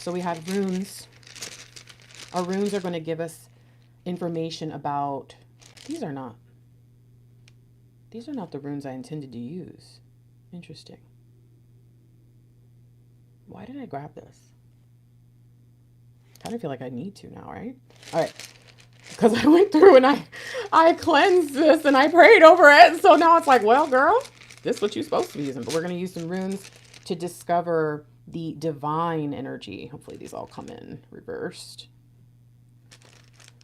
So we have runes. Our runes are going to give us information about, these are not the runes I intended to use. Interesting. Why did I grab this? Kind of feel like I need to now, right? All right. Because I went through and I cleansed this and I prayed over it. So now it's like, well, girl, this is what you're supposed to be using. But we're going to use some runes to discover the divine energy. Hopefully these all come in reversed.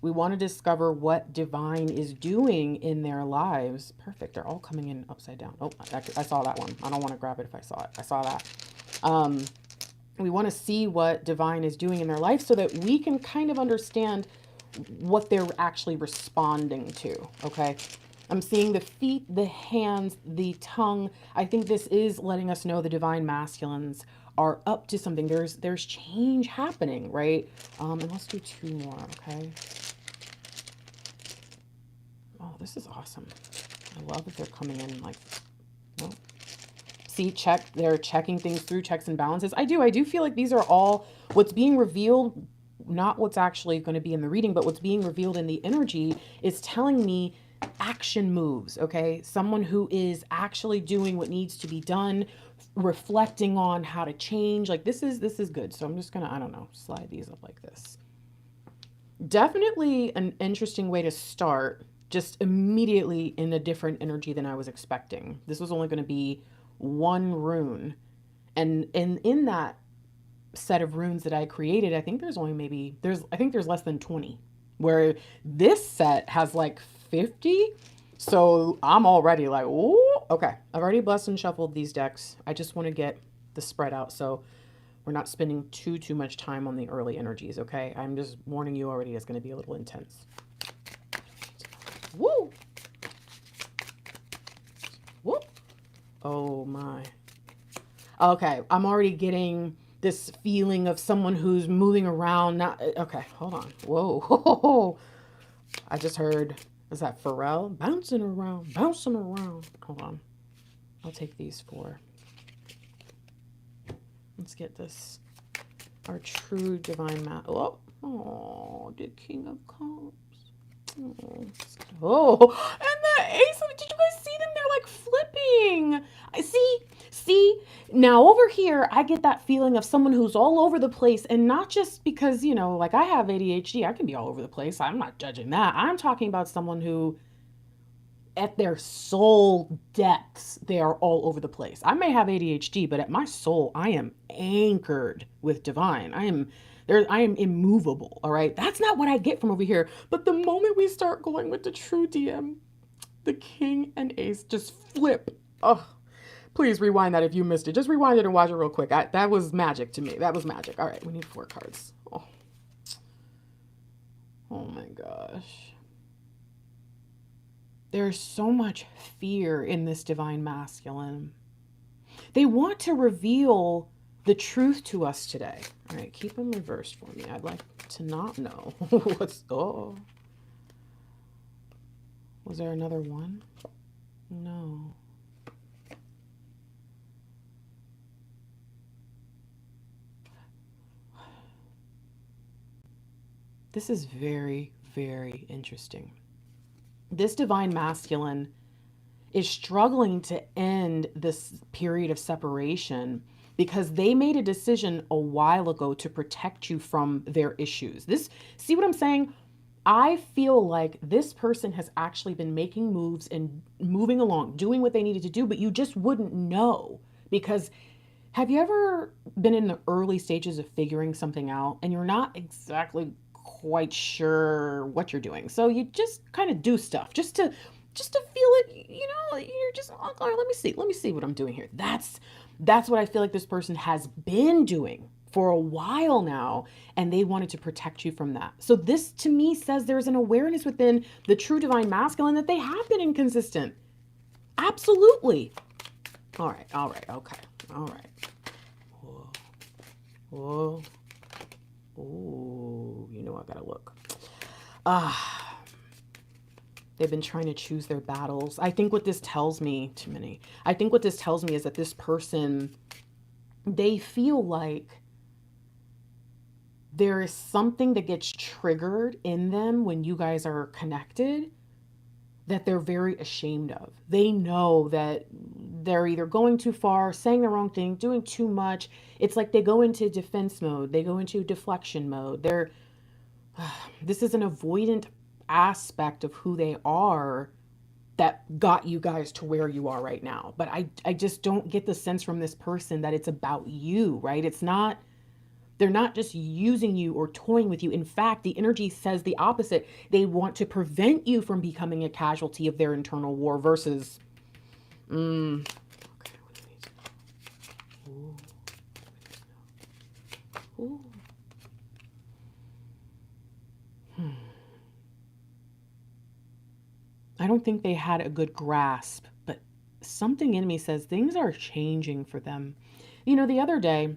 We want to discover what divine is doing in their lives. Perfect. They're all coming in upside down. Oh, I saw that one. I don't want to grab it if I saw it. I saw that. We want to see what divine is doing in their life so that we can kind of understand what they're actually responding to. Okay. I'm seeing the feet, the hands, the tongue. I think this is letting us know the divine masculines are up to something. There's change happening, right? And let's do 2 more. Okay. Oh, this is awesome. I love that they're coming in like, well, see, they're checking things through, checks and balances. I do feel like these are all what's being revealed, not what's actually going to be in the reading, but what's being revealed in the energy is telling me action moves, okay? Someone who is actually doing what needs to be done, reflecting on how to change. Like this is good. So I'm just going to, I don't know, slide these up like this. Definitely an interesting way to start, just immediately in a different energy than I was expecting. This was only going to be 1 rune. And in that set of runes that I created, I think there's only I think there's less than 20, where this set has like 50. So I'm already like, oh, okay. I've already blessed and shuffled these decks. I just want to get the spread out. So we're not spending too much time on the early energies. Okay. I'm just warning you already. It's going to be a little intense. Woo! Woo! Oh my. Okay, I'm already getting this feeling of someone who's moving around. Not okay, hold on. Whoa. I just heard, is that Pharrell? Bouncing around, bouncing around. Hold on. I'll take these 4. Let's get this. Our true divine Oh, the King of Cups. Oh, and the ace of, did you guys see them? They're like flipping. I see, now over here, I get that feeling of someone who's all over the place, and not just because, you know, like I have ADHD, I can be all over the place. I'm not judging that. I'm talking about someone who at their soul depths, they are all over the place. I may have ADHD, but at my soul, I am anchored with divine. I am immovable. All right. That's not what I get from over here. But the moment we start going with the true DM, the king and ace just flip. Oh, please rewind that if you missed it. Just rewind it and watch it real quick. That was magic to me. That was magic. All right. We need 4 cards. Oh my gosh. There's so much fear in this divine masculine. They want to reveal the truth to us today. All right, keep them reversed for me. I'd like to not know what's, oh. Was there another one? No. This is very, very interesting. This divine masculine is struggling to end this period of separation because they made a decision a while ago to protect you from their issues. See what I'm saying? I feel like this person has actually been making moves and moving along, doing what they needed to do, but you just wouldn't know because have you ever been in the early stages of figuring something out and you're not exactly quite sure what you're doing? So you just kind of do stuff just to feel it, you know, you're just, oh, let me see what I'm doing here. That's what I feel like this person has been doing for a while now, and they wanted to protect you from that. So this to me says there's an awareness within the true divine masculine that they have been inconsistent. Absolutely. All right, okay, all right. Whoa. Oh, you know I gotta look. They've been trying to choose their battles. I think what this tells me, too many. I think what this tells me is that this person, they feel like there is something that gets triggered in them when you guys are connected that they're very ashamed of. They know that they're either going too far, saying the wrong thing, doing too much. It's like they go into defense mode, they go into deflection mode. This is an avoidant aspect of who they are that got you guys to where you are right now. But I just don't get the sense from this person that it's about you, right? It's not, they're not just using you or toying with you. In fact, the energy says the opposite. They want to prevent you from becoming a casualty of their internal war versus, okay, ooh, ooh. I don't think they had a good grasp, but something in me says things are changing for them. You know, the other day,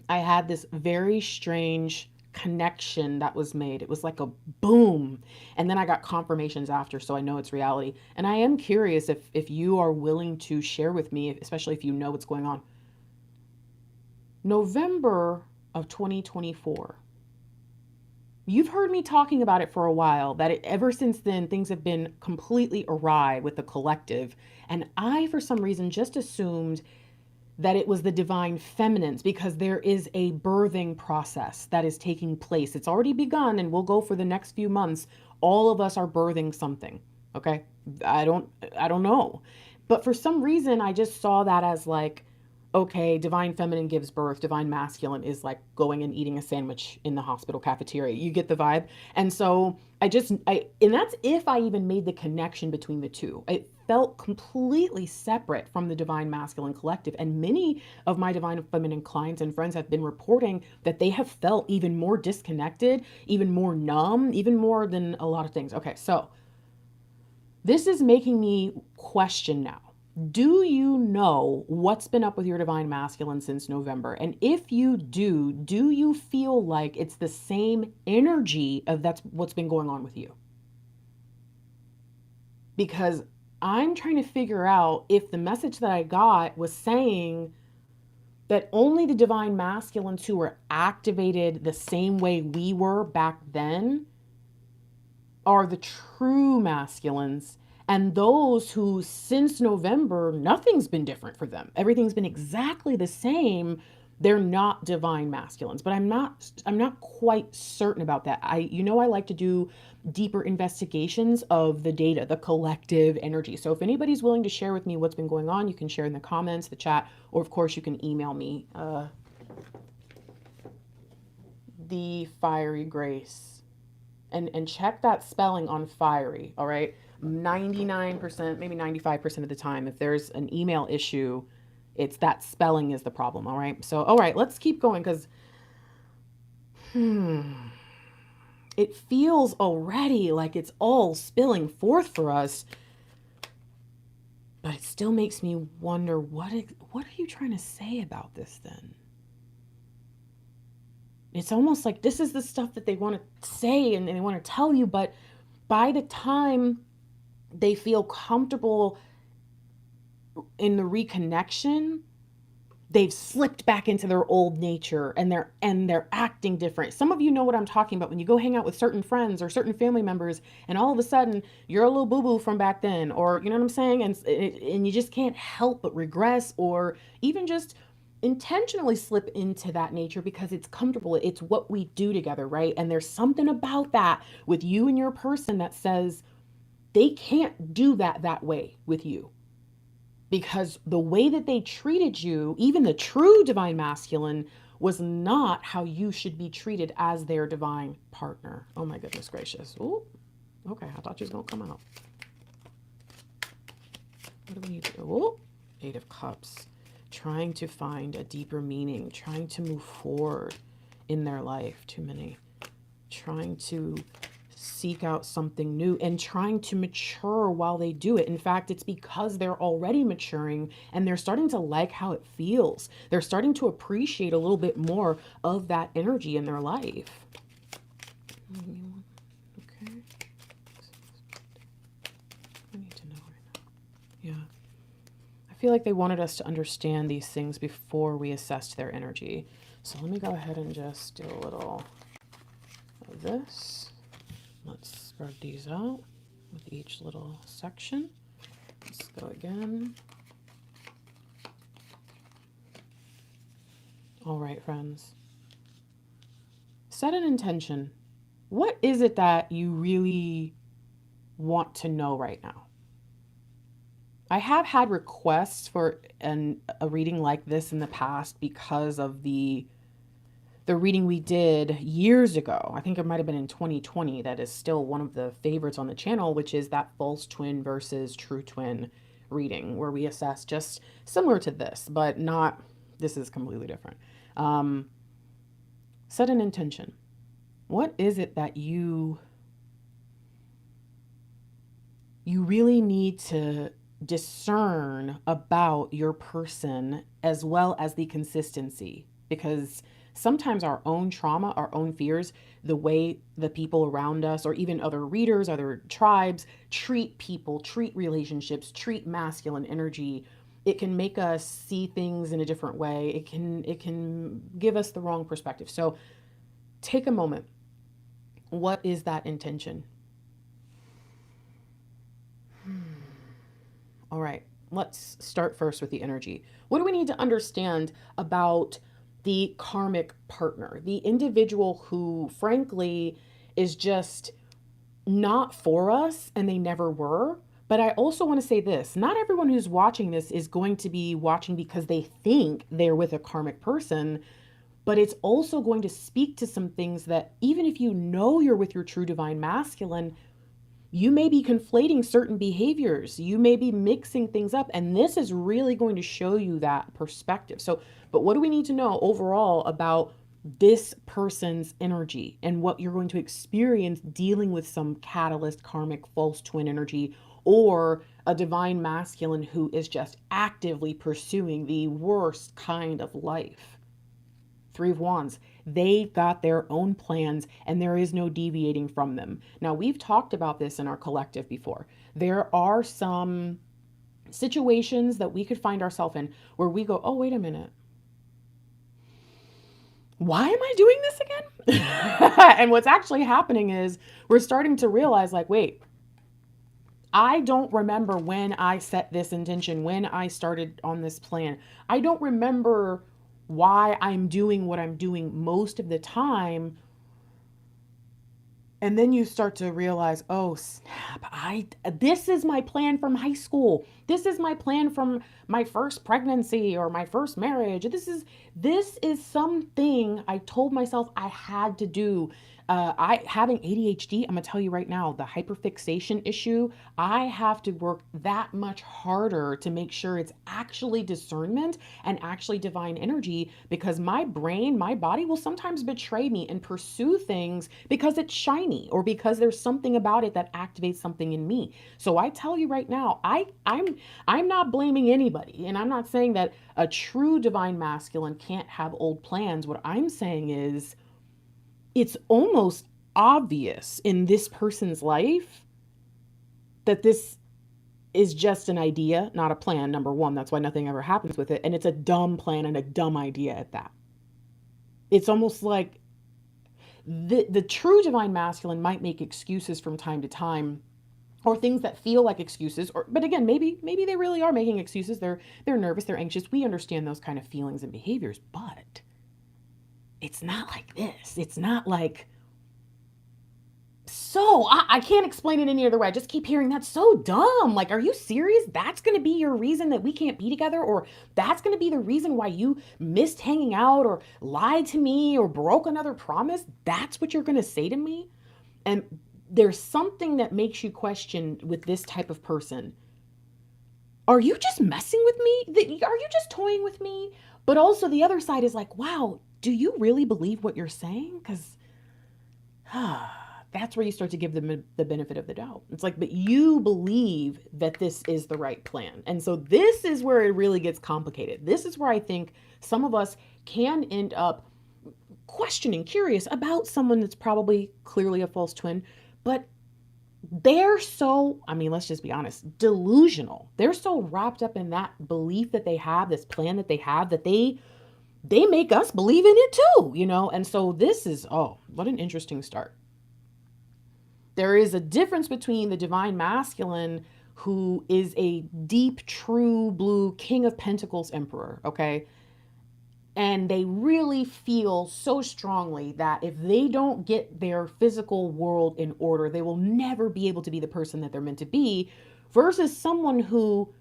I had this very strange connection that was made. It was like a boom. And then I got confirmations after, so I know it's reality. And I am curious if you are willing to share with me, especially if you know what's going on. November of 2024. You've heard me talking about it for a while, that ever since then, things have been completely awry with the collective. And I, for some reason, just assumed that it was the divine feminines because there is a birthing process that is taking place. It's already begun and will go for the next few months. All of us are birthing something. Okay? I don't know. But for some reason I just saw that as like, okay, divine feminine gives birth, divine masculine is like going and eating a sandwich in the hospital cafeteria. You get the vibe? And so and that's if I even made the connection between the two. It felt completely separate from the divine masculine collective. And many of my divine feminine clients and friends have been reporting that they have felt even more disconnected, even more numb, even more than a lot of things. Okay, so this is making me question now. Do you know what's been up with your divine masculine since November? And if you do you feel like it's the same energy of that's what's been going on with you? Because I'm trying to figure out if the message that I got was saying that only the divine masculines who were activated the same way we were back then are the true masculines, and those who since November nothing's been different for them, everything's been exactly the same, they're not divine masculines. But I'm not quite certain about that. I like to do deeper investigations of the data, the collective energy. So if anybody's willing to share with me what's been going on, you can share in the comments, the chat, or of course you can email me the fiery grace. And check that spelling on fiery, all right? 99%, maybe 95% of the time, if there's an email issue, it's that spelling is the problem, all right? So, all right, let's keep going because it feels already like it's all spilling forth for us, but it still makes me wonder, what are you trying to say about this then? It's almost like this is the stuff that they want to say and they want to tell you, but by the time they feel comfortable in the reconnection, they've slipped back into their old nature and they're acting different. Some of you know what I'm talking about when you go hang out with certain friends or certain family members and all of a sudden you're a little boo-boo from back then, or you know what I'm saying, and you just can't help but regress or even just intentionally slip into that nature because it's comfortable. It's what we do together, right? And there's something about that with you and your person that says they can't do that way with you, because the way that they treated you, even the true divine masculine, was not how you should be treated as their divine partner. Oh my goodness gracious. Oh, okay, I thought you was gonna come out. What do we need to do? Oh, 8 of Cups. Trying to find a deeper meaning, trying to move forward in their life. Too many. Trying to seek out something new and trying to mature while they do it. In fact, it's because they're already maturing and they're starting to like how it feels. They're starting to appreciate a little bit more of that energy in their life. Okay. I need to know right now. Yeah. I feel like they wanted us to understand these things before we assessed their energy. So let me go ahead and just do a little of this. Let's spread these out with each little section. Let's go again. All right, friends. Set an intention. What is it that you really want to know right now? I have had requests for a reading like this in the past because of the reading we did years ago. I think it might have been in 2020. That is still one of the favorites on the channel, which is that false twin versus true twin reading, where we assess just similar to this, but not, this is completely different. Set an intention. What is it that you really need to discern about your person, as well as the consistency? Because sometimes our own trauma, our own fears, the way the people around us, or even other readers, other tribes, treat people, treat relationships, treat masculine energy, it can make us see things in a different way. It can give us the wrong perspective. So take a moment. What is that intention? All right, let's start first with the energy. What do we need to understand about the karmic partner, the individual who, frankly, is just not for us, and they never were? But I also want to say this, not everyone who's watching this is going to be watching because they think they're with a karmic person, but it's also going to speak to some things that, even if you know you're with your true divine masculine, you may be conflating certain behaviors. You may be mixing things up. And this is really going to show you that perspective. So, but what do we need to know overall about this person's energy and what you're going to experience dealing with some catalyst, karmic, false twin energy, or a divine masculine who is just actively pursuing the worst kind of life? Three of Wands. They've got their own plans, and there is no deviating from them. Now, we've talked about this in our collective before. There are some situations that we could find ourselves in where we go, oh, wait a minute. Why am I doing this again? And what's actually happening is we're starting to realize, like, wait, I don't remember when I set this intention, when I started on this plan. I don't remember why I'm doing what I'm doing most of the time. And then you start to realize, oh snap, this is my plan from high school. This is my plan from my first pregnancy or my first marriage. This is something I told myself I had to do. Having ADHD, I'm gonna tell you right now, the hyperfixation issue, I have to work that much harder to make sure it's actually discernment and actually divine energy, because my brain, my body will sometimes betray me and pursue things because it's shiny or because there's something about it that activates something in me. So I tell you right now, I'm not blaming anybody, and I'm not saying that a true divine masculine can't have old plans. What I'm saying is, it's almost obvious in this person's life that this is just an idea, not a plan. Number one, that's why nothing ever happens with it. And it's a dumb plan and a dumb idea at that. It's almost like the true divine masculine might make excuses from time to time, or things that feel like excuses, but again, maybe they really are making excuses. They're nervous, they're anxious. We understand those kind of feelings and behaviors, but it's not like this. It's not like, so I can't explain it any other way. I just keep hearing that's so dumb. Like, are you serious? That's going to be your reason that we can't be together? Or that's going to be the reason why you missed hanging out or lied to me or broke another promise? That's what you're going to say to me? And there's something that makes you question with this type of person. Are you just messing with me? Are you just toying with me? But also the other side is like, wow, do you really believe what you're saying? Because that's where you start to give them the benefit of the doubt. It's like, but you believe that this is the right plan. And so this is where it really gets complicated. This is where I think some of us can end up questioning, curious about someone that's probably clearly a false twin, but they're so, I mean, let's just be honest, delusional. They're so wrapped up in that belief that they have, this plan that they have, that they make us believe in it too, you know? And so this is, oh, what an interesting start. There is a difference between the divine masculine, who is a deep, true blue King of Pentacles emperor, okay? And they really feel so strongly that if they don't get their physical world in order, they will never be able to be the person that they're meant to be, versus someone who,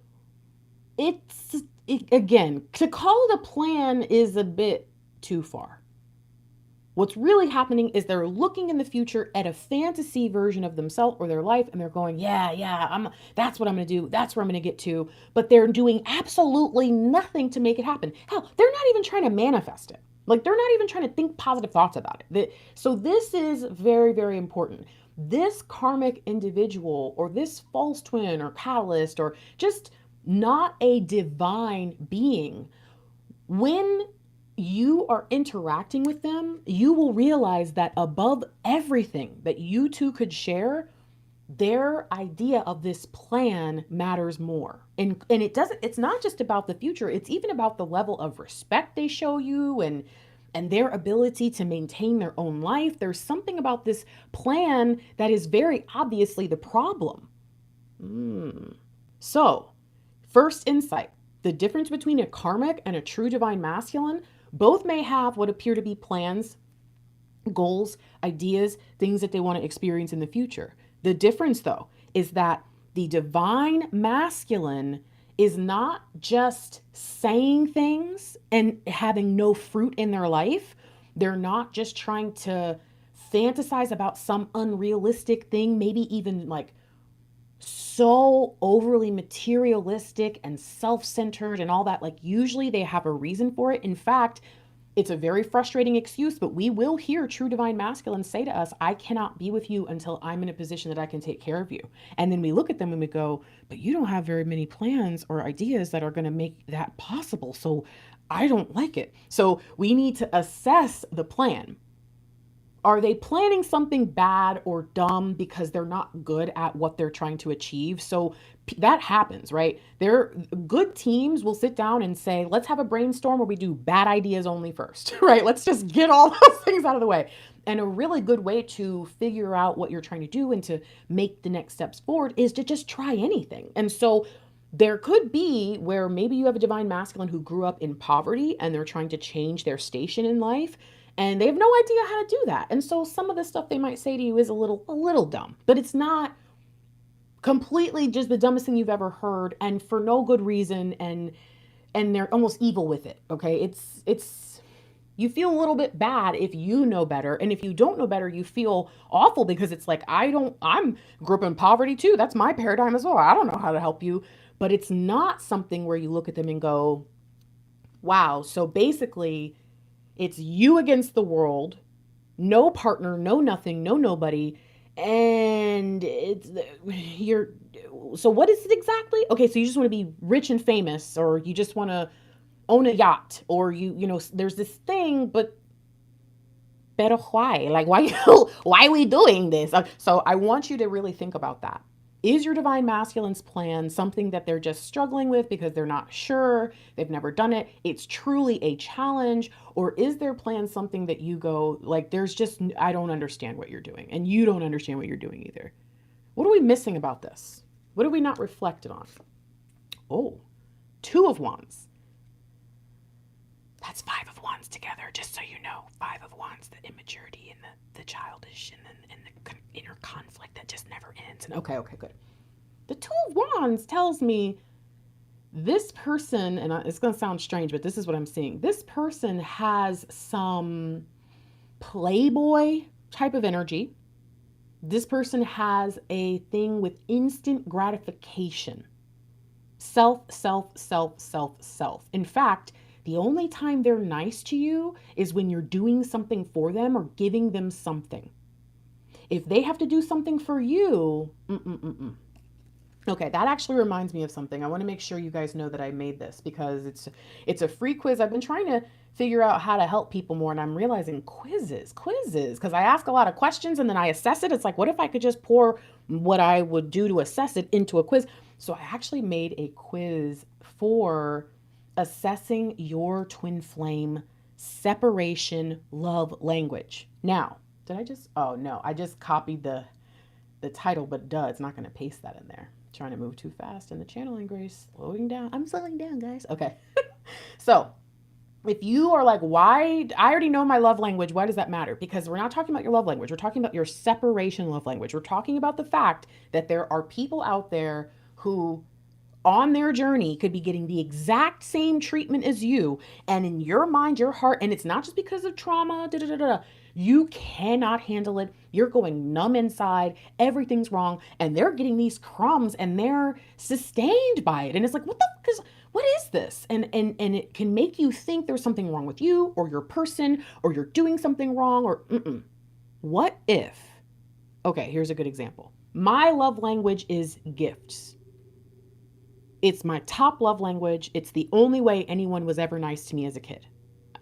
again, to call it a plan is a bit too far. What's really happening is they're looking in the future at a fantasy version of themselves or their life, and they're going, yeah, that's what I'm going to do. That's where I'm going to get to. But they're doing absolutely nothing to make it happen. Hell, they're not even trying to manifest it. Like, they're not even trying to think positive thoughts about it. So this is very, very important. This karmic individual, or this false twin or catalyst, or just not a divine being, when you are interacting with them, you will realize that above everything that you two could share, their idea of this plan matters more. And it's not just about the future, it's even about the level of respect they show you, and their ability to maintain their own life. There's something about this plan that is very obviously the problem. So, first insight, the difference between a karmic and a true divine masculine. Both may have what appear to be plans, goals, ideas, things that they want to experience in the future. The difference, though, is that the divine masculine is not just saying things and having no fruit in their life. They're not just trying to fantasize about some unrealistic thing, maybe even like so overly materialistic and self-centered and all that. Like, usually they have a reason for it. In fact, it's a very frustrating excuse, but we will hear true divine masculine say to us, I cannot be with you until I'm in a position that I can take care of you. And then we look at them and we go, but you don't have very many plans or ideas that are going to make that possible. So I don't like it. So we need to assess the plan. Are they planning something bad or dumb because they're not good at what they're trying to achieve? So that happens, right? They're good teams will sit down and say, let's have a brainstorm where we do bad ideas only first, right? Let's just get all those things out of the way. And a really good way to figure out what you're trying to do and to make the next steps forward is to just try anything. And so there could be where maybe you have a divine masculine who grew up in poverty and they're trying to change their station in life. And they have no idea how to do that. And so some of the stuff they might say to you is a little dumb, but it's not completely just the dumbest thing you've ever heard, and for no good reason. And they're almost evil with it. Okay. It's, you feel a little bit bad if you know better. And if you don't know better, you feel awful because it's like, I'm grew up in poverty too. That's my paradigm as well. I don't know how to help you, but it's not something where you look at them and go, wow. So basically, it's you against the world, no partner, no nothing, no nobody. And so what is it exactly? Okay, so you just want to be rich and famous, or you just want to own a yacht, or you know, there's this thing, but why? Like, why are we doing this? So I want you to really think about that. Is your divine masculine's plan something that they're just struggling with because they're not sure, they've never done it, it's truly a challenge? Or is their plan something that you go, like, I don't understand what you're doing, and you don't understand what you're doing either? What are we missing about this? What are we not reflected on? Oh, 2 of Wands. That's 5 of Wands together, just so you know. 5 of Wands, the immaturity and the childish and the inner conflict that just never ends. And okay, good. The 2 of Wands tells me this person, and it's going to sound strange, but this is what I'm seeing. This person has some playboy type of energy. This person has a thing with instant gratification. Self. In fact, the only time they're nice to you is when you're doing something for them or giving them something. If they have to do something for you, Okay, that actually reminds me of something. I want to make sure you guys know that I made this because it's a free quiz. I've been trying to figure out how to help people more. And I'm realizing quizzes, because I ask a lot of questions and then I assess it. It's like, what if I could just pour what I would do to assess it into a quiz? So I actually made a quiz for assessing your twin flame separation love language. Now, did I just, oh no, I just copied the title, but it's not going to paste that in there. Trying to move too fast and the channeling grace slowing down. I'm slowing down, guys. Okay. So if you are like, why? I already know my love language. Why does that matter? Because we're not talking about your love language. We're talking about your separation love language. We're talking about the fact that there are people out there who on their journey could be getting the exact same treatment as you. And in your mind, your heart, and it's not just because of trauma, you cannot handle it. You're going numb inside. Everything's wrong. And they're getting these crumbs and they're sustained by it. And it's like, what is this? And it can make you think there's something wrong with you or your person or you're doing something wrong or What if? Okay, here's a good example. My love language is gifts. It's my top love language. It's the only way anyone was ever nice to me as a kid.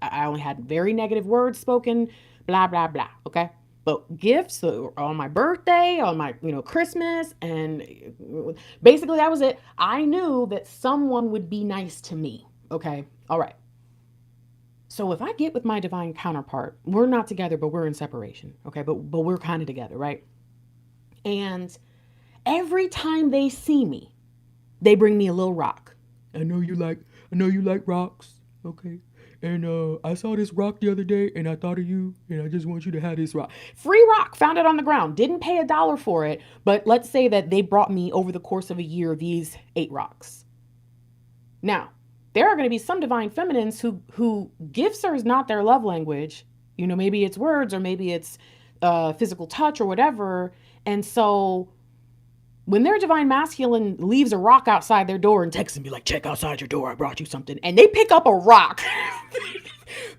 I only had very negative words spoken, blah, blah, blah. Okay. But gifts on my birthday, on my, Christmas, and basically that was it. I knew that someone would be nice to me. Okay. All right. So if I get with my divine counterpart, we're not together, but we're in separation. Okay. But we're kind of together. Right. And every time they see me, they bring me a little rock. I know you like rocks. Okay. And I saw this rock the other day and I thought of you and I just want you to have this rock. Free rock, found it on the ground. Didn't pay $1 for it. But let's say that they brought me over the course of a year these 8 rocks. Now, there are going to be some divine feminines who gifts are not their love language. Maybe it's words or maybe it's physical touch or whatever. And so when their divine masculine leaves a rock outside their door and texts me like, check outside your door, I brought you something, and they pick up a rock,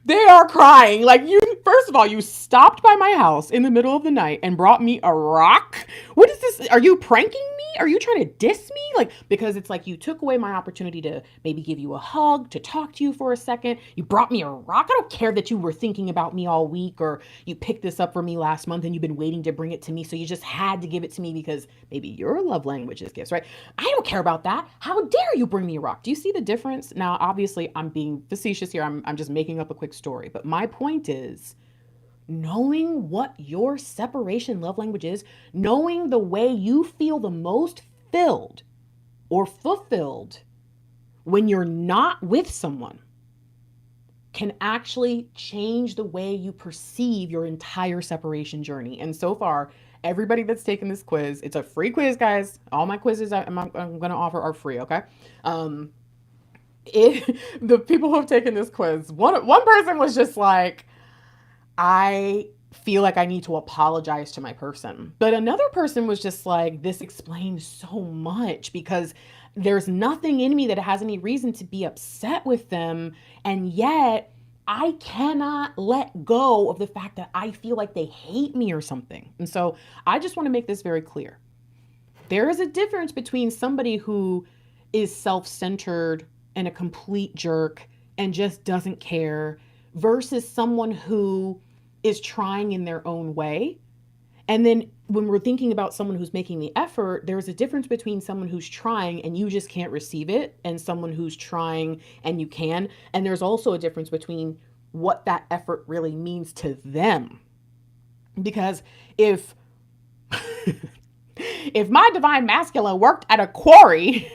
they are crying. Like, first of all, you stopped by my house in the middle of the night and brought me a rock. What is this? Are you pranking me? Are you trying to diss me? Because it's like you took away my opportunity to maybe give you a hug, to talk to you for a second. You brought me a rock. I don't care that you were thinking about me all week or you picked this up for me last month and you've been waiting to bring it to me. So you just had to give it to me because maybe your love language is gifts, right? I don't care about that. How dare you bring me a rock? Do you see the difference? Now, obviously, I'm being facetious here. I'm just making up a quick story. But my point is, knowing what your separation love language is, knowing the way you feel the most filled or fulfilled when you're not with someone can actually change the way you perceive your entire separation journey. And so far, everybody that's taken this quiz, it's a free quiz, guys. All my quizzes I'm going to offer are free, okay? The people who have taken this quiz, one person was just like, I feel like I need to apologize to my person. But another person was just like, this explains so much because there's nothing in me that has any reason to be upset with them. And yet I cannot let go of the fact that I feel like they hate me or something. And so I just want to make this very clear. There is a difference between somebody who is self-centered and a complete jerk and just doesn't care versus someone who is trying in their own way. And then when we're thinking about someone who's making the effort, there's a difference between someone who's trying and you just can't receive it and someone who's trying and you can. And there's also a difference between what that effort really means to them. Because if my divine masculine worked at a quarry,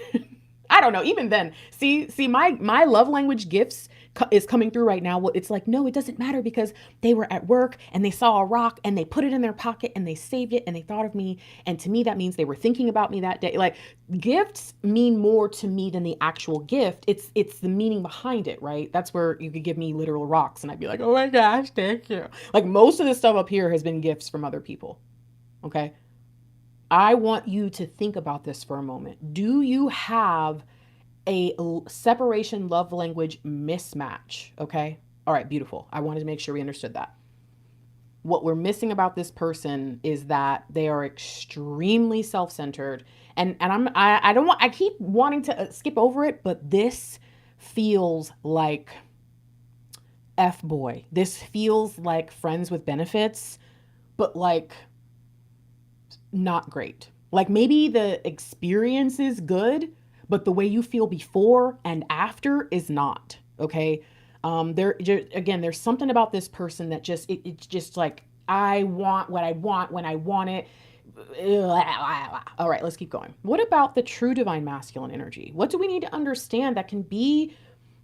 I don't know, even then, see my love language gifts is coming through right now. Well, it's like, no, it doesn't matter because they were at work and they saw a rock and they put it in their pocket and they saved it and they thought of me. And to me, that means they were thinking about me that day. Like, gifts mean more to me than the actual gift. It's the meaning behind it, right? That's where you could give me literal rocks and I'd be like, oh my gosh, thank you. Like, most of this stuff up here has been gifts from other people. Okay. I want you to think about this for a moment. Do you have a separation love language mismatch? Okay. All right. Beautiful. I wanted to make sure we understood that. What we're missing about this person is that they are extremely self-centered. And I keep wanting to skip over it, but this feels like F boy. This feels like friends with benefits, but like not great. Like maybe the experience is good, but the way you feel before and after is not. Okay. Again, there's something about this person that it's just like, I want what I want when I want it. All right, let's keep going. What about the true divine masculine energy? What do we need to understand that can be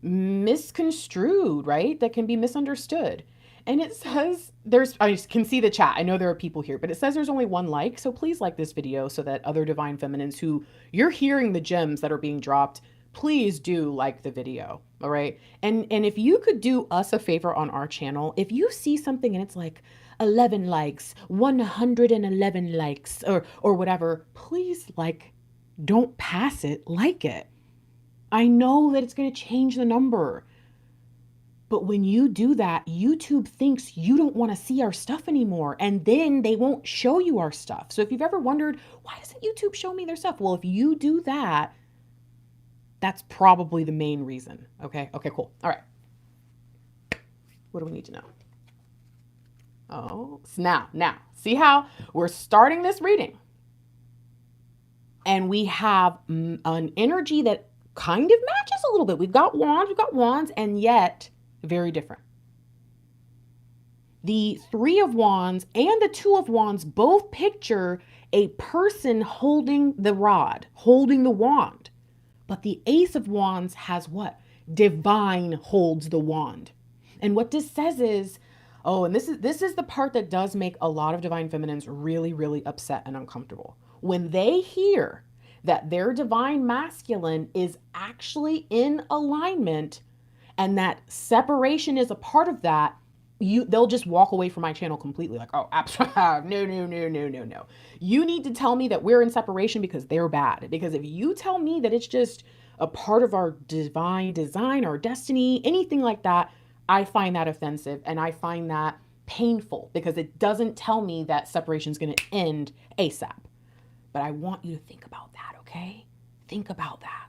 misconstrued, right? That can be misunderstood. And it says I can see the chat. I know there are people here, but it says there's only one like. So please like this video so that other divine feminines who you're hearing the gems that are being dropped, please do like the video. All right. And if you could do us a favor on our channel, if you see something and it's like 11 likes, 111 likes or whatever, please don't pass it, like it. I know that it's going to change the number. But when you do that, YouTube thinks you don't want to see our stuff anymore. And then they won't show you our stuff. So if you've ever wondered, why doesn't YouTube show me their stuff? Well, if you do that, that's probably the main reason. Okay. Okay, cool. All right. What do we need to know? Oh, so now, see how we're starting this reading. And we have an energy that kind of matches a little bit. We've got wands, and yet very different. The 3 of Wands and the 2 of Wands both picture a person holding the rod, holding the wand. But the Ace of Wands has what? Divine holds the wand. And what this says is, and this is the part that does make a lot of divine feminines really, really upset and uncomfortable. When they hear that their divine masculine is actually in alignment and that separation is a part of that, they'll just walk away from my channel completely. Like, oh, absolutely, no. You need to tell me that we're in separation because they're bad. Because if you tell me that it's just a part of our divine design, our destiny, anything like that, I find that offensive and I find that painful because it doesn't tell me that separation is going to end ASAP. But I want you to think about that, okay? Think about that.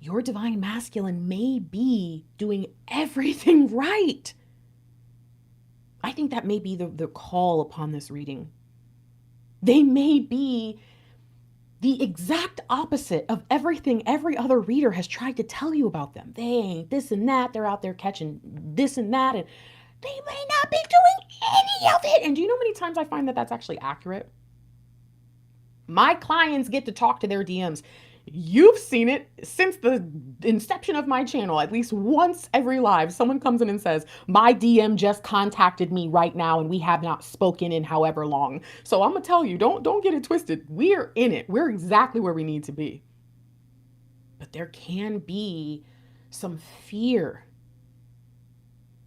Your divine masculine may be doing everything right. I think that may be the call upon this reading. They may be the exact opposite of everything every other reader has tried to tell you about them. They ain't this and that. They're out there catching this and that, and they may not be doing any of it. And do you know how many times I find that that's actually accurate? My clients get to talk to their DMs. You've seen it since the inception of my channel. At least once every live, someone comes in and says, my DM just contacted me right now and we have not spoken in however long. So I'm going to tell you, don't get it twisted. We're in it. We're exactly where we need to be. But there can be some fear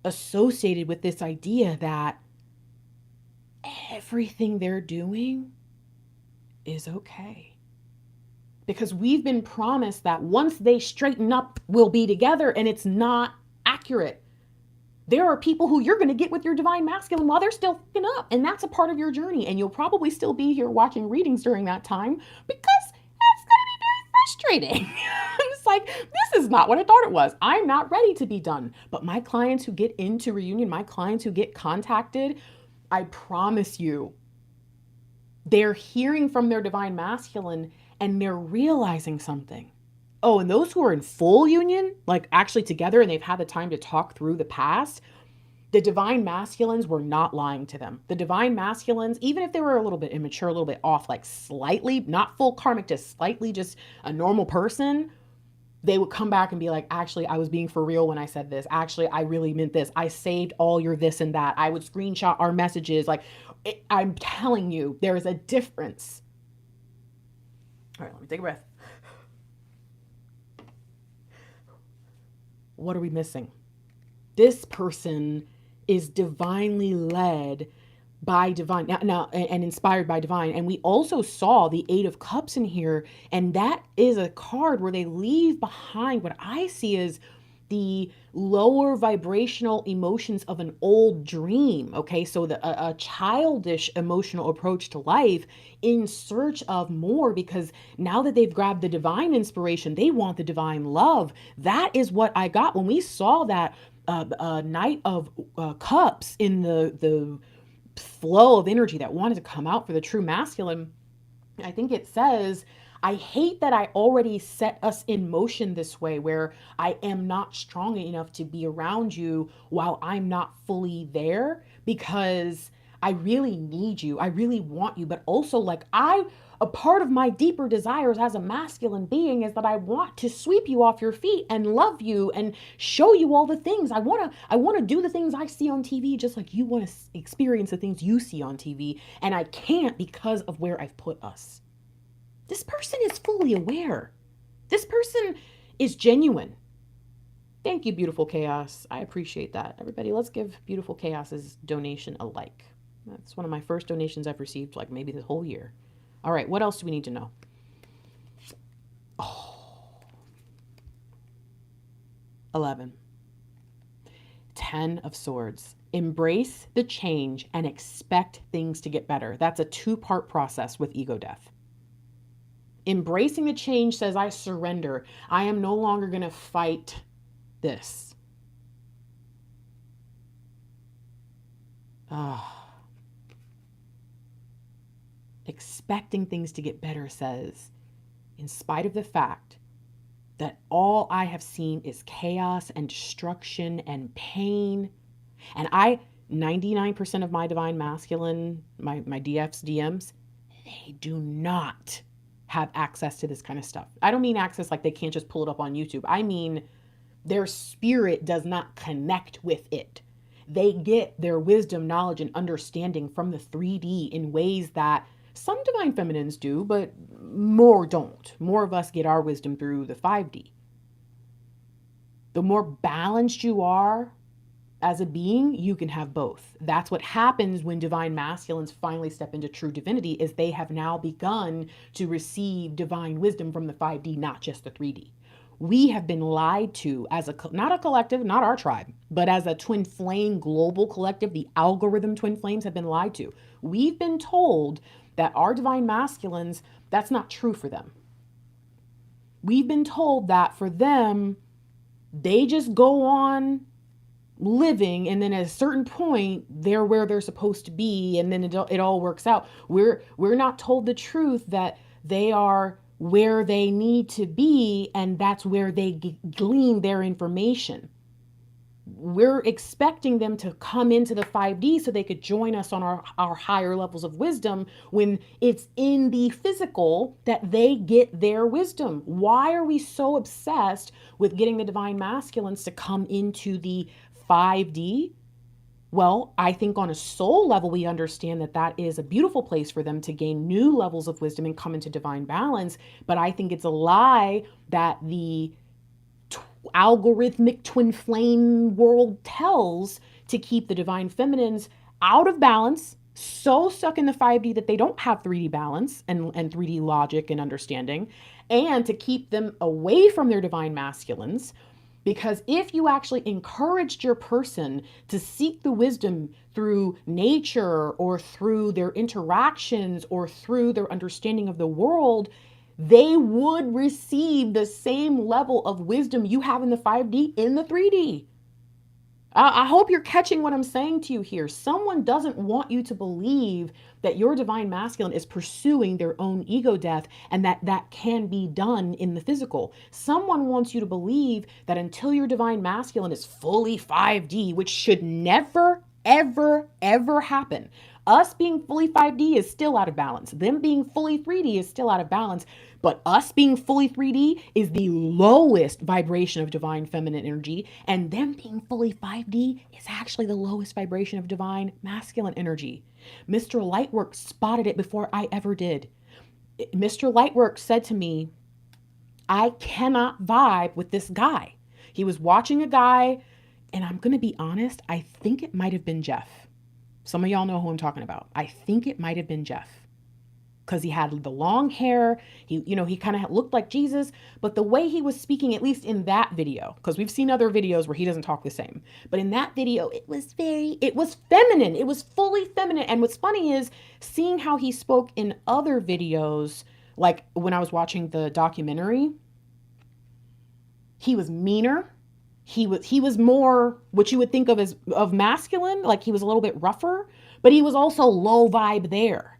associated with this idea that everything they're doing is okay. Because we've been promised that once they straighten up, we'll be together, and it's not accurate. There are people who you're going to get with your divine masculine while they're still fucking up, and that's a part of your journey, and you'll probably still be here watching readings during that time because it's going to be very frustrating. It's like, this is not what I thought it was. I'm not ready to be done. But my clients who get into reunion, my clients who get contacted, I promise you, they're hearing from their divine masculine and they're realizing something. Oh, and those who are in full union, like actually together and they've had the time to talk through the past, the divine masculines were not lying to them. The divine masculines, even if they were a little bit immature, a little bit off, like slightly, not full karmic, just slightly just a normal person, they would come back and be like, actually, I was being for real when I said this. Actually, I really meant this. I saved all your this and that. I would screenshot our messages. I'm telling you, there is a difference. All right, let me take a breath. What are we missing? This person is divinely led by divine now and inspired by divine. And we also saw the 8 of Cups in here. And that is a card where they leave behind what I see as the lower vibrational emotions of an old dream. Okay, so a childish emotional approach to life in search of more, because now that they've grabbed the divine inspiration, they want the divine love. That is what I got when we saw that Knight of Cups in the flow of energy that wanted to come out for the true masculine. I think it says, I hate that I already set us in motion this way, where I am not strong enough to be around you while I'm not fully there, because I really need you. I really want you. But also, like, a part of my deeper desires as a masculine being is that I want to sweep you off your feet and love you and show you all the things. I want to do the things I see on TV, just like you want to experience the things you see on TV, and I can't because of where I've put us. This person is fully aware. This person is genuine. Thank you, Beautiful Chaos. I appreciate that. Everybody, let's give Beautiful Chaos's donation a like. That's one of my first donations I've received, like maybe the whole year. All right, what else do we need to know? Oh, 11. 10 of Swords. Embrace the change and expect things to get better. That's a two-part process with ego death. Embracing the change says, I surrender. I am no longer going to fight this. Expecting things to get better says, in spite of the fact that all I have seen is chaos and destruction and pain, and 99% of my divine masculine, my DFs, DMs, they do not have access to this kind of stuff. I don't mean access like they can't just pull it up on YouTube. I mean their spirit does not connect with it. They get their wisdom, knowledge, and understanding from the 3D in ways that some divine feminines do, but more don't. More of us get our wisdom through the 5D. The more balanced you are as a being, you can have both. That's what happens when divine masculines finally step into true divinity, is they have now begun to receive divine wisdom from the 5D, not just the 3D. We have been lied to as not a collective, not our tribe, but as a twin flame global collective. The algorithm twin flames have been lied to. We've been told that our divine masculines, that's not true for them. We've been told that for them, they just go on living, and then at a certain point they're where they're supposed to be, and then it all works out. We're not told the truth that they are where they need to be, and that's where they glean their information. We're expecting them to come into the 5D so they could join us on our higher levels of wisdom, when it's in the physical that they get their wisdom. Why are we so obsessed with getting the divine masculines to come into the 5D? Well, I think on a soul level, we understand that that is a beautiful place for them to gain new levels of wisdom and come into divine balance. But I think it's a lie that the algorithmic twin flame world tells, to keep the divine feminines out of balance, so stuck in the 5D that they don't have 3D balance and 3D logic and understanding, and to keep them away from their divine masculines. Because if you actually encouraged your person to seek the wisdom through nature, or through their interactions, or through their understanding of the world, they would receive the same level of wisdom you have in the 5D in the 3D. I hope you're catching what I'm saying to you here. Someone doesn't want you to believe that your divine masculine is pursuing their own ego death, and that can be done in the physical. Someone wants you to believe that until your divine masculine is fully 5D, which should never, ever, ever happen. Us being fully 5D is still out of balance. Them being fully 3D is still out of balance. But us being fully 3D is the lowest vibration of divine feminine energy. And them being fully 5D is actually the lowest vibration of divine masculine energy. Mr. Lightwork spotted it before I ever did. Mr. Lightwork said to me, I cannot vibe with this guy. He was watching a guy, and I'm going to be honest, I think it might have been Jeff. Some of y'all know who I'm talking about. I think it might have been Jeff, because he had the long hair. He kind of looked like Jesus, but the way he was speaking, at least in that video, because we've seen other videos where he doesn't talk the same, but in that video, it was feminine. It was fully feminine. And what's funny is seeing how he spoke in other videos, like when I was watching the documentary, he was meaner. He was more what you would think of as of masculine, like he was a little bit rougher, but he was also low vibe there.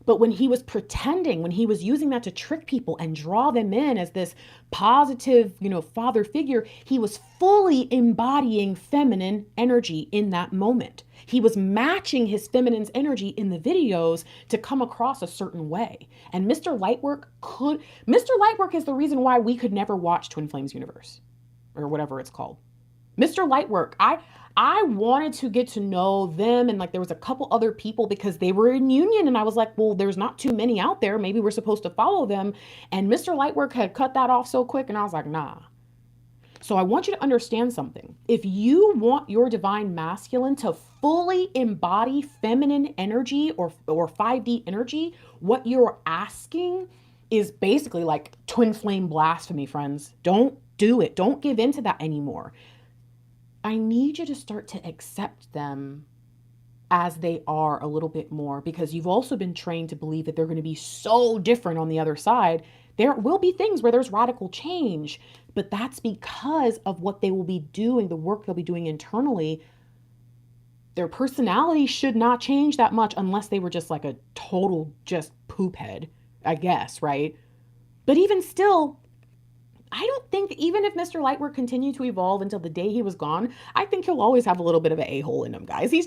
But when he was pretending, when he was using that to trick people and draw them in as this positive, father figure, he was fully embodying feminine energy in that moment. He was matching his feminine's energy in the videos to come across a certain way. And Mr. Lightwork is the reason why we could never watch Twin Flames Universe or whatever it's called. Mr. Lightwork, I wanted to get to know them, and like there was a couple other people because they were in union, and I was like, well, there's not too many out there. Maybe we're supposed to follow them. And Mr. Lightwork had cut that off so quick, and I was like, nah. So I want you to understand something. If you want your divine masculine to fully embody feminine energy or 5D energy, what you're asking is basically like twin flame blasphemy, friends. Don't do it. Don't give in to that anymore. I need you to start to accept them as they are a little bit more, because you've also been trained to believe that they're going to be so different on the other side. There will be things where there's radical change, but that's because of what they will be doing, the work they'll be doing internally. Their personality should not change that much unless they were just like a total just poop head, I guess, right? But even still, I don't think, even if Mr. Lightwork continued to evolve until the day he was gone, I think he'll always have a little bit of an a-hole in him, guys. I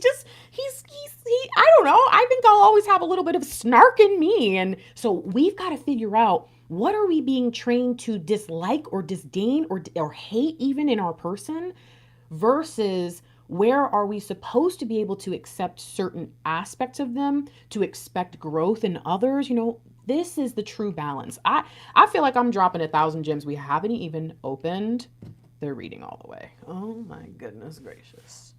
don't know. I think I'll always have a little bit of snark in me. And so we've got to figure out, what are we being trained to dislike or disdain or hate even in our person, versus where are we supposed to be able to accept certain aspects of them, to expect growth in others? This is the true balance. I feel like I'm dropping 1,000 gems we haven't even opened. They're reading all the way. Oh my goodness gracious.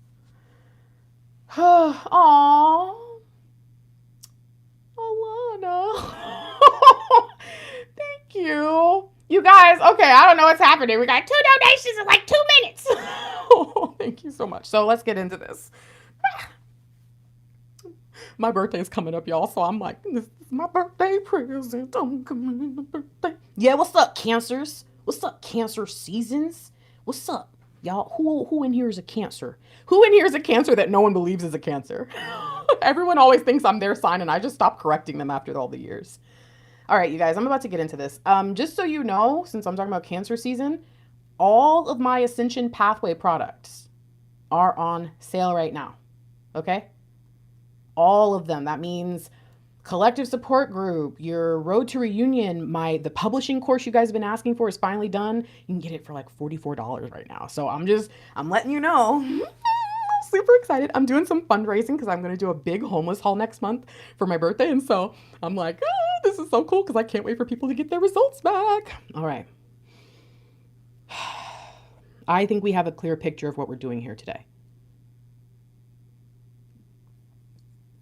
Aww. Alana. Thank you. You guys, okay, I don't know what's happening. We got 2 donations in like 2 minutes. Thank you so much. So let's get into this. My birthday is coming up, y'all. So I'm like, this is my birthday present. I'm coming in the birthday. Yeah, what's up, Cancers? What's up, Cancer seasons? What's up, y'all? Who in here is a Cancer? Who in here is a Cancer that no one believes is a Cancer? Everyone always thinks I'm their sign, and I just stopped correcting them after all the years. All right, you guys, I'm about to get into this. Just so you know, since I'm talking about Cancer season, all of my Ascension Pathway products are on sale right now. Okay? All of them. That means collective support group, your road to reunion, the publishing course you guys have been asking for is finally done. You can get it for like $44 right now. So I'm letting you know. I'm super excited. I'm doing some fundraising because I'm going to do a big homeless haul next month for my birthday. And so I'm like, this is so cool because I can't wait for people to get their results back. All right. I think we have a clear picture of what we're doing here today.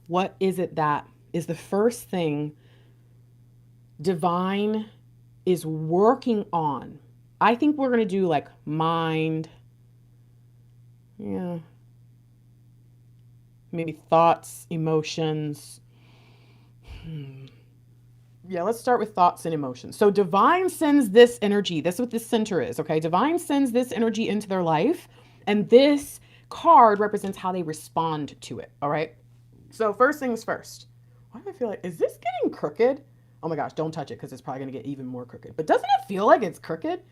What is it that is the first thing divine is working on? I think we're going to do like mind. Yeah. Maybe thoughts, emotions. Yeah, let's start with thoughts and emotions. So divine sends this energy. This is what this center is, okay? Divine sends this energy into their life, and this card represents how they respond to it, all right? So first things first. Why do I feel like, is this getting crooked? Oh my gosh, don't touch it because it's probably going to get even more crooked. But doesn't it feel like it's crooked?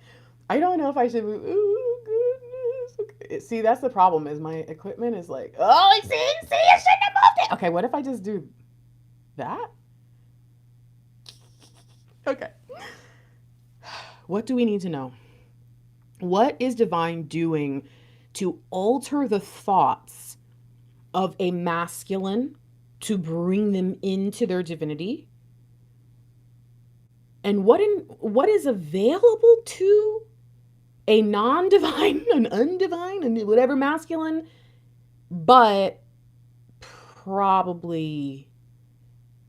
I don't know if I should move. Oh, goodness. Okay. See, that's the problem, is my equipment is like, oh, see, I shouldn't have moved it. Okay, what if I just do that? Okay. What do we need to know? What is divine doing to alter the thoughts of a masculine to bring them into their divinity? And what is available to a non-divine, an undivine, and whatever masculine, but probably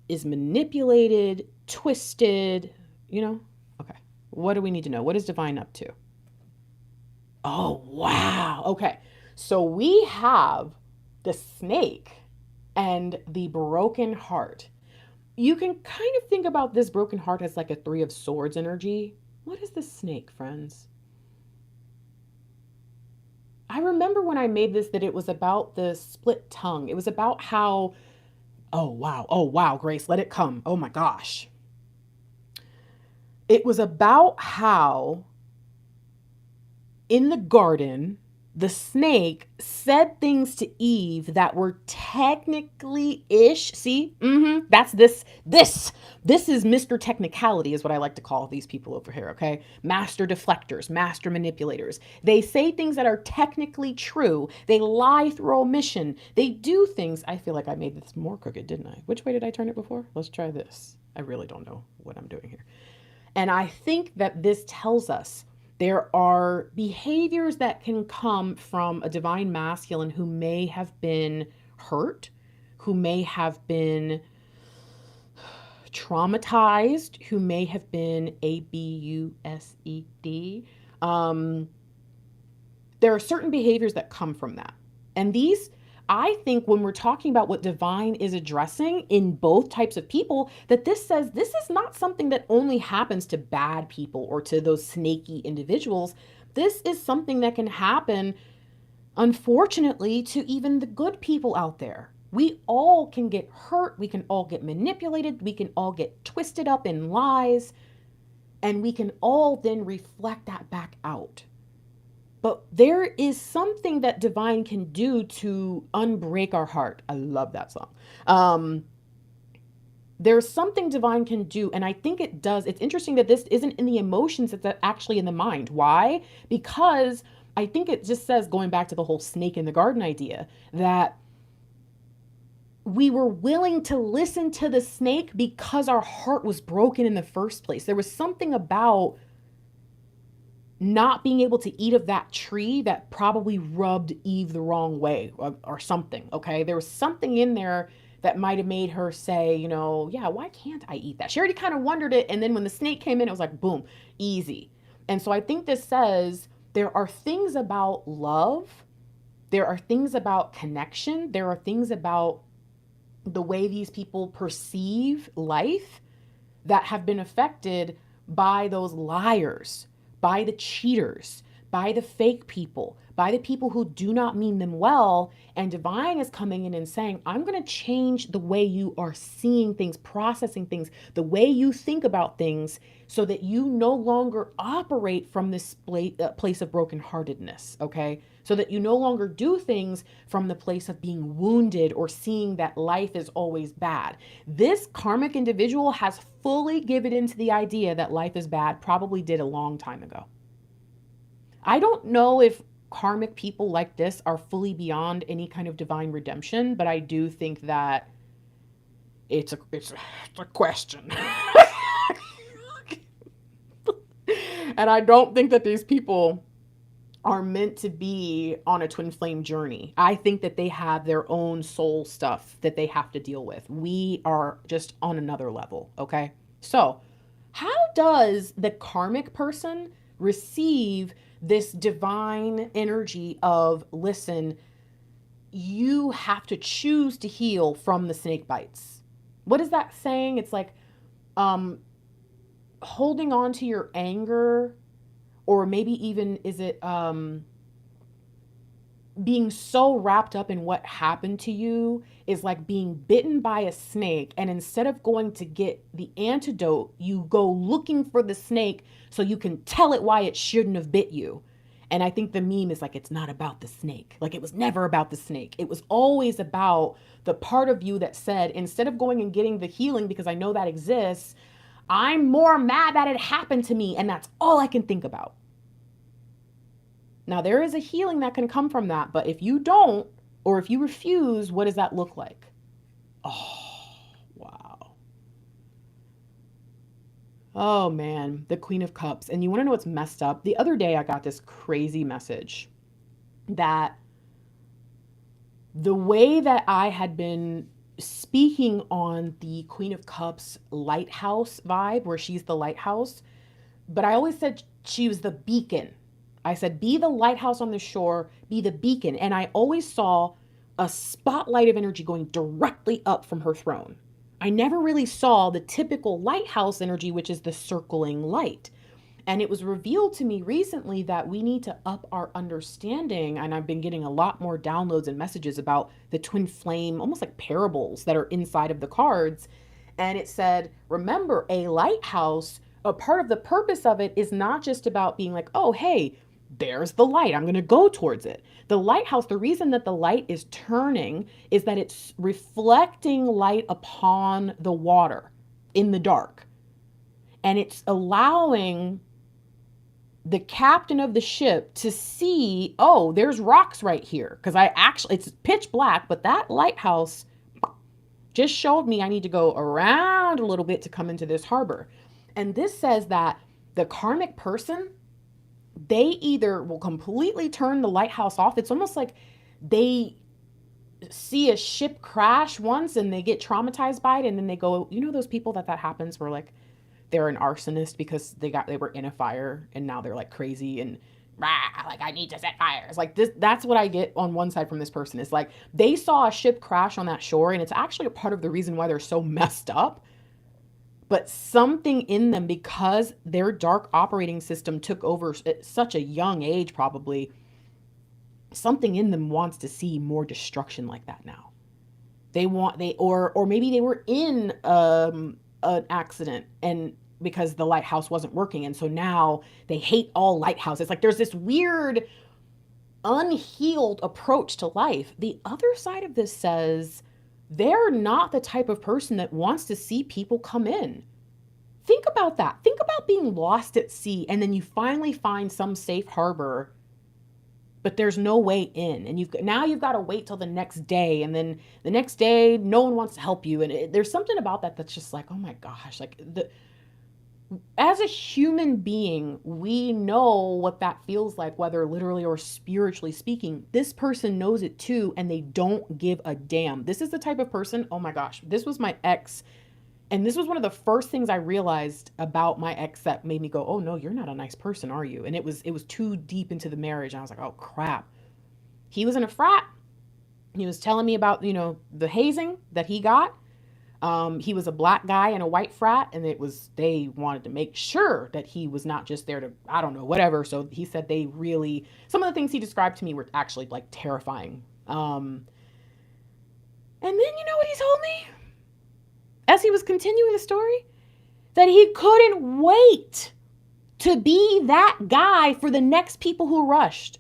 is manipulated, twisted, Okay. What do we need to know? What is divine up to? Oh, wow. Okay. So we have the snake and the broken heart. You can kind of think about this broken heart as like a 3 of Swords energy. What is the snake, friends? I remember when I made this that it was about the split tongue. It was about how, oh wow, Grace, let it come. Oh my gosh. It was about how in the garden, the snake said things to Eve that were technically ish. See, that's this is Mr. Technicality, is what I like to call these people over here. Okay, master deflectors, master manipulators. They say things that are technically true. They lie through omission. They do things. I feel like I made this more crooked, didn't I? Which way did I turn it before? Let's try this. I really don't know what I'm doing here. And I think that this tells us there are behaviors that can come from a divine masculine who may have been hurt, who may have been traumatized, who may have been abused. There are certain behaviors that come from that. And these, I think, when we're talking about what divine is addressing in both types of people, that this says this is not something that only happens to bad people or to those snaky individuals. This is something that can happen, unfortunately, to even the good people out there. We all can get hurt. We can all get manipulated. We can all get twisted up in lies. And we can all then reflect that back out. But there is something that divine can do to unbreak our heart. I love that song. There's something divine can do, and I think it does. It's interesting that this isn't in the emotions, it's actually in the mind. Why? Because I think it just says, going back to the whole snake in the garden idea, that we were willing to listen to the snake because our heart was broken in the first place. There was something about not being able to eat of that tree that probably rubbed Eve the wrong way, or something. Okay. There was something in there that might have made her say, yeah, why can't I eat that? She already kind of wondered it. And then when the snake came in, it was like, boom, easy. And so I think this says there are things about love. There are things about connection. There are things about the way these people perceive life that have been affected by those liars, by the cheaters, by the fake people, by the people who do not mean them well. And divine is coming in and saying, I'm going to change the way you are seeing things, processing things, the way you think about things, so that you no longer operate from this place of brokenheartedness, okay? So that you no longer do things from the place of being wounded or seeing that life is always bad. This karmic individual has fully given into the idea that life is bad, probably did a long time ago. I don't know if karmic people like this are fully beyond any kind of divine redemption, but I do think that it's a question. And I don't think that these people are meant to be on a twin flame journey. I think that they have their own soul stuff that they have to deal with. We are just on another level, okay? So, how does the karmic person receive this divine energy of, listen, you have to choose to heal from the snake bites? What is that saying? It's like, holding on to your anger, or maybe even, is it being so wrapped up in what happened to you is like being bitten by a snake, and instead of going to get the antidote, you go looking for the snake so you can tell it why it shouldn't have bit you. And I think the meme is like, it's not about the snake. Like, it was never about the snake. It was always about the part of you that said, instead of going and getting the healing, because I know that exists, I'm more mad that it happened to me, and that's all I can think about. Now, there is a healing that can come from that, but if you don't, or if you refuse, what does that look like? Oh, wow. Oh, man, the Queen of Cups. And you want to know what's messed up? The other day, I got this crazy message that the way that I had been speaking on the Queen of Cups lighthouse vibe, where she's the lighthouse, but I always said she was the beacon. I said, be the lighthouse on the shore, be the beacon. And I always saw a spotlight of energy going directly up from her throne. I never really saw the typical lighthouse energy, which is the circling light. And it was revealed to me recently that we need to up our understanding. And I've been getting a lot more downloads and messages about the twin flame, almost like parables that are inside of the cards. And it said, remember, a lighthouse, a part of the purpose of it is not just about being like, oh, hey, there's the light, I'm going to go towards it. The lighthouse, the reason that the light is turning is that it's reflecting light upon the water in the dark. And it's allowing the captain of the ship to see, oh, there's rocks right here. Because it's pitch black, but that lighthouse just showed me I need to go around a little bit to come into this harbor. And this says that the karmic person, they either will completely turn the lighthouse off. It's almost like they see a ship crash once and they get traumatized by it. And then they go, you know, those people that happens where like they're an arsonist because they were in a fire and now they're like crazy and like I need to set fires. Like this, that's what I get on one side from this person. Is like they saw a ship crash on that shore and it's actually a part of the reason why they're so messed up. But something in them, because their dark operating system took over at such a young age, probably, something in them wants to see more destruction like that now. Or maybe they were in an accident and because the lighthouse wasn't working. And so now they hate all lighthouses. Like there's this weird, unhealed approach to life. The other side of this says, they're not the type of person that wants to see people come in. Think about that. Think about being lost at sea and then you finally find some safe harbor, but there's no way in. And you've got to wait till the next day. And then the next day, no one wants to help you. And there's something about that that's just like, oh my gosh, like as a human being, we know what that feels like, whether literally or spiritually speaking. This person knows it too, and they don't give a damn. This is the type of person, oh my gosh, this was my ex. And this was one of the first things I realized about my ex that made me go, oh no, you're not a nice person, are you? And it was too deep into the marriage. And I was like, oh crap. He was in a frat. He was telling me about, the hazing that he got. He was a black guy in a white frat, and they wanted to make sure that he was not just there to, I don't know, whatever. So he said some of the things he described to me were actually like terrifying. And then you know what he told me? As he was continuing the story, that he couldn't wait to be that guy for the next people who rushed.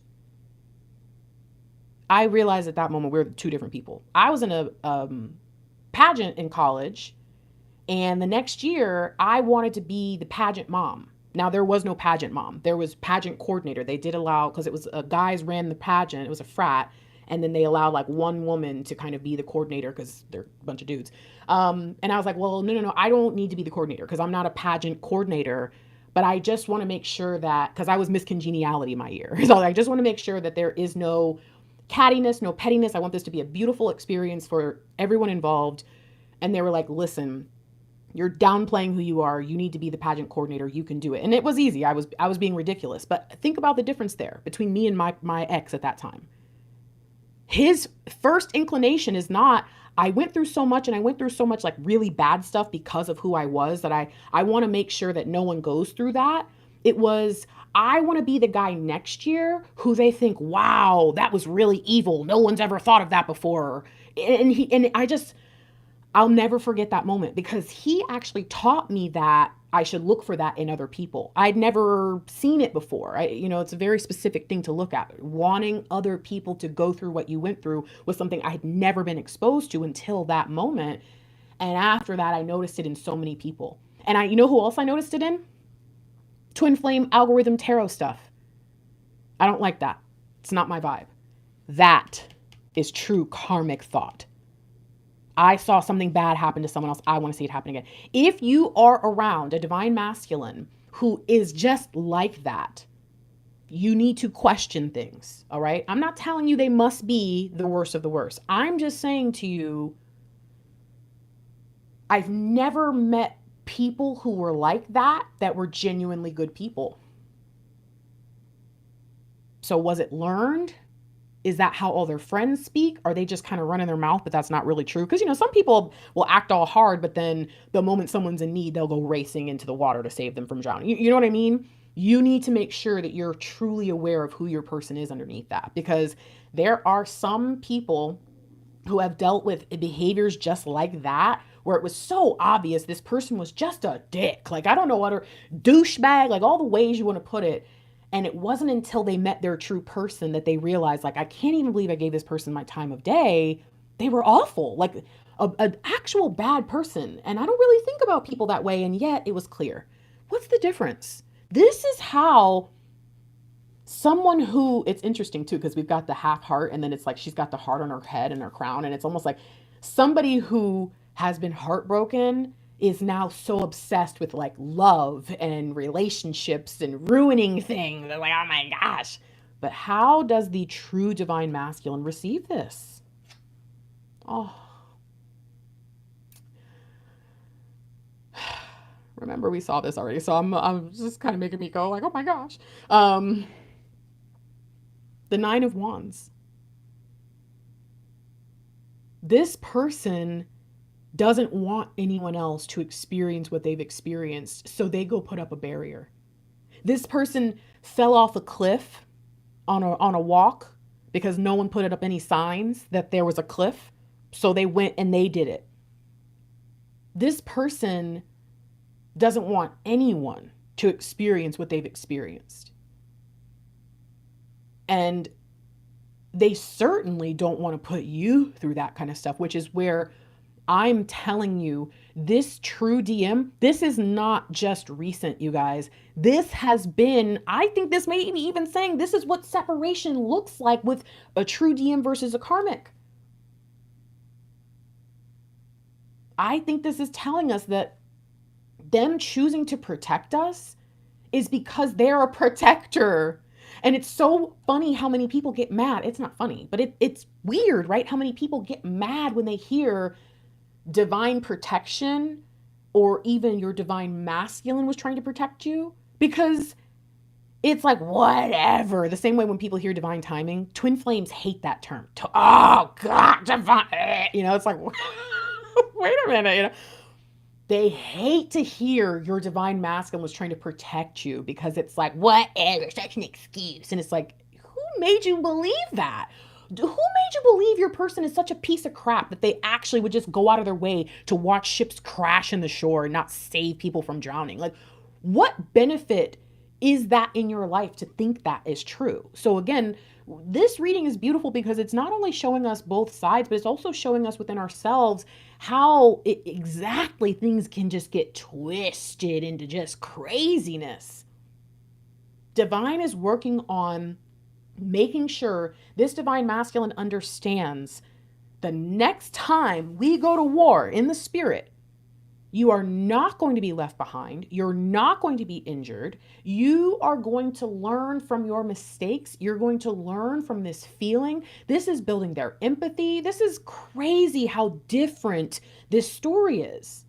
I realized at that moment we were two different people. I was in a pageant in college, and the next year I wanted to be the pageant mom. Now there was no pageant mom. There was pageant coordinator. They did allow, because it was guys ran the pageant. It was a frat. And then they allowed like one woman to kind of be the coordinator because they're a bunch of dudes. And I was like, well, no, I don't need to be the coordinator because I'm not a pageant coordinator. But I just want to make sure that, because I was Miss Congeniality my year. So I just want to make sure that there is no cattiness, no pettiness. I want this to be a beautiful experience for everyone involved. And they were like, listen, you're downplaying who you are. You need to be the pageant coordinator. You can do it. And it was easy. I was being ridiculous. But think about the difference there between me and my ex at that time. His first inclination is not, I went through so much and I went through so much like really bad stuff because of who I was that I want to make sure that no one goes through that. It was, I want to be the guy next year who they think, wow, that was really evil. No one's ever thought of that before. I'll never forget that moment because he actually taught me that I should look for that in other people. I'd never seen it before. It's a very specific thing to look at. Wanting other people to go through what you went through was something I had never been exposed to until that moment. And after that, I noticed it in so many people. And you know who else I noticed it in? Twin flame algorithm tarot stuff. I don't like that. It's not my vibe. That is true karmic thought. I saw something bad happen to someone else. I want to see it happen again. If you are around a divine masculine who is just like that, you need to question things. All right. I'm not telling you they must be the worst of the worst. I'm just saying to you, I've never met people who were like that were genuinely good people. So was it learned? Is that how all their friends speak? Are they just kind of running their mouth, but that's not really true? Because, some people will act all hard, but then the moment someone's in need, they'll go racing into the water to save them from drowning. You know what I mean? You need to make sure that you're truly aware of who your person is underneath that, because there are some people who have dealt with behaviors just like that, where it was so obvious this person was just a dick. Like, I don't know what, or douchebag, like all the ways you want to put it. And it wasn't until they met their true person that they realized, like, I can't even believe I gave this person my time of day. They were awful, like an actual bad person. And I don't really think about people that way. And yet it was clear. What's the difference? This is how someone who, it's interesting too, because we've got the half heart, and then it's like she's got the heart on her head and her crown. And it's almost like somebody who has been heartbroken is now so obsessed with like love and relationships and ruining things. They're like, oh my gosh. But how does the true divine masculine receive this? Oh, remember we saw this already. So I'm just kind of making me go like, oh my gosh. The Nine of Wands. This person doesn't want anyone else to experience what they've experienced, so they go put up a barrier. This person fell off a cliff on a walk because no one put up any signs that there was a cliff, so they went and they did it. This person doesn't want anyone to experience what they've experienced. And they certainly don't want to put you through that kind of stuff, which is where I'm telling you, this true DM, this is not just recent, you guys. This has been, I think this may be even saying this is what separation looks like with a true DM versus a karmic. I think this is telling us that them choosing to protect us is because they're a protector. And it's so funny how many people get mad. It's not funny, but it's weird, right? How many people get mad when they hear divine protection, or even your divine masculine was trying to protect you, because it's like, whatever. The same way when people hear divine timing, twin flames hate that term. Oh God, divine, it's like, wait a minute, they hate to hear your divine masculine was trying to protect you, because it's like, whatever, such an excuse. And it's like, who made you believe that? Who made you believe your person is such a piece of crap that they actually would just go out of their way to watch ships crash in the shore and not save people from drowning? Like, what benefit is that in your life to think that is true? So again, this reading is beautiful because it's not only showing us both sides, but it's also showing us within ourselves how exactly things can just get twisted into just craziness. Divine is working on making sure this divine masculine understands the next time we go to war in the spirit, you are not going to be left behind. You're not going to be injured. You are going to learn from your mistakes. You're going to learn from this feeling. This is building their empathy. This is crazy how different this story is.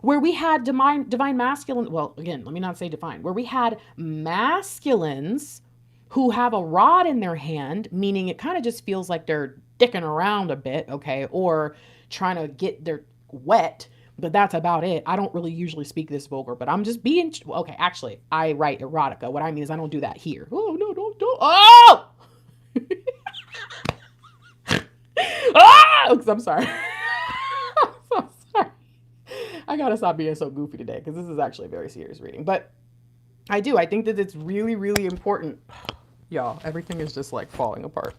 Where we had divine masculine, well, again, let me not say divine, where we had masculines who have a rod in their hand, meaning it kind of just feels like they're dicking around a bit, okay, or trying to get their wet, but that's about it. I don't really usually speak this vulgar, but I'm just being, okay, actually, I write erotica. What I mean is I don't do that here. Oh, no, don't, oh! Ah! I'm sorry. I'm so sorry. I gotta stop being so goofy today, because this is actually a very serious reading, but I think that it's really, really important. Y'all, everything is just like falling apart.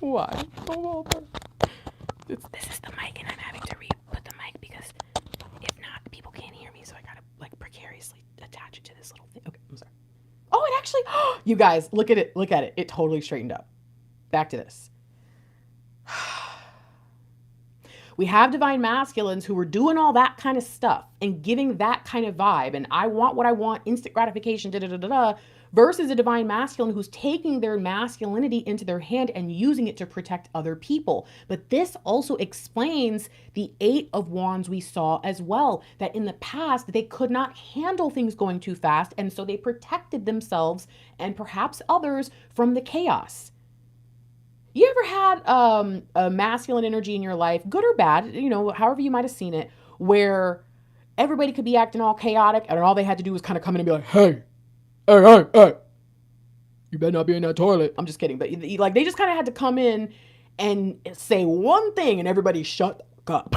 Why? Oh, this is the mic, and I'm having to re-put the mic because if not, people can't hear me. So I gotta like precariously attach it to this little thing. Okay, I'm sorry. Oh, it actually. You guys, look at it. Look at it. It totally straightened up. Back to this. We have divine masculines who were doing all that kind of stuff and giving that kind of vibe, and I want what I want, instant gratification, versus a divine masculine who's taking their masculinity into their hand and using it to protect other people. But this also explains the Eight of Wands we saw as well, that in the past they could not handle things going too fast, and so they protected themselves and perhaps others from the chaos. You ever had a masculine energy in your life, good or bad, however you might have seen it, where everybody could be acting all chaotic and all they had to do was kind of come in and be like, hey, Hey, you better not be in that toilet. I'm just kidding. But like, they just kind of had to come in and say one thing and everybody shut up.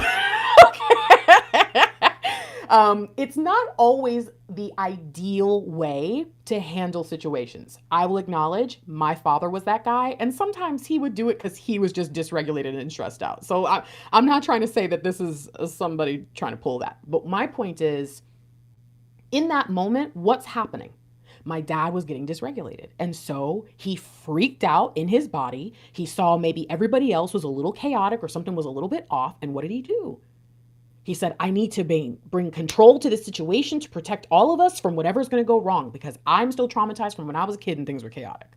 It's not always the ideal way to handle situations. I will acknowledge my father was that guy, and sometimes he would do it because he was just dysregulated and stressed out. So I'm not trying to say that this is somebody trying to pull that. But my point is, in that moment, what's happening? My dad was getting dysregulated. And so he freaked out in his body. He saw maybe everybody else was a little chaotic or something was a little bit off. And what did he do? He said, I need to bring control to the situation to protect all of us from whatever's going to go wrong, because I'm still traumatized from when I was a kid and things were chaotic.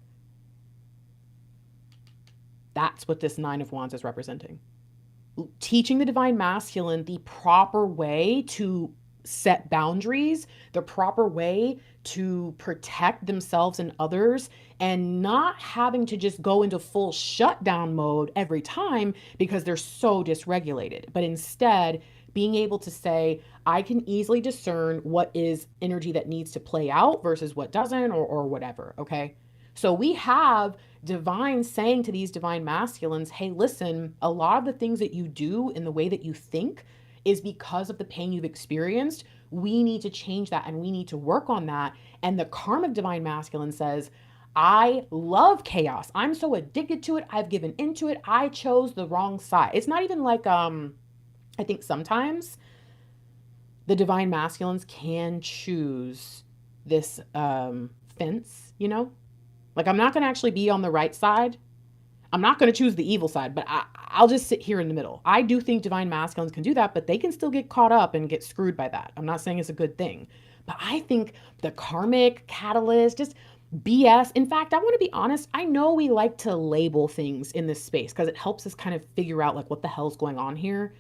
That's what this Nine of Wands is representing. Teaching the divine masculine the proper way to set boundaries, the proper way to protect themselves and others, and not having to just go into full shutdown mode every time because they're so dysregulated, but instead being able to say, I can easily discern what is energy that needs to play out versus what doesn't, or whatever. Okay. So we have divine saying to these divine masculines, hey, listen, a lot of the things that you do in the way that you think is because of the pain you've experienced. We need to change that and we need to work on that. And the karmic divine masculine says, I love chaos. I'm so addicted to it. I've given into it. I chose the wrong side. It's not even like, I think sometimes the divine masculines can choose this fence, you know? Like, I'm not going to actually be on the right side. I'm not going to choose the evil side, but I'll just sit here in the middle. I do think divine masculines can do that, but they can still get caught up and get screwed by that. I'm not saying it's a good thing, but I think the karmic catalyst, just BS. In fact, I want to be honest. I know we like to label things in this space because it helps us kind of figure out like what the hell's going on here.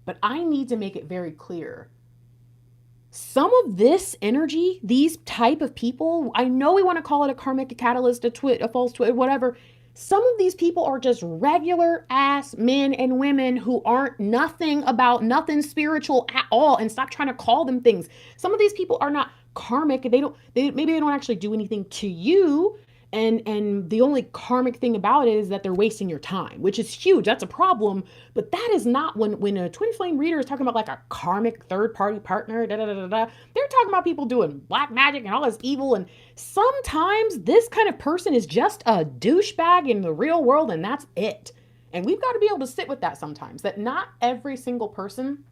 But I need to make it very clear. Some of this energy, these type of people, I know we want to call it a karmic catalyst, a false twit, whatever. Some of these people are just regular ass men and women who aren't nothing spiritual at all, and stop trying to call them things. Some of these people are not karmic. Maybe they don't actually do anything to you. And the only karmic thing about it is that they're wasting your time, which is huge. That's a problem. But that is not when a twin flame reader is talking about like a karmic third party partner, they're talking about people doing black magic and all this evil. And sometimes this kind of person is just a douchebag in the real world, and that's it. And we've got to be able to sit with that sometimes, that not every single person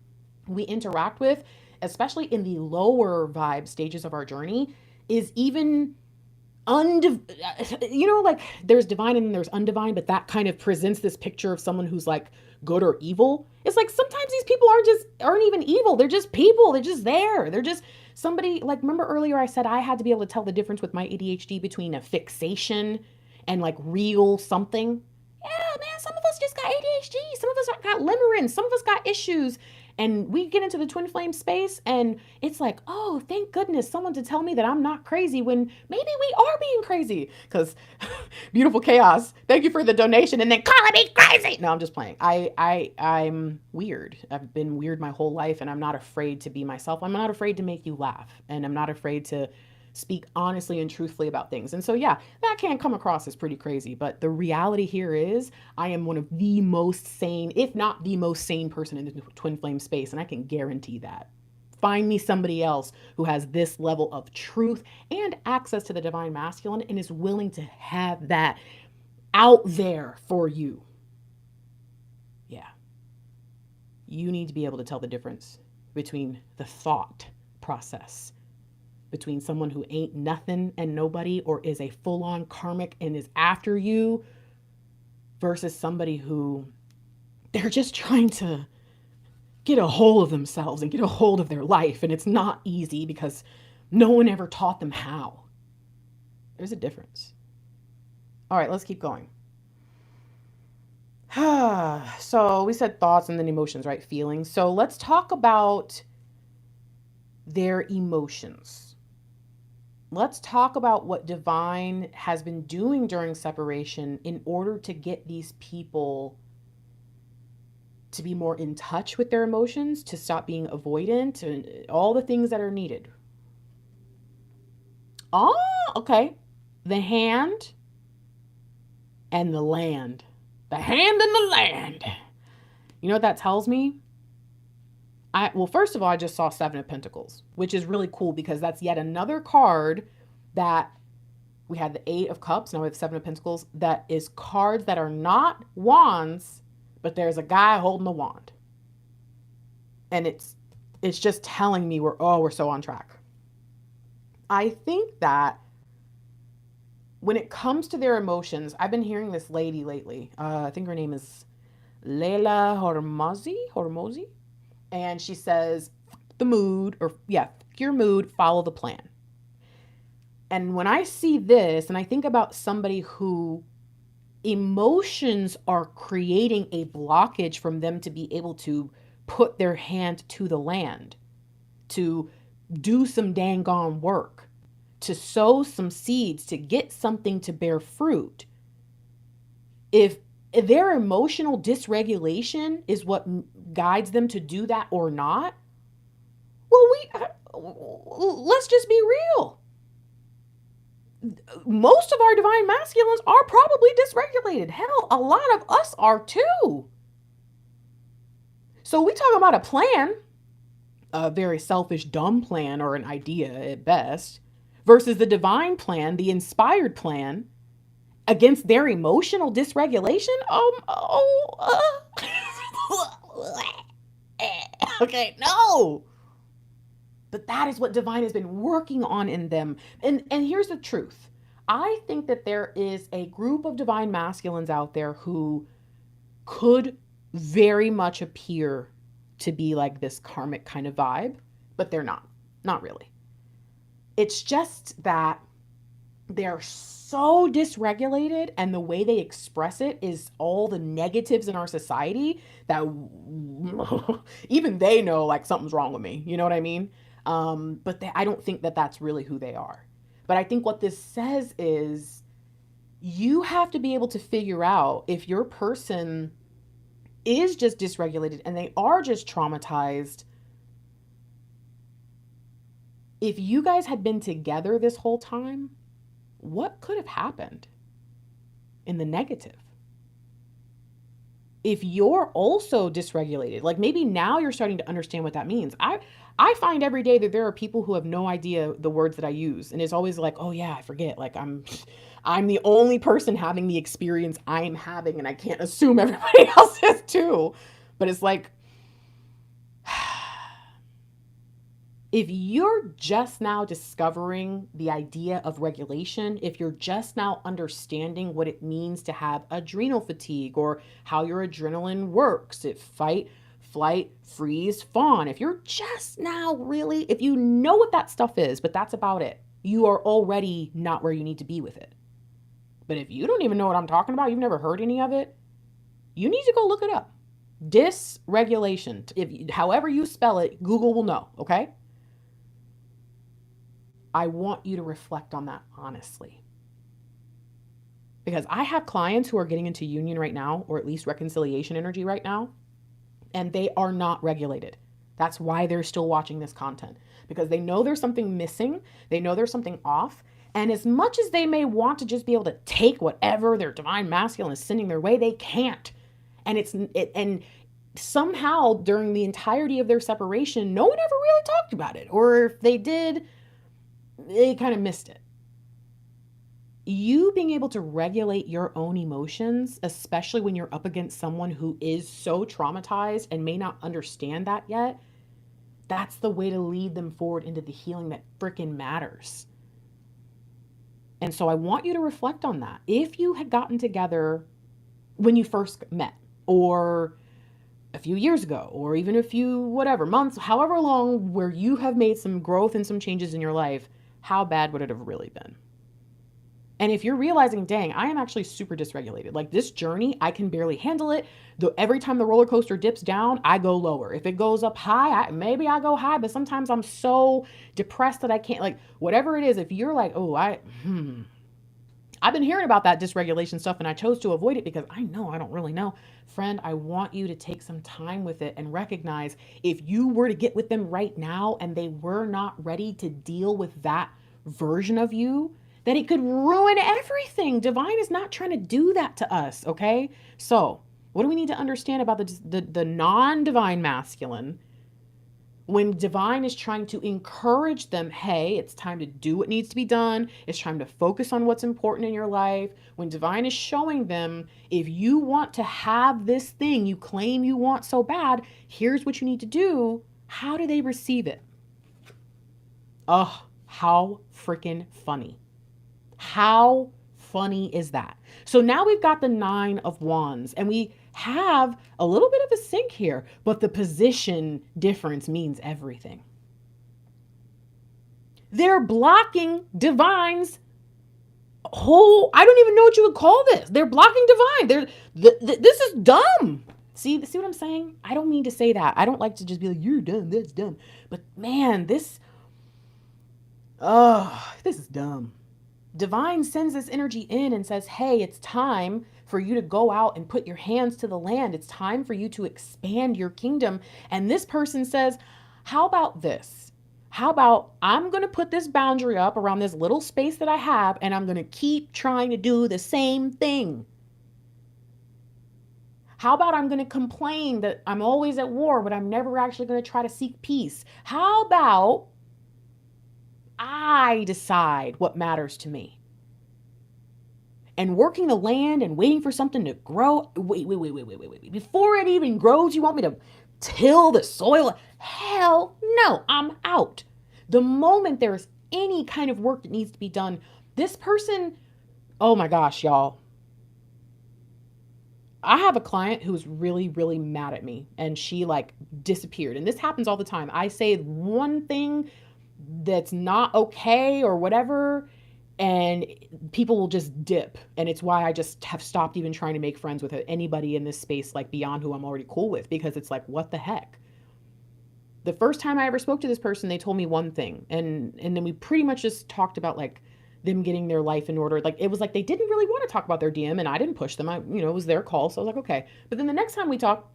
we interact with, especially in the lower vibe stages of our journey, is even like there's divine and there's undivine, but that kind of presents this picture of someone who's like good or evil. It's like sometimes these people aren't even evil. They're just people. They're just there. They're just somebody. Like, remember earlier I said I had to be able to tell the difference with my ADHD between a fixation and like real something. Yeah, man, some of us just got ADHD. Some of us got limerence. Some of us got issues. And we get into the twin flame space and it's like, oh, thank goodness, someone to tell me that I'm not crazy when maybe we are being crazy. Because beautiful chaos, thank you for the donation and then calling me crazy. No, I'm just playing. I'm weird. I've been weird my whole life, and I'm not afraid to be myself. I'm not afraid to make you laugh, and I'm not afraid to speak honestly and truthfully about things. And so, yeah, that can come across as pretty crazy. But the reality here is I am one of the most sane, if not the most sane person in the twin flame space. And I can guarantee that. Find me somebody else who has this level of truth and access to the divine masculine and is willing to have that out there for you. Yeah. You need to be able to tell the difference between the thought process, between someone who ain't nothing and nobody or is a full-on karmic and is after you, versus somebody who they're just trying to get a hold of themselves and get a hold of their life. And it's not easy because no one ever taught them how. There's a difference. All right, let's keep going. So we said thoughts and then emotions, right? Feelings. So let's talk about their emotions. Let's talk about what divine has been doing during separation in order to get these people to be more in touch with their emotions, to stop being avoidant, and all the things that are needed. Oh, okay. The hand and the land. The hand and the land. You know what that tells me? Well, first of all, I just saw Seven of Pentacles, which is really cool because that's yet another card that we had the Eight of Cups. Now we have Seven of Pentacles. That is cards that are not wands, but there's a guy holding the wand. And it's just telling me we're so on track. I think that when it comes to their emotions, I've been hearing this lady lately. I think her name is Leila Hormozi. And she says, the mood, your mood, follow the plan. And when I see this, and I think about somebody who emotions are creating a blockage from them to be able to put their hand to the land, to do some dang on work, to sow some seeds, to get something to bear fruit. If their emotional dysregulation is what guides them to do that or not, well, let's just be real. Most of our divine masculines are probably dysregulated. Hell, a lot of us are too. So we talk about a plan, a very selfish, dumb plan or an idea at best, versus the divine plan, the inspired plan, against their emotional dysregulation. Okay, no. But that is what divine has been working on in them. And here's the truth. I think that there is a group of divine masculines out there who could very much appear to be like this karmic kind of vibe, but they're not really. It's just that they're so dysregulated, and the way they express it is all the negatives in our society that even they know like something's wrong with me. You know what I mean? But I don't think that that's really who they are. But I think what this says is you have to be able to figure out if your person is just dysregulated and they are just traumatized. If you guys had been together this whole time, what could have happened in the negative? If you're also dysregulated, like maybe now you're starting to understand what that means. I find every day that there are people who have no idea the words that I use. And it's always like, oh yeah, I forget. Like I'm the only person having the experience I'm having, and I can't assume everybody else is too. But it's like, if you're just now discovering the idea of regulation, if you're just now understanding what it means to have adrenal fatigue or how your adrenaline works, it fight, flight, freeze, fawn. If you're just now really, if you know what that stuff is, but that's about it, you are already not where you need to be with it. But if you don't even know what I'm talking about, you've never heard any of it, you need to go look it up. Dysregulation. However you spell it, Google will know, okay? I want you to reflect on that honestly. Because I have clients who are getting into union right now, or at least reconciliation energy right now, and they are not regulated. That's why they're still watching this content. Because they know there's something missing. They know there's something off. And as much as they may want to just be able to take whatever their divine masculine is sending their way, they can't. And somehow during the entirety of their separation, no one ever really talked about it. Or if they did, they kind of missed it. You being able to regulate your own emotions, especially when you're up against someone who is so traumatized and may not understand that yet, that's the way to lead them forward into the healing that freaking matters. And so I want you to reflect on that. If you had gotten together when you first met, or a few years ago, or even a few whatever months, however long, where you have made some growth and some changes in your life, how bad would it have really been? And if you're realizing, dang, I am actually super dysregulated. Like this journey, I can barely handle it. Every time the roller coaster dips down, I go lower. If it goes up high, maybe I go high, but sometimes I'm so depressed that I can't, like, whatever it is, if you're like, oh, I've been hearing about that dysregulation stuff and I chose to avoid it because I know I don't really know. Friend, I want you to take some time with it and recognize if you were to get with them right now and they were not ready to deal with that version of you that it could ruin everything. Divine is not trying to do that to us, okay? So, what do we need to understand about the non-divine masculine? When divine is trying to encourage them, hey, it's time to do what needs to be done. It's time to focus on what's important in your life. When divine is showing them, if you want to have this thing you claim you want so bad, here's what you need to do. How do they receive it? Oh, how freaking funny. How funny is that? So now we've got the 9 of Wands and we have a little bit of a sync here, but the position difference means everything. They're blocking divine's whole, I don't even know what you would call this. They're blocking divine. This is dumb. See what I'm saying? I don't mean to say that. I don't like to just be like, you're dumb, that's dumb. But man, this is dumb. Divine sends this energy in and says, hey, it's time for you to go out and put your hands to the land. It's time for you to expand your kingdom. And this person says, how about this? How about I'm going to put this boundary up around this little space that I have, and I'm going to keep trying to do the same thing. How about I'm going to complain that I'm always at war, but I'm never actually going to try to seek peace? How about I decide what matters to me? And working the land and waiting for something to grow. Wait. Before it even grows, you want me to till the soil? Hell no, I'm out. The moment there's any kind of work that needs to be done, this person, oh my gosh, y'all. I have a client who's really, really mad at me and she like disappeared. And this happens all the time. I say one thing that's not okay or whatever, and people will just dip. And it's why I just have stopped even trying to make friends with anybody in this space, like beyond who I'm already cool with, because it's like, what the heck? The first time I ever spoke to this person, they told me one thing. And then we pretty much just talked about like them getting their life in order. Like it was like, they didn't really want to talk about their DM and I didn't push them. It was their call. So I was like, okay. But then the next time we talked,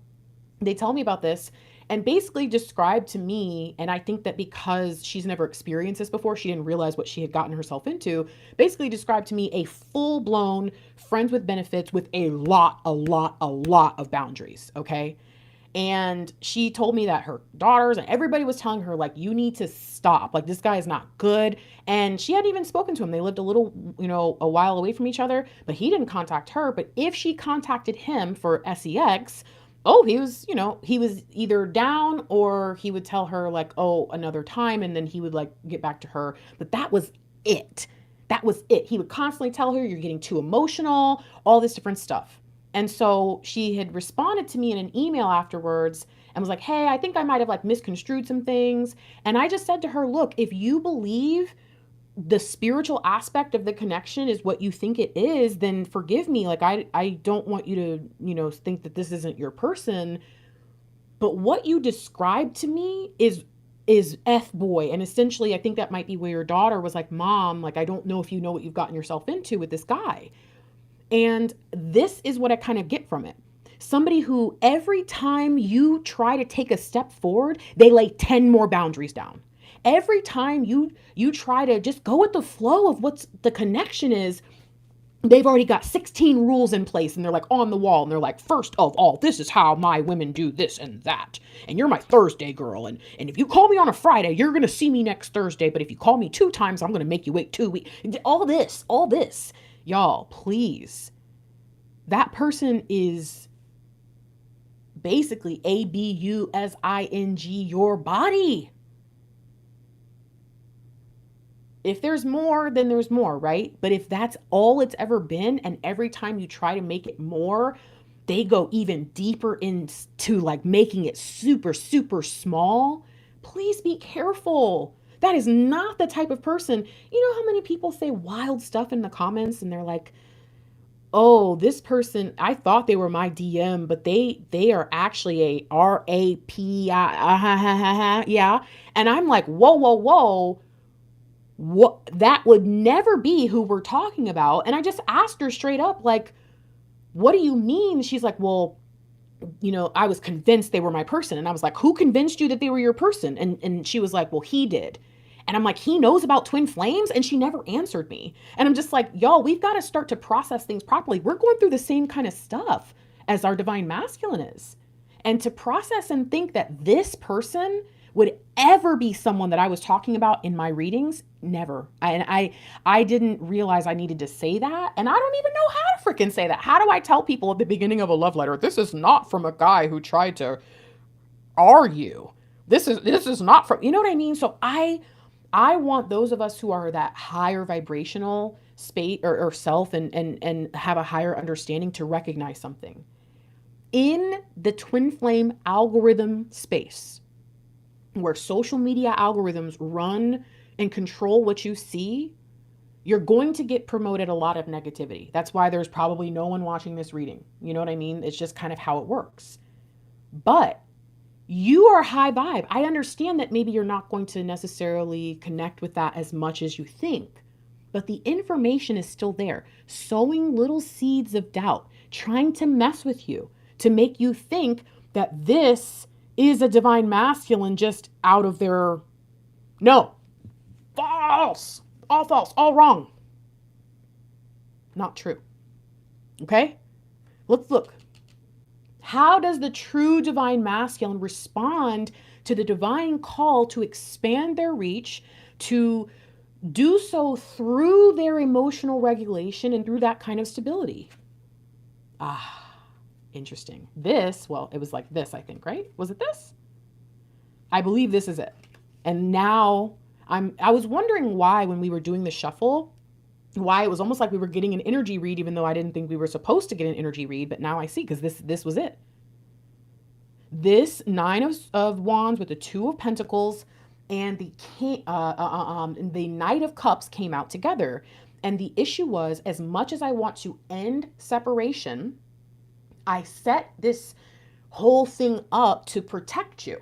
they tell me about this and basically described to me, and I think that because she's never experienced this before, she didn't realize what she had gotten herself into, basically described to me a full-blown friends with benefits with a lot of boundaries, okay? And she told me that her daughters and everybody was telling her, like, you need to stop. Like, this guy is not good. And she hadn't even spoken to him. They lived a little, a while away from each other, but he didn't contact her. But if she contacted him for sex, he was either down or he would tell her like, another time. And then he would like get back to her. But that was it. That was it. He would constantly tell her, you're getting too emotional, all this different stuff. And so she had responded to me in an email afterwards and was like, hey, I think I might have like misconstrued some things. And I just said to her, look, if you believe the spiritual aspect of the connection is what you think it is, then forgive me. Like, I don't want you to, think that this isn't your person. But what you described to me is F-boy. And essentially, I think that might be where your daughter was like, Mom, like, I don't know if you know what you've gotten yourself into with this guy. And this is what I kind of get from it. Somebody who every time you try to take a step forward, they lay 10 more boundaries down. Every time you try to just go with the flow of what's the connection is, they've already got 16 rules in place and they're like on the wall and they're like, first of all, this is how my women do this and that. And you're my Thursday girl. And if you call me on a Friday, you're going to see me next Thursday. But if you call me 2 times, I'm going to make you wait 2 weeks. All this. Y'all, please. That person is basically abusing your body. If there's more, then there's more, right? But if that's all it's ever been, and every time you try to make it more, they go even deeper into like making it super, super small, please be careful. That is not the type of person. You know how many people say wild stuff in the comments and they're like, oh, this person, I thought they were my DM, but they are actually a RAPI, yeah. And I'm like, whoa. What, that would never be who we're talking about. And I just asked her straight up, like, what do you mean? She's like, well, I was convinced they were my person. And I was like, who convinced you that they were your person? And she was like, well, he did. And I'm like, he knows about twin flames? And she never answered me. And I'm just like, y'all, we've got to start to process things properly. We're going through the same kind of stuff as our divine masculine is. And to process and think that this person would ever be someone that I was talking about in my readings, never. I didn't realize I needed to say that. And I don't even know how to freaking say that. How do I tell people at the beginning of a love letter, this is not from a guy who tried to argue. This is not from, you know what I mean? So I want those of us who are that higher vibrational state or self and have a higher understanding to recognize something. In the twin flame algorithm space, where social media algorithms run and control what you see, you're going to get promoted a lot of negativity. That's why there's probably no one watching this reading. You know what I mean? It's just kind of how it works. But you are high vibe. I understand that maybe you're not going to necessarily connect with that as much as you think, but the information is still there, sowing little seeds of doubt, trying to mess with you, to make you think that this is a divine masculine just out of their, no, false, all wrong. Not true. Okay? Let's look. How does the true divine masculine respond to the divine call to expand their reach, to do so through their emotional regulation and through that kind of stability? Interesting. This, well, it was like this, I think, right? Was it this? I believe this is it. And now I was wondering why, when we were doing the shuffle, why it was almost like we were getting an energy read, even though I didn't think we were supposed to get an energy read, but now I see, because this was it. This Nine of Wands with the Two of Pentacles and the Knight of Cups came out together. And the issue was, as much as I want to end separation, I set this whole thing up to protect you.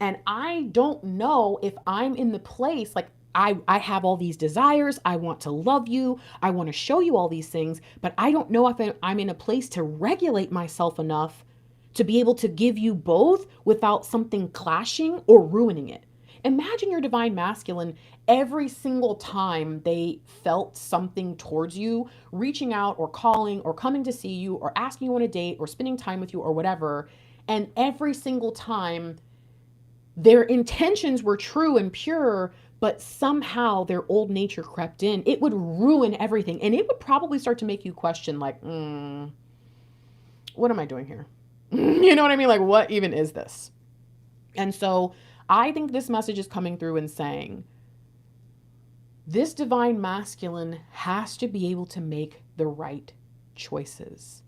And I don't know if I'm in the place, like I have all these desires. I want to love you. I want to show you all these things, but I don't know if I'm in a place to regulate myself enough to be able to give you both without something clashing or ruining it. Imagine your divine masculine, every single time they felt something towards you, reaching out or calling or coming to see you or asking you on a date or spending time with you or whatever. And every single time their intentions were true and pure, but somehow their old nature crept in, it would ruin everything. And it would probably start to make you question, like, what am I doing here? You know what I mean? Like, what even is this? And so I think this message is coming through and saying, this divine masculine has to be able to make the right choices.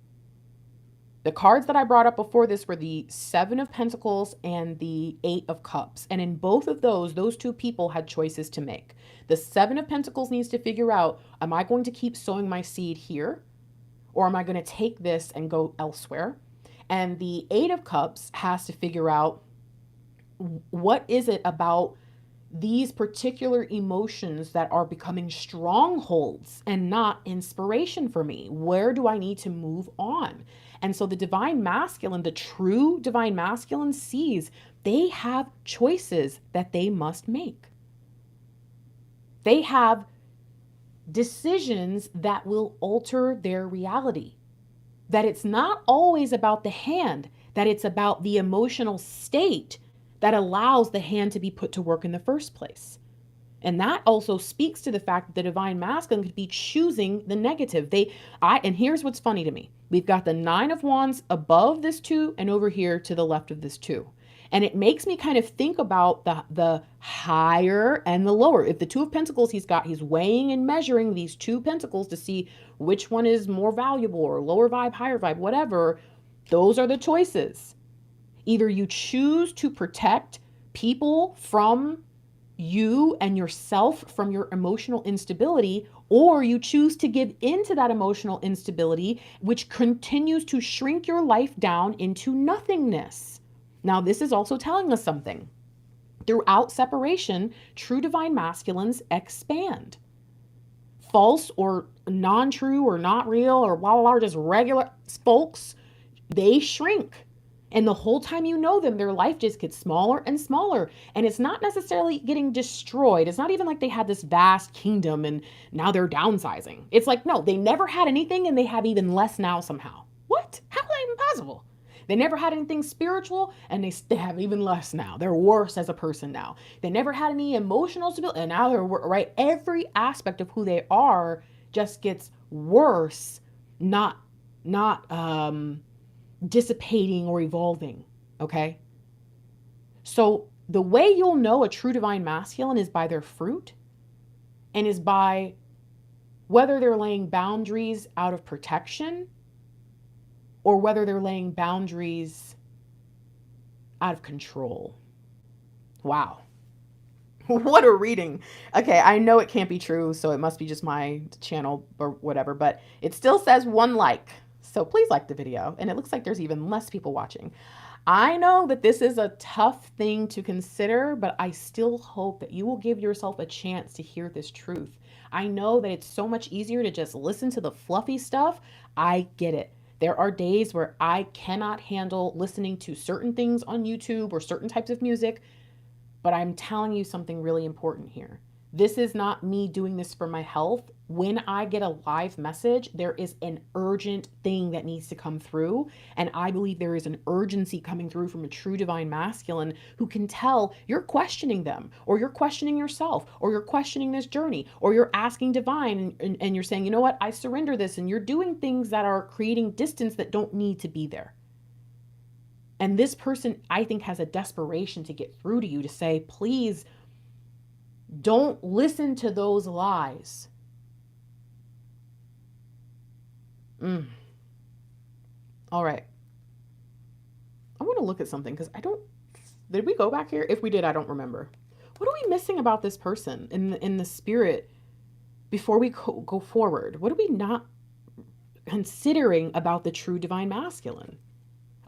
The cards that I brought up before this were the Seven of Pentacles and the Eight of Cups. And in both of those two people had choices to make. The Seven of Pentacles needs to figure out, am I going to keep sowing my seed here? Or am I going to take this and go elsewhere? And the Eight of Cups has to figure out, what is it about these particular emotions that are becoming strongholds and not inspiration for me? Where do I need to move on? And so the divine masculine, the true divine masculine, sees they have choices that they must make. They have decisions that will alter their reality. That it's not always about the hand, that it's about the emotional state that allows the hand to be put to work in the first place. And that also speaks to the fact that the divine masculine could be choosing the negative. And here's what's funny to me. We've got the Nine of Wands above this two and over here to the left of this two. And it makes me kind of think about the higher and the lower. If the Two of Pentacles, he's weighing and measuring these two pentacles to see which one is more valuable, or lower vibe, higher vibe, whatever. Those are the choices. Either you choose to protect people from you and yourself from your emotional instability, or you choose to give into that emotional instability, which continues to shrink your life down into nothingness. Now, this is also telling us something. Throughout separation, true divine masculines expand. False or non-true or not real or blah, blah, blah, just regular folks, they shrink. And the whole time you know them, their life just gets smaller and smaller. And it's not necessarily getting destroyed. It's not even like they had this vast kingdom and now they're downsizing. It's like, no, they never had anything and they have even less now somehow. What? How is that even possible? They never had anything spiritual and they have even less now. They're worse as a person now. They never had any emotional stability and now they're right. Every aspect of who they are just gets worse, not dissipating or evolving. Okay. So the way you'll know a true divine masculine is by their fruit, and is by whether they're laying boundaries out of protection or whether they're laying boundaries out of control. Wow. What a reading. Okay, I know it can't be true, so it must be just my channel or whatever, but it still says 1 like. So please like the video. And it looks like there's even less people watching. I know that this is a tough thing to consider, but I still hope that you will give yourself a chance to hear this truth. I know that it's so much easier to just listen to the fluffy stuff. I get it. There are days where I cannot handle listening to certain things on YouTube or certain types of music, but I'm telling you something really important here. This is not me doing this for my health. When I get a live message, there is an urgent thing that needs to come through. And I believe there is an urgency coming through from a true divine masculine who can tell you're questioning them, or you're questioning yourself, or you're questioning this journey, or you're asking divine and you're saying, you know what, I surrender this. And you're doing things that are creating distance that don't need to be there. And this person, I think, has a desperation to get through to you to say, please don't listen to those lies. All right. I want to look at something because did we go back here? If we did, I don't remember. What are we missing about this person in the spirit before we go forward? What are we not considering about the true divine masculine?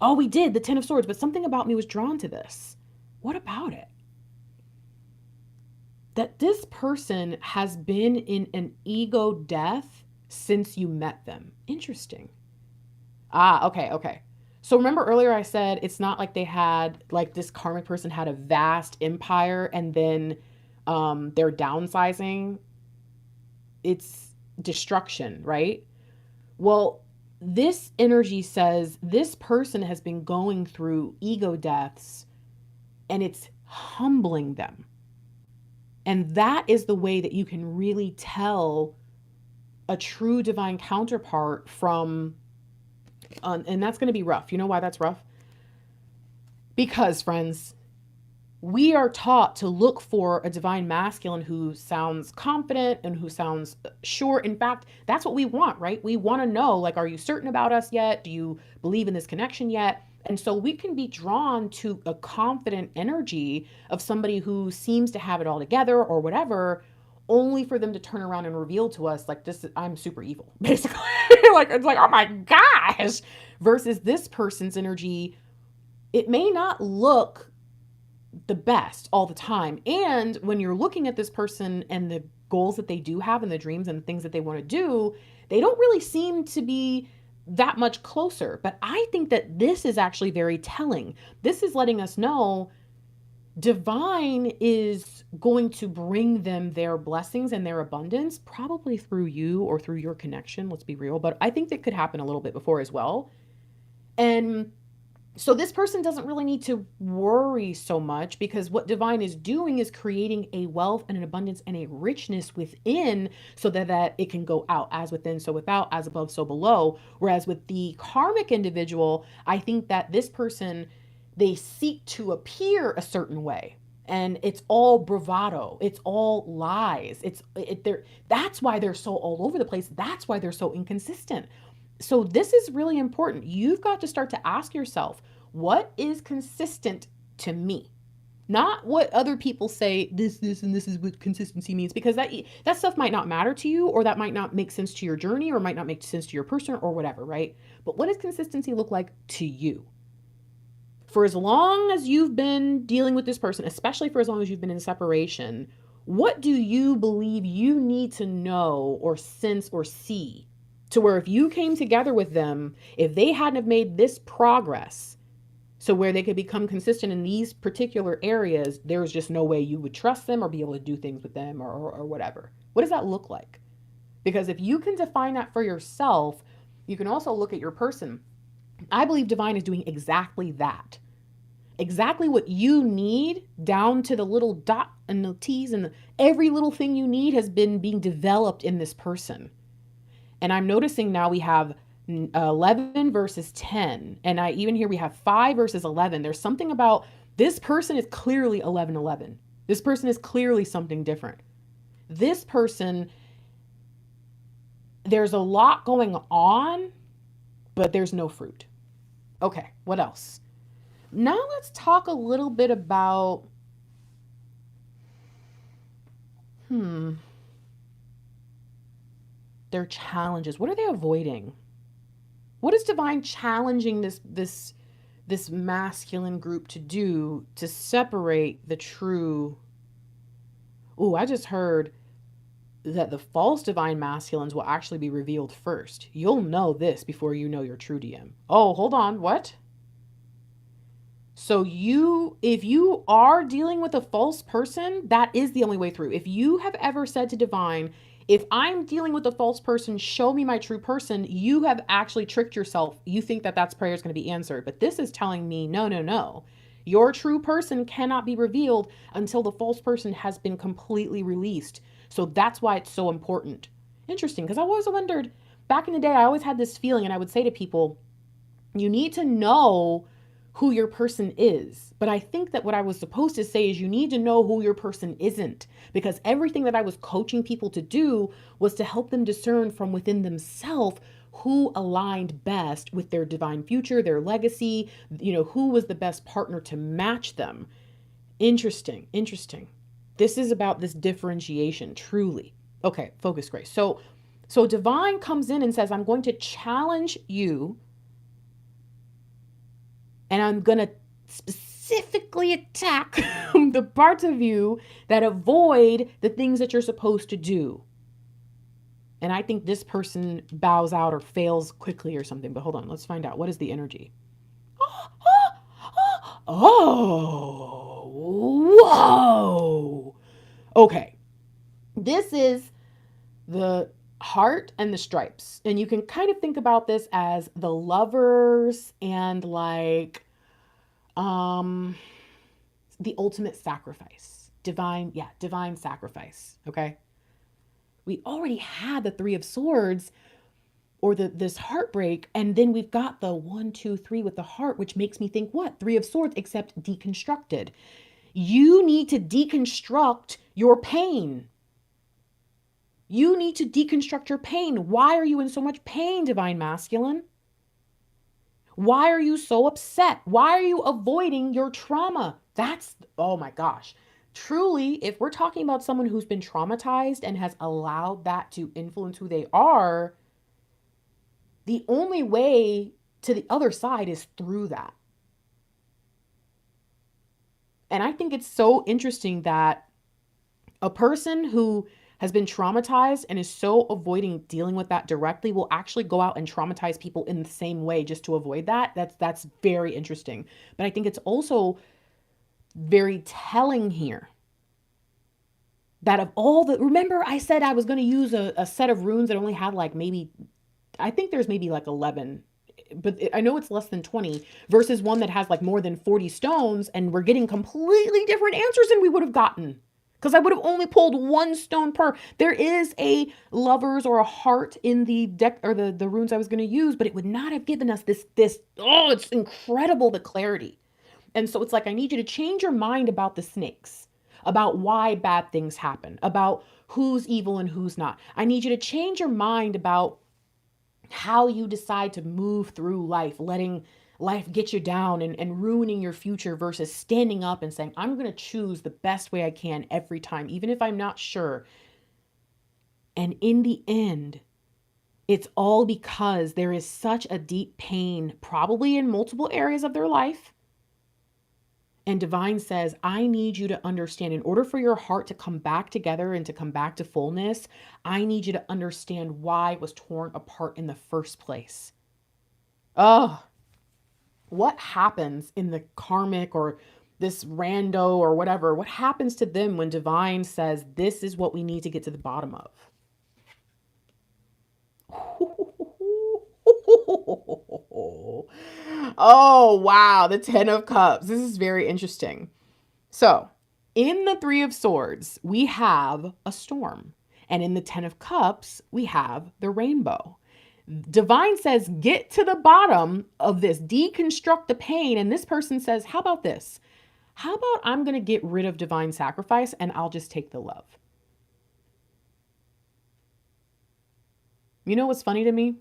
Oh, we did, the 10 of Swords, but something about me was drawn to this. What about it? That this person has been in an ego death since you met them. Interesting. Okay. So remember earlier I said it's not like they had, like this karmic person had a vast empire and then they're downsizing. It's destruction, right? Well, this energy says this person has been going through ego deaths and it's humbling them. And that is the way that you can really tell a true divine counterpart from, and that's going to be rough. You know why that's rough? Because, friends, we are taught to look for a divine masculine who sounds confident and who sounds sure. In fact, that's what we want, right? We want to know, like, are you certain about us yet? Do you believe in this connection yet? And so we can be drawn to a confident energy of somebody who seems to have it all together or whatever, only for them to turn around and reveal to us, like, I'm super evil, basically. Like, it's like, oh my gosh, versus this person's energy. It may not look the best all the time. And when you're looking at this person and the goals that they do have and the dreams and the things that they want to do, they don't really seem to be that much closer. But I think that this is actually very telling. This is letting us know divine is going to bring them their blessings and their abundance, probably through you or through your connection. Let's be real. But I think that could happen a little bit before as well. And so this person doesn't really need to worry so much, because what divine is doing is creating a wealth and an abundance and a richness within, so that it can go out, as within, so without, as above, so below. Whereas with the karmic individual, I think that this person, they seek to appear a certain way. And it's all bravado. It's all lies. That's why they're so all over the place. That's why they're so inconsistent. So this is really important. You've got to start to ask yourself, what is consistent to me? Not what other people say, this, and this is what consistency means, because that stuff might not matter to you, or that might not make sense to your journey, or might not make sense to your person, or whatever, right? But what does consistency look like to you? For as long as you've been dealing with this person, especially for as long as you've been in separation, what do you believe you need to know or sense or see, to where if you came together with them, if they hadn't have made this progress, So where they could become consistent in these particular areas, there's just no way you would trust them or be able to do things with them or whatever. What does that look like? Because if you can define that for yourself, you can also look at your person. I believe divine is doing exactly that. Exactly what you need, down to the little dot and the T's, and every little thing you need has been being developed in this person. And I'm noticing now we have 11 versus 10. And I even here we have 5 versus 11. There's something about this person is clearly 1111. This person is clearly something different. This person, there's a lot going on, but there's no fruit. Okay, what else? Now let's talk a little bit about their challenges. What are they avoiding? What is divine challenging this masculine group to do to separate the true? Oh, I just heard that the false divine masculines will actually be revealed first. You'll know this before you know your true DM. Oh, hold on. What? So if you are dealing with a false person, that is the only way through. If you have ever said to divine, if I'm dealing with a false person, show me my true person, you have actually tricked yourself. You think that that's prayer is going to be answered. But this is telling me, no, no, no. Your true person cannot be revealed until the false person has been completely released. So that's why it's so important. Interesting, because I always wondered, back in the day, I always had this feeling, and I would say to people, you need to know who your person is. But I think that what I was supposed to say is you need to know who your person isn't, because everything that I was coaching people to do was to help them discern from within themselves who aligned best with their divine future, their legacy, who was the best partner to match them. Interesting. This is about this differentiation, truly. Okay, focus, Grace. So divine comes in and says, I'm going to challenge you, and I'm going to specifically attack the parts of you that avoid the things that you're supposed to do. And I think this person bows out or fails quickly or something. But hold on, let's find out. What is the energy? Oh, whoa. Okay. This is the heart and the stripes. And you can kind of think about this as the lovers and like the ultimate sacrifice. Divine sacrifice. Okay. We already had the 3 of Swords or this heartbreak, and then we've got the 1, 2, 3 with the heart, which makes me think what? 3 of Swords, except deconstructed. You need to deconstruct your pain. You need to deconstruct your pain. Why are you in so much pain, divine masculine? Why are you so upset? Why are you avoiding your trauma? Oh my gosh. Truly, if we're talking about someone who's been traumatized and has allowed that to influence who they are, the only way to the other side is through that. And I think it's so interesting that a person who has been traumatized and is so avoiding dealing with that directly will actually go out and traumatize people in the same way just to avoid that. That's very interesting. But I think it's also very telling here that of all remember I said I was going to use a set of runes that only had like I think there's maybe like 11, but I know it's less than 20 versus one that has like more than 40 stones, and we're getting completely different answers than we would have gotten. Because I would have only pulled 1 stone per. There is a lovers or a heart in the deck or the runes I was going to use, but it would not have given us this. It's incredible, the clarity. And so it's like, I need you to change your mind about the snakes, about why bad things happen, about who's evil and who's not. I need you to change your mind about how you decide to move through life, letting life get you down and ruining your future versus standing up and saying, I'm going to choose the best way I can every time, even if I'm not sure. And in the end, it's all because there is such a deep pain, probably in multiple areas of their life. And divine says, I need you to understand, in order for your heart to come back together and to come back to fullness, I need you to understand why it was torn apart in the first place. Oh, What happens in the karmic or this rando or whatever? What happens to them when divine says, this is what we need to get to the bottom of? Oh, wow. The 10 of Cups. This is very interesting. So, in the Three of Swords, we have a storm. And in the 10 of Cups, we have the rainbow. Divine says, get to the bottom of this, deconstruct the pain. And this person says, how about this? How about I'm going to get rid of divine sacrifice and I'll just take the love? You know what's funny to me?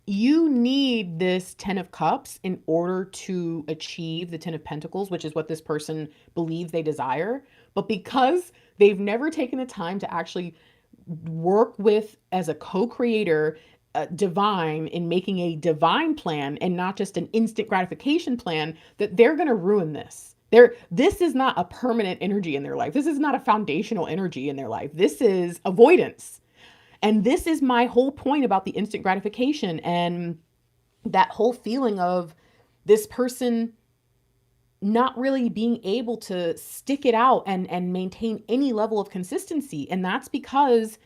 You need this 10 of Cups in order to achieve the 10 of Pentacles, which is what this person believes they desire. But because they've never taken the time to actually work with, as a co-creator, divine, in making a divine plan and not just an instant gratification plan, that they're going to ruin this. This is not a permanent energy in their life. This is not a foundational energy in their life. This is avoidance. And this is my whole point about the instant gratification and that whole feeling of this person not really being able to stick it out and maintain any level of consistency. And that's because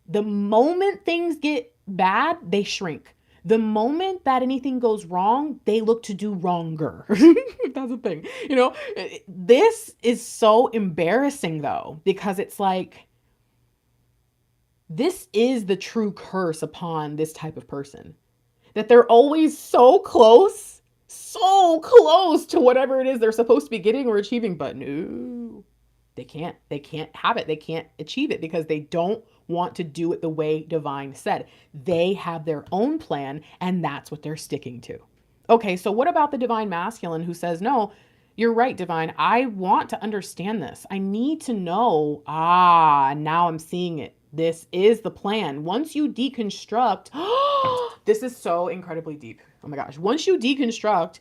the moment things get bad, they shrink. The moment that anything goes wrong, they look to do wronger. That's a thing. You know, this is so embarrassing though, because it's like, this is the true curse upon this type of person, that they're always so close to whatever it is they're supposed to be getting or achieving, but no, they can't have it. They can't achieve it because they don't want to do it the way divine said. They have their own plan and that's what they're sticking to. Okay, so what about the divine masculine who says, no, you're right, divine. I want to understand this. I need to know. Now I'm seeing it. This is the plan. Once you deconstruct, this is so incredibly deep. Oh my gosh. Once you deconstruct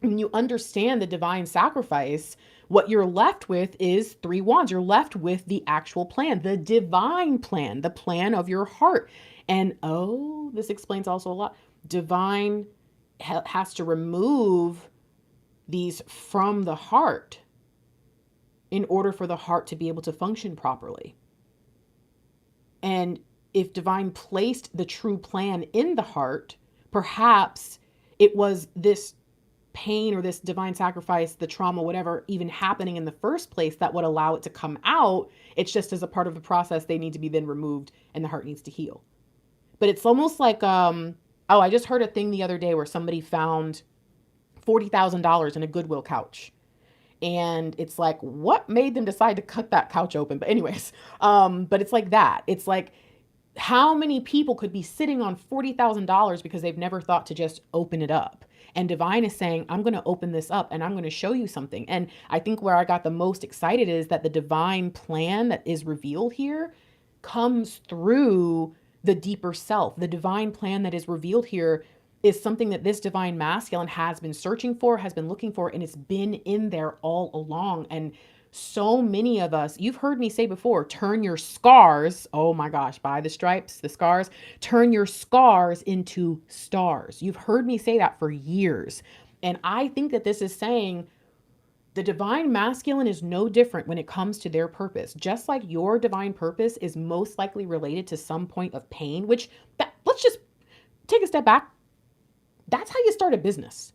and you understand the divine sacrifice, what you're left with is 3 wands. You're left with the actual plan, the divine plan, the plan of your heart. And this explains also a lot. Divine has to remove these from the heart in order for the heart to be able to function properly. And if divine placed the true plan in the heart, perhaps it was this pain or this divine sacrifice, the trauma, whatever even happening in the first place that would allow it to come out. It's just as a part of the process, they need to be then removed and the heart needs to heal. But it's almost like, I just heard a thing the other day where somebody found $40,000 in a Goodwill couch. And it's like, what made them decide to cut that couch open? But anyways, but it's like that. It's like, how many people could be sitting on $40,000 because they've never thought to just open it up? And divine is saying, I'm going to open this up and I'm going to show you something. And I think where I got the most excited is that the divine plan that is revealed here comes through the deeper self. The divine plan that is revealed here is something that this divine masculine has been searching for, has been looking for, and it's been in there all along. And so many of us, you've heard me say before, turn your scars, oh my gosh, by the stripes, the scars, turn your scars into stars. You've heard me say that for years. And I think that this is saying the divine masculine is no different when it comes to their purpose. Just like your divine purpose is most likely related to some point of pain, let's just take a step back. That's how you start a business.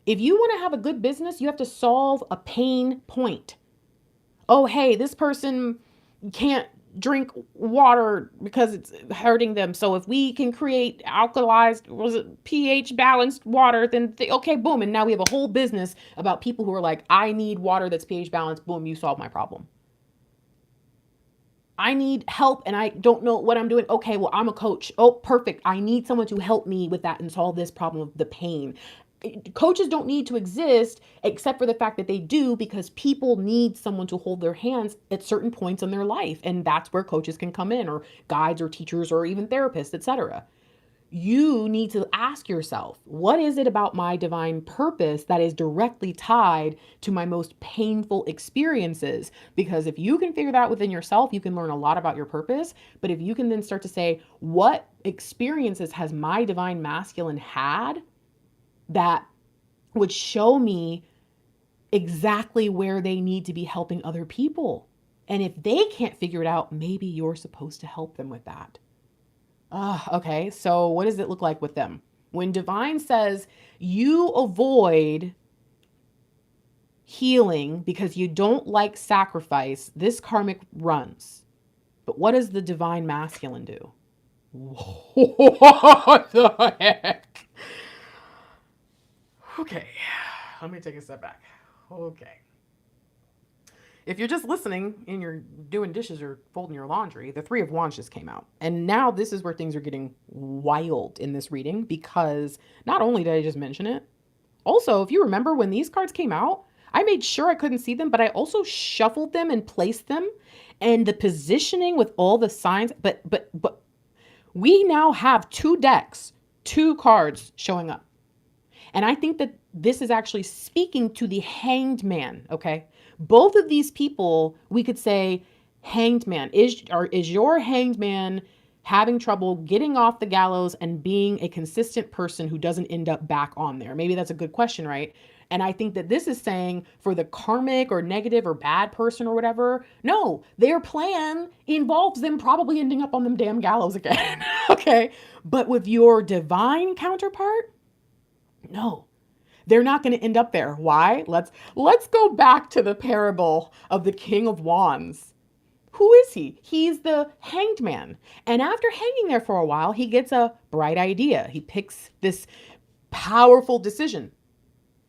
If you want to have a good business, you have to solve a pain point. Oh, hey, this person can't drink water because it's hurting them. So if we can create pH balanced water, then okay, boom. And now we have a whole business about people who are like, I need water that's pH balanced. Boom, you solve my problem. I need help and I don't know what I'm doing. Okay, well, I'm a coach. Oh, perfect. I need someone to help me with that and solve this problem of the pain. Coaches don't need to exist except for the fact that they do, because people need someone to hold their hands at certain points in their life. And that's where coaches can come in, or guides or teachers or even therapists, etc. You need to ask yourself, what is it about my divine purpose that is directly tied to my most painful experiences? Because if you can figure that out within yourself, you can learn a lot about your purpose. But if you can then start to say, what experiences has my divine masculine had that would show me exactly where they need to be helping other people. And if they can't figure it out, maybe you're supposed to help them with that. Okay. So what does it look like with them? When divine says you avoid healing because you don't like sacrifice, this karmic runs. But what does the divine masculine do? What the heck? Okay, let me take a step back. Okay. If you're just listening and you're doing dishes or folding your laundry, the Three of Wands just came out. And now this is where things are getting wild in this reading, because not only did I just mention it, also, if you remember when these cards came out, I made sure I couldn't see them, but I also shuffled them and placed them and the positioning with all the signs. But we now have two decks, two cards showing up. And I think that this is actually speaking to the Hanged Man, okay? Both of these people, we could say, Hanged Man. Is your Hanged Man having trouble getting off the gallows and being a consistent person who doesn't end up back on there? Maybe that's a good question, right? And I think that this is saying for the karmic or negative or bad person or whatever, no, their plan involves them probably ending up on them damn gallows again. Okay. But with your divine counterpart, no, they're not going to end up there. Why? Let's go back to the parable of the King of Wands. Who is he? He's the Hanged Man. And after hanging there for a while, he gets a bright idea. He picks this powerful decision.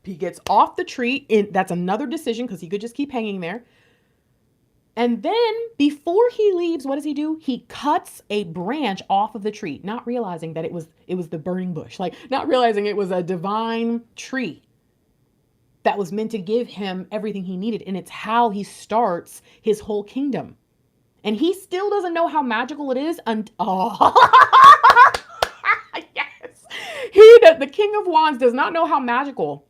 He gets off the tree. That's another decision because he could just keep hanging there. And then before he leaves, what does he do? He cuts a branch off of the tree, not realizing that it was the burning bush, like not realizing it was a divine tree that was meant to give him everything he needed. And it's how he starts his whole kingdom. And he still doesn't know how magical it is. Yes. The King of Wands does not know how magical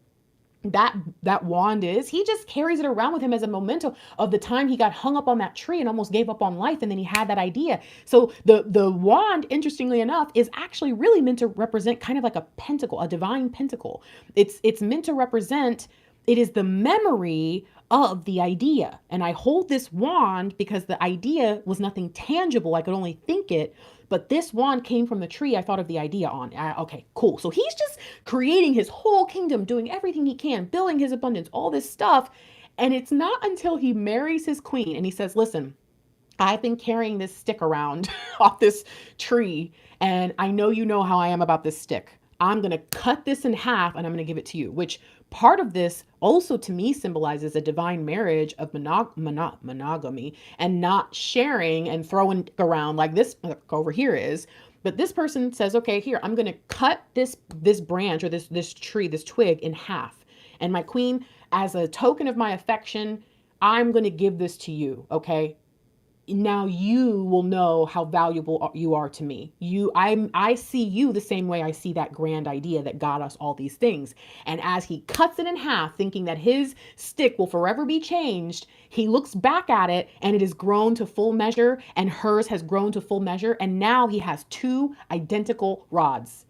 that wand is. He just carries it around with him as a memento of the time he got hung up on that tree and almost gave up on life, and then he had that idea. So the wand, interestingly enough, is actually really meant to represent kind of like a pentacle, a divine pentacle. It's meant to represent, it is the memory of the idea. And I hold this wand because the idea was nothing tangible. I could only think it. But this wand came from the tree I thought of the idea on. Okay, cool. So he's just creating his whole kingdom, doing everything he can, building his abundance, all this stuff. And it's not until he marries his queen and he says, listen, I've been carrying this stick around off this tree, and I know you know how I am about this stick. I'm going to cut this in half and I'm going to give it to you, which part of this also to me symbolizes a divine marriage of monogamy and not sharing and throwing around like this over here is. But this person says, okay, here, I'm going to cut this branch or this tree, this twig in half. And my queen, as a token of my affection, I'm going to give this to you. Okay. Now you will know how valuable you are to me. I see you the same way I see that grand idea that got us all these things. And as he cuts it in half, thinking that his stick will forever be changed, he looks back at it and it has grown to full measure, and hers has grown to full measure. And now he has two identical rods.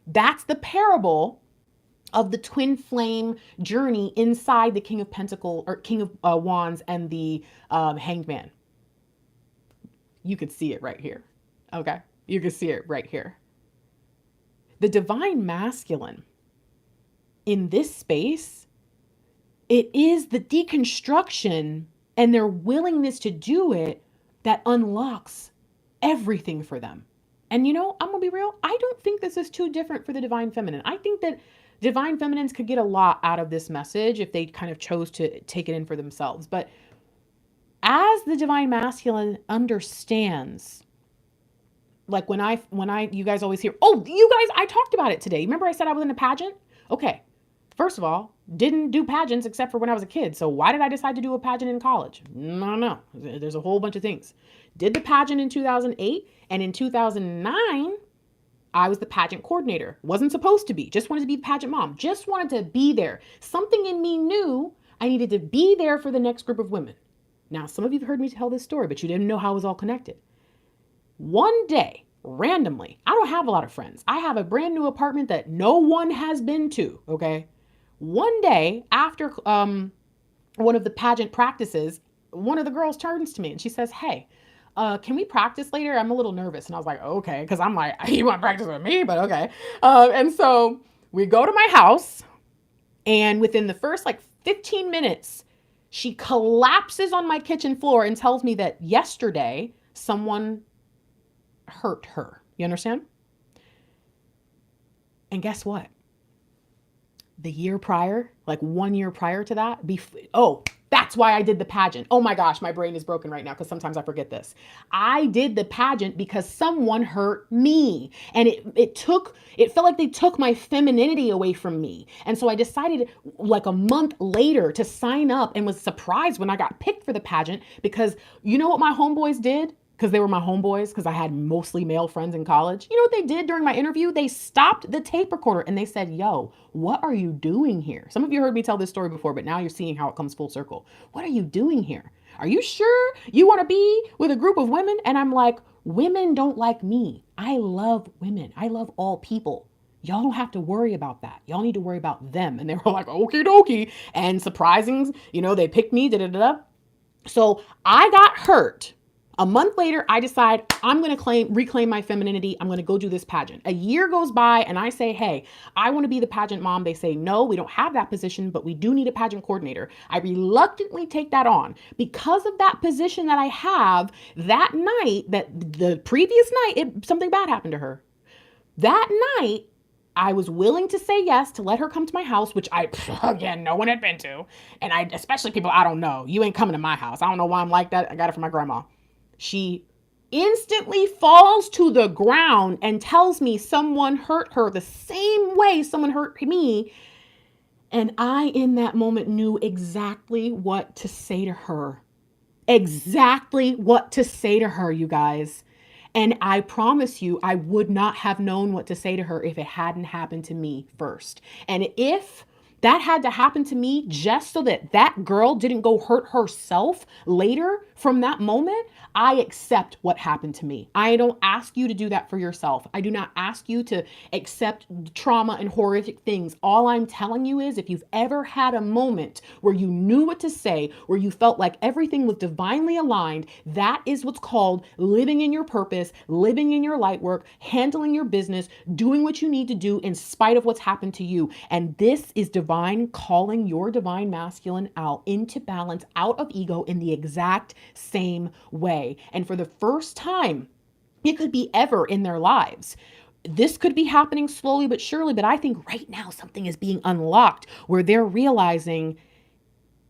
That's the parable of the twin flame journey inside the King of Pentacles or King of Wands and the Hanged Man. You could see it right here. Okay. You can see it right here. The divine masculine in this space, it is the deconstruction and their willingness to do it that unlocks everything for them. And you know, I'm gonna be real. I don't think this is too different for the divine feminine. I think that divine feminines could get a lot out of this message if they kind of chose to take it in for themselves. But as the divine masculine understands, like when you guys always hear, oh, you guys, I talked about it today. Remember I said I was in a pageant? Okay. First of all, didn't do pageants except for when I was a kid. So why did I decide to do a pageant in college? No. There's a whole bunch of things. Did the pageant in 2008, and in 2009, I was the pageant coordinator. Wasn't supposed to be. Just wanted to be the pageant mom. Just wanted to be there. Something in me knew I needed to be there for the next group of women. Now, some of you have heard me tell this story, but you didn't know how it was all connected. One day, randomly, I don't have a lot of friends. I have a brand new apartment that no one has been to, okay? One day after one of the pageant practices, one of the girls turns to me and she says, "Hey, can we practice later? I'm a little nervous." And I was like, "Okay," because I'm like, "You want to practice with me?" But okay. And so we go to my house, and within the first like 15 minutes, she collapses on my kitchen floor and tells me that yesterday someone hurt her. You understand? And guess what? The year prior, like 1 year prior to that, that's why I did the pageant. Oh my gosh, my brain is broken right now because sometimes I forget this. I did the pageant because someone hurt me, and it felt like they took my femininity away from me. And so I decided like a month later to sign up, and was surprised when I got picked for the pageant, because you know what my homeboys did? Because they were my homeboys, because I had mostly male friends in college. You know what they did during my interview? They stopped the tape recorder and they said, "Yo, what are you doing here?" Some of you heard me tell this story before, but now you're seeing how it comes full circle. "What are you doing here? Are you sure you want to be with a group of women?" And I'm like, "Women don't like me. I love women. I love all people. Y'all don't have to worry about that. Y'all need to worry about them." And they were like, "Okie dokie." And surprising, they picked me, So I got hurt. A month later, I decide I'm going to reclaim my femininity. I'm going to go do this pageant. A year goes by and I say, "Hey, I want to be the pageant mom." They say, "No, we don't have that position, but we do need a pageant coordinator." I reluctantly take that on because of that position that I have. That night, the previous night, something bad happened to her. That night, I was willing to say yes to let her come to my house, which again, no one had been to. And especially people I don't know. You ain't coming to my house. I don't know why I'm like that. I got it from my grandma. She instantly falls to the ground and tells me someone hurt her the same way someone hurt me. And I, in that moment, knew exactly what to say to her. Exactly what to say to her, you guys. And I promise you, I would not have known what to say to her if it hadn't happened to me first. And if that had to happen to me just so that that girl didn't go hurt herself later from that moment, I accept what happened to me. I don't ask you to do that for yourself. I do not ask you to accept trauma and horrific things. All I'm telling you is, if you've ever had a moment where you knew what to say, where you felt like everything was divinely aligned, that is what's called living in your purpose, living in your light work, handling your business, doing what you need to do in spite of what's happened to you. And this is divine calling your divine masculine out into balance, out of ego, in the exact same way. And for the first time, it could be ever in their lives. This could be happening slowly but surely, but I think right now something is being unlocked where they're realizing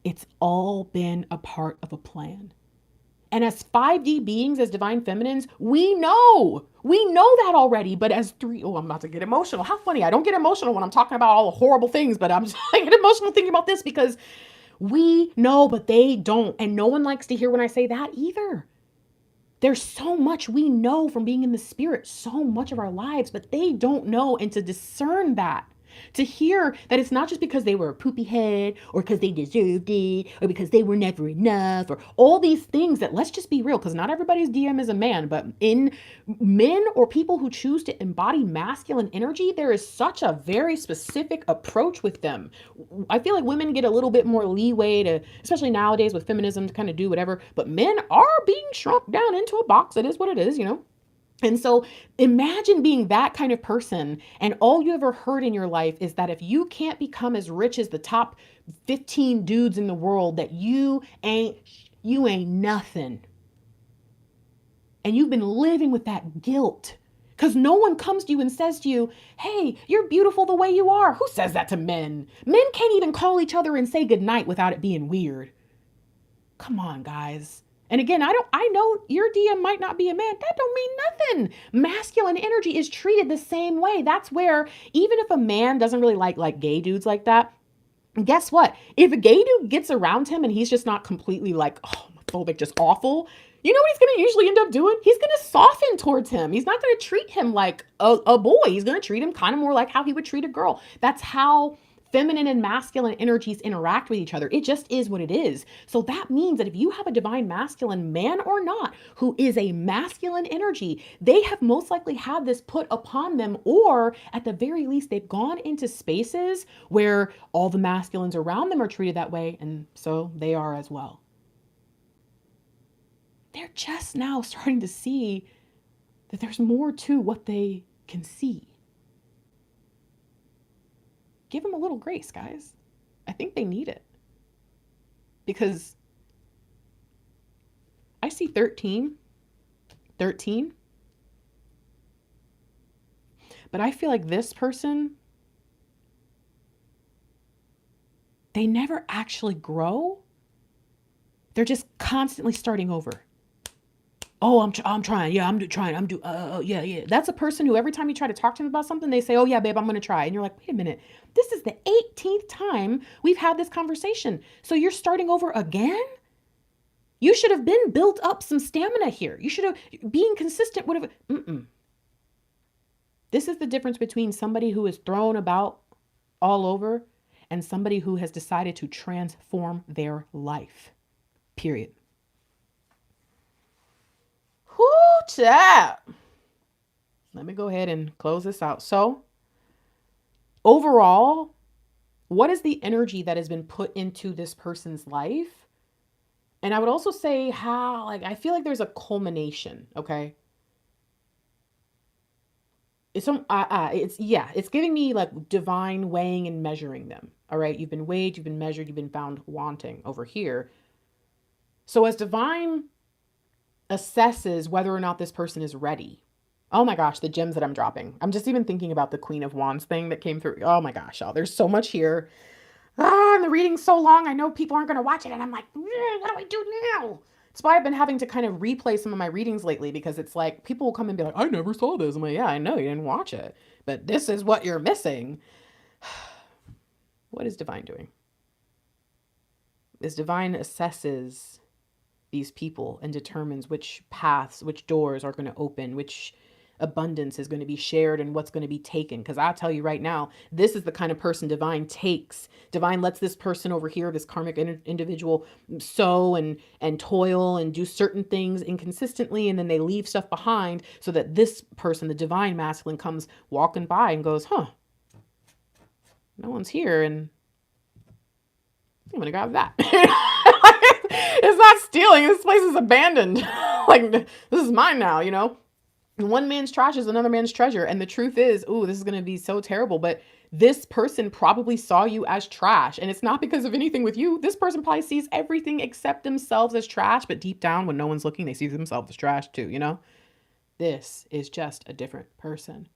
it's all been a part of a plan. And as 5D beings, as divine feminines, we know that already. But as I'm about to get emotional. How funny. I don't get emotional when I'm talking about all the horrible things, but I'm just get emotional thinking about this because we know, but they don't. And no one likes to hear when I say that either. There's so much we know from being in the spirit, so much of our lives, but they don't know. And to discern that, to hear that it's not just because they were a poopy head or because they deserved it or because they were never enough or all these things that, let's just be real, because not everybody's DM is a man, but in men or people who choose to embody masculine energy, there is such a very specific approach with them. I feel like women get a little bit more leeway to, especially nowadays with feminism, to kind of do whatever, but men are being shrunk down into a box. It is what it is, And so imagine being that kind of person, and all you ever heard in your life is that if you can't become as rich as the top 15 dudes in the world, that you ain't nothing. And you've been living with that guilt because no one comes to you and says to you, "Hey, you're beautiful the way you are." Who says that to men? Men can't even call each other and say goodnight without it being weird. Come on, guys. And again, I know your DM might not be a man. That don't mean nothing. Masculine energy is treated the same way. That's where, even if a man doesn't really like gay dudes like that, guess what? If a gay dude gets around him and he's just not completely homophobic, just awful, you know what he's going to usually end up doing? He's going to soften towards him. He's not going to treat him like a boy. He's going to treat him kind of more like how he would treat a girl. That's how feminine and masculine energies interact with each other. It just is what it is. So that means that if you have a divine masculine, man or not, who is a masculine energy, they have most likely had this put upon them, or at the very least, they've gone into spaces where all the masculines around them are treated that way, and so they are as well. They're just now starting to see that there's more to what they can see. Give them a little grace, guys. I think they need it. Because I see 13, but I feel like this person, they never actually grow. They're just constantly starting over. Oh, I'm trying. Yeah, yeah. That's a person who every time you try to talk to them about something, they say, oh yeah, babe, I'm going to try. And you're like, wait a minute. This is the 18th time we've had this conversation. So you're starting over again? You should have been built up some stamina here. You should have, being consistent would have, This is the difference between somebody who is thrown about all over and somebody who has decided to transform their life. Period. Chat. Let me go ahead and close this out. So overall, what is the energy that has been put into this person's life? And I would also say how, I feel like there's a culmination. Okay. It's giving me like divine weighing and measuring them. All right. You've been weighed, you've been measured, you've been found wanting over here. So as divine assesses whether or not this person is ready. Oh my gosh, the gems that I'm dropping. I'm just even thinking about the Queen of Wands thing that came through. Oh my gosh, y'all, there's so much here. And the reading's so long. I know people aren't going to watch it. And I'm like, what do I do now? That's why I've been having to kind of replay some of my readings lately, because it's like people will come and be like, I never saw this. I'm like, yeah, I know you didn't watch it, but this is what you're missing. What is divine doing? Is divine assesses these people and determines which paths, which doors are going to open, which abundance is going to be shared and what's going to be taken. Because I'll tell you right now, this is the kind of person divine takes. Divine lets this person over here, this karmic individual, sow and toil and do certain things inconsistently, and then they leave stuff behind so that this person, the divine masculine, comes walking by and goes, no one's here, and I'm going to grab that. It's not stealing. This place is abandoned. Like, this is mine now, you know? One man's trash is another man's treasure. And the truth is, this is going to be so terrible. But this person probably saw you as trash. And it's not because of anything with you. This person probably sees everything except themselves as trash. But deep down, when no one's looking, they see themselves as trash too, you know? This is just a different person.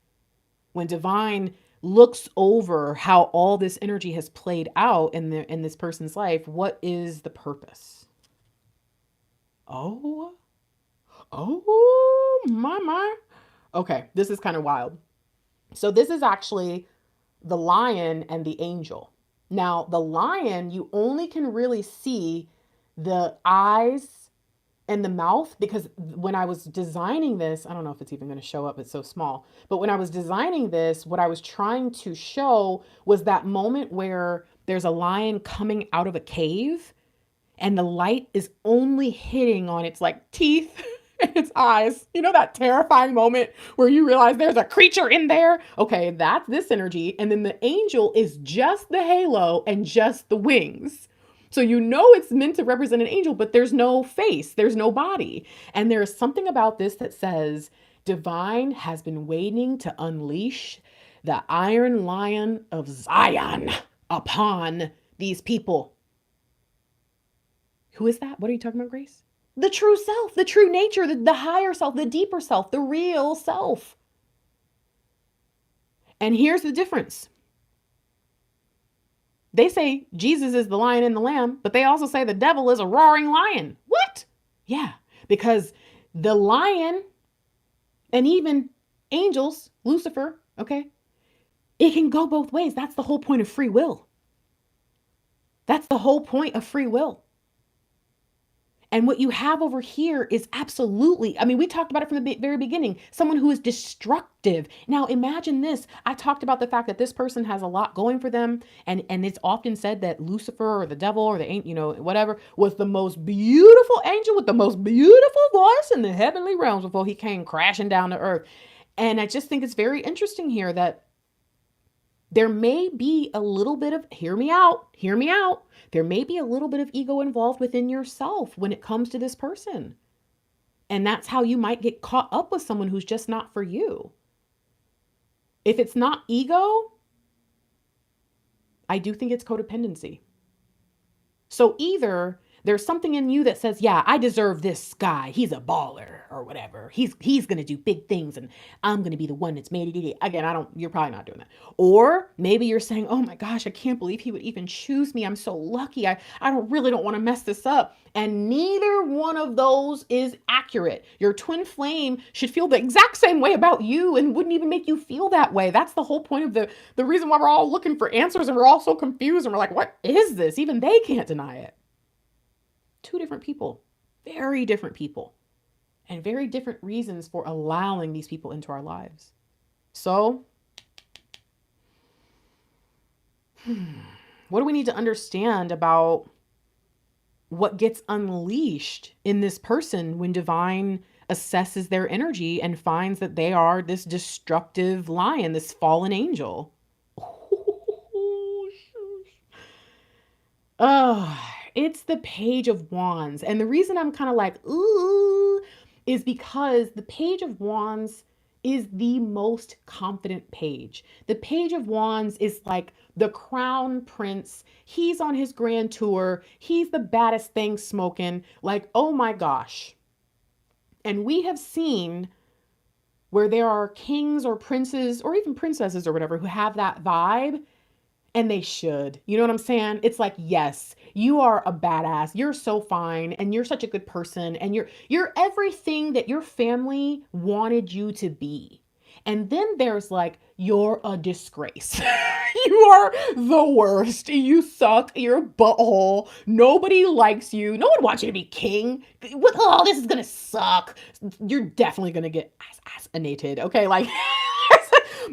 When divine looks over how all this energy has played out in this person's life, what is the purpose? Oh, my. Okay, this is kind of wild. So this is actually the lion and the angel. Now, the lion, you only can really see the eyes and the mouth, because when I was designing this, I don't know if it's even going to show up, it's so small, but when I was designing this, what I was trying to show was that moment where there's a lion coming out of a cave and the light is only hitting on its like teeth and its eyes. You know, that terrifying moment where you realize there's a creature in there? Okay, that's this energy. And then the angel is just the halo and just the wings. So you know it's meant to represent an angel, but there's no face, there's no body. And there is something about this that says divine has been waiting to unleash the iron lion of Zion upon these people. Who is that? What are you talking about, Grace? The true self, the true nature, the higher self, the deeper self, the real self. And here's the difference. They say Jesus is the lion and the lamb, but they also say the devil is a roaring lion. What? Yeah, because the lion and even angels, Lucifer, okay, it can go both ways. That's the whole point of free will. That's the whole point of free will. And what you have over here is absolutely, I mean, we talked about it from the very beginning, someone who is destructive. Now, imagine this. I talked about the fact that this person has a lot going for them. And it's often said that Lucifer or the devil or the ain't, whatever, was the most beautiful angel with the most beautiful voice in the heavenly realms before he came crashing down to earth. And I just think it's very interesting here that there may be a little bit of, hear me out. There may be a little bit of ego involved within yourself when it comes to this person. And that's how you might get caught up with someone who's just not for you. If it's not ego, I do think it's codependency. So either there's something in you that says, yeah, I deserve this guy. He's a baller or whatever. He's going to do big things and I'm going to be the one that's made it. Again, you're probably not doing that. Or maybe you're saying, oh my gosh, I can't believe he would even choose me. I'm so lucky. I really don't want to mess this up. And neither one of those is accurate. Your twin flame should feel the exact same way about you and wouldn't even make you feel that way. That's the whole point of the reason why we're all looking for answers and we're all so confused and we're like, what is this? Even they can't deny it. Two different people, very different people, and very different reasons for allowing these people into our lives. So, what do we need to understand about what gets unleashed in this person when divine assesses their energy and finds that they are this destructive lion, this fallen angel? It's the Page of Wands. And the reason I'm kind of like, ooh, is because the Page of Wands is the most confident page. The Page of Wands is like the crown prince. He's on his grand tour. He's the baddest thing smoking. Like, oh my gosh. And we have seen where there are kings or princes or even princesses or whatever who have that vibe. And they should. You know what I'm saying? It's like, yes, you are a badass. You're so fine. And you're such a good person. And you're everything that your family wanted you to be. And then there's like, you're a disgrace. You are the worst. You suck. You're a butthole. Nobody likes you. No one wants you to be king. Oh, this is going to suck. You're definitely going to get assassinated. Okay, like...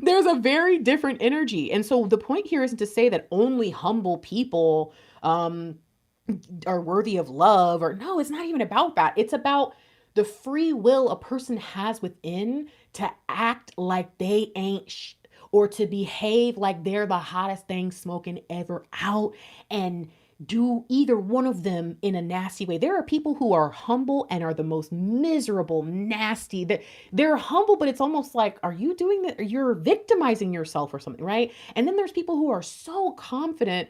There's a very different energy. And so the point here isn't to say that only humble people are worthy of love, or no, it's not even about that. It's about the free will a person has within to act like they ain't or to behave like they're the hottest thing smoking ever out and do either one of them in a nasty way. There are people who are humble and are the most miserable, nasty. They're humble, but it's almost like, are you doing that? Or you're victimizing yourself or something, right? And then there's people who are so confident,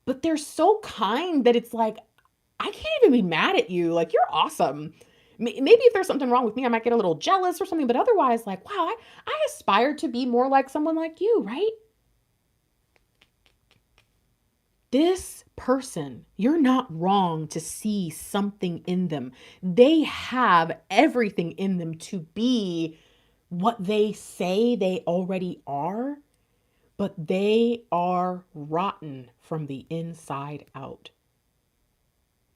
but they're so kind that it's like, I can't even be mad at you. Like, you're awesome. Maybe if there's something wrong with me, I might get a little jealous or something, but otherwise, like, wow, I aspire to be more like someone like you, right? This person, you're not wrong to see something in them. They have everything in them to be what they say they already are, but they are rotten from the inside out.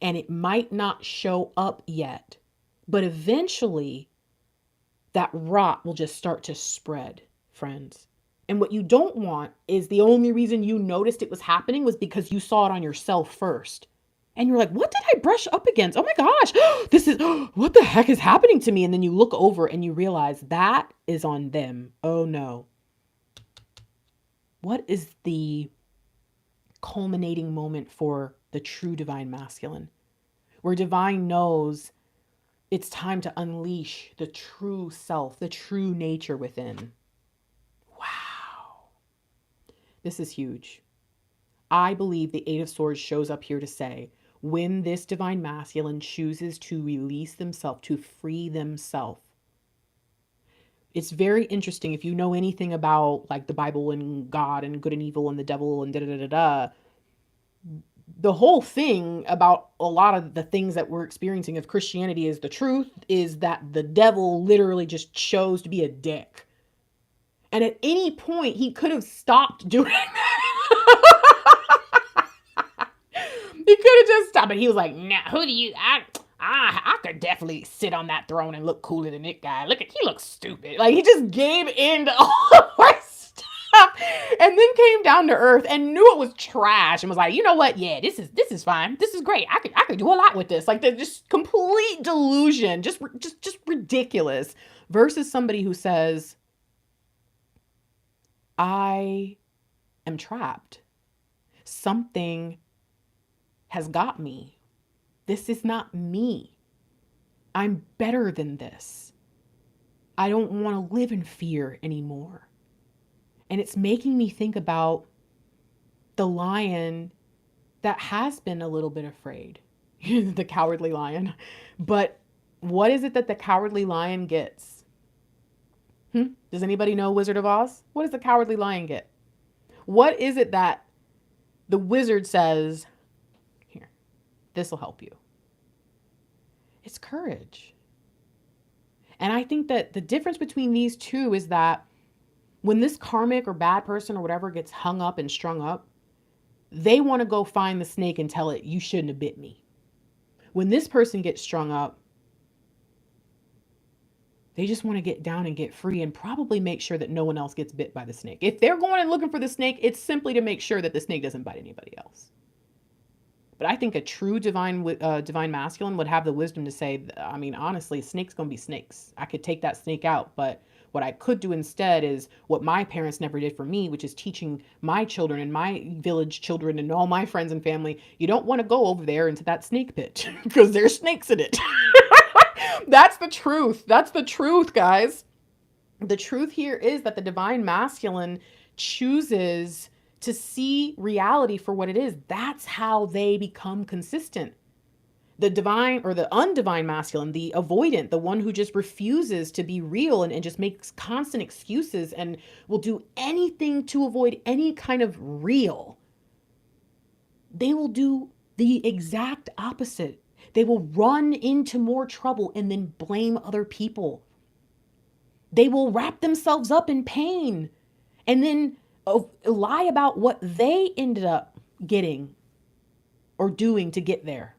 And it might not show up yet, but eventually that rot will just start to spread, friends. And what you don't want is the only reason you noticed it was happening was because you saw it on yourself first. And you're like, what did I brush up against? Oh my gosh, what the heck is happening to me? And then you look over and you realize that is on them. Oh no. What is the culminating moment for the true divine masculine? Where divine knows it's time to unleash the true self, the true nature within. This is huge. I believe the Eight of Swords shows up here to say, when this divine masculine chooses to release themselves, to free themselves. It's very interesting. If you know anything about like the Bible and God and good and evil and the devil and the whole thing about a lot of the things that we're experiencing of Christianity is the truth is that the devil literally just chose to be a dick. And at any point, he could have stopped doing that. He could have just stopped. But he was like, nah, who do you, I I could definitely sit on that throne and look cooler than that guy. He looks stupid. Like, he just gave in to all of our stuff and then came down to earth and knew it was trash and was like, you know what? Yeah, this is fine. This is great. I could do a lot with this. Like, the just complete delusion, just ridiculous. Versus somebody who says, I am trapped. Something has got me. This is not me. I'm better than this. I don't want to live in fear anymore. And it's making me think about the lion that has been a little bit afraid, the cowardly lion. But what is it that the cowardly lion gets? Does anybody know Wizard of Oz? What does the cowardly lion get? What is it that the wizard says, here, this will help you? It's courage. And I think that the difference between these two is that when this karmic or bad person or whatever gets hung up and strung up, they want to go find the snake and tell it, you shouldn't have bit me. When this person gets strung up, they just want to get down and get free and probably make sure that no one else gets bit by the snake. If they're going and looking for the snake, it's simply to make sure that the snake doesn't bite anybody else. But I think a true divine masculine would have the wisdom to say, I mean, honestly, snakes going to be snakes. I could take that snake out, but what I could do instead is what my parents never did for me, which is teaching my children and my village children and all my friends and family, you don't want to go over there into that snake pit because there's snakes in it. That's the truth. That's the truth, guys. The truth here is that the divine masculine chooses to see reality for what it is. That's how they become consistent. The divine or the undivine masculine, the avoidant, the one who just refuses to be real and just makes constant excuses and will do anything to avoid any kind of real. They will do the exact opposite. They will run into more trouble and then blame other people. They will wrap themselves up in pain and then lie about what they ended up getting or doing to get there.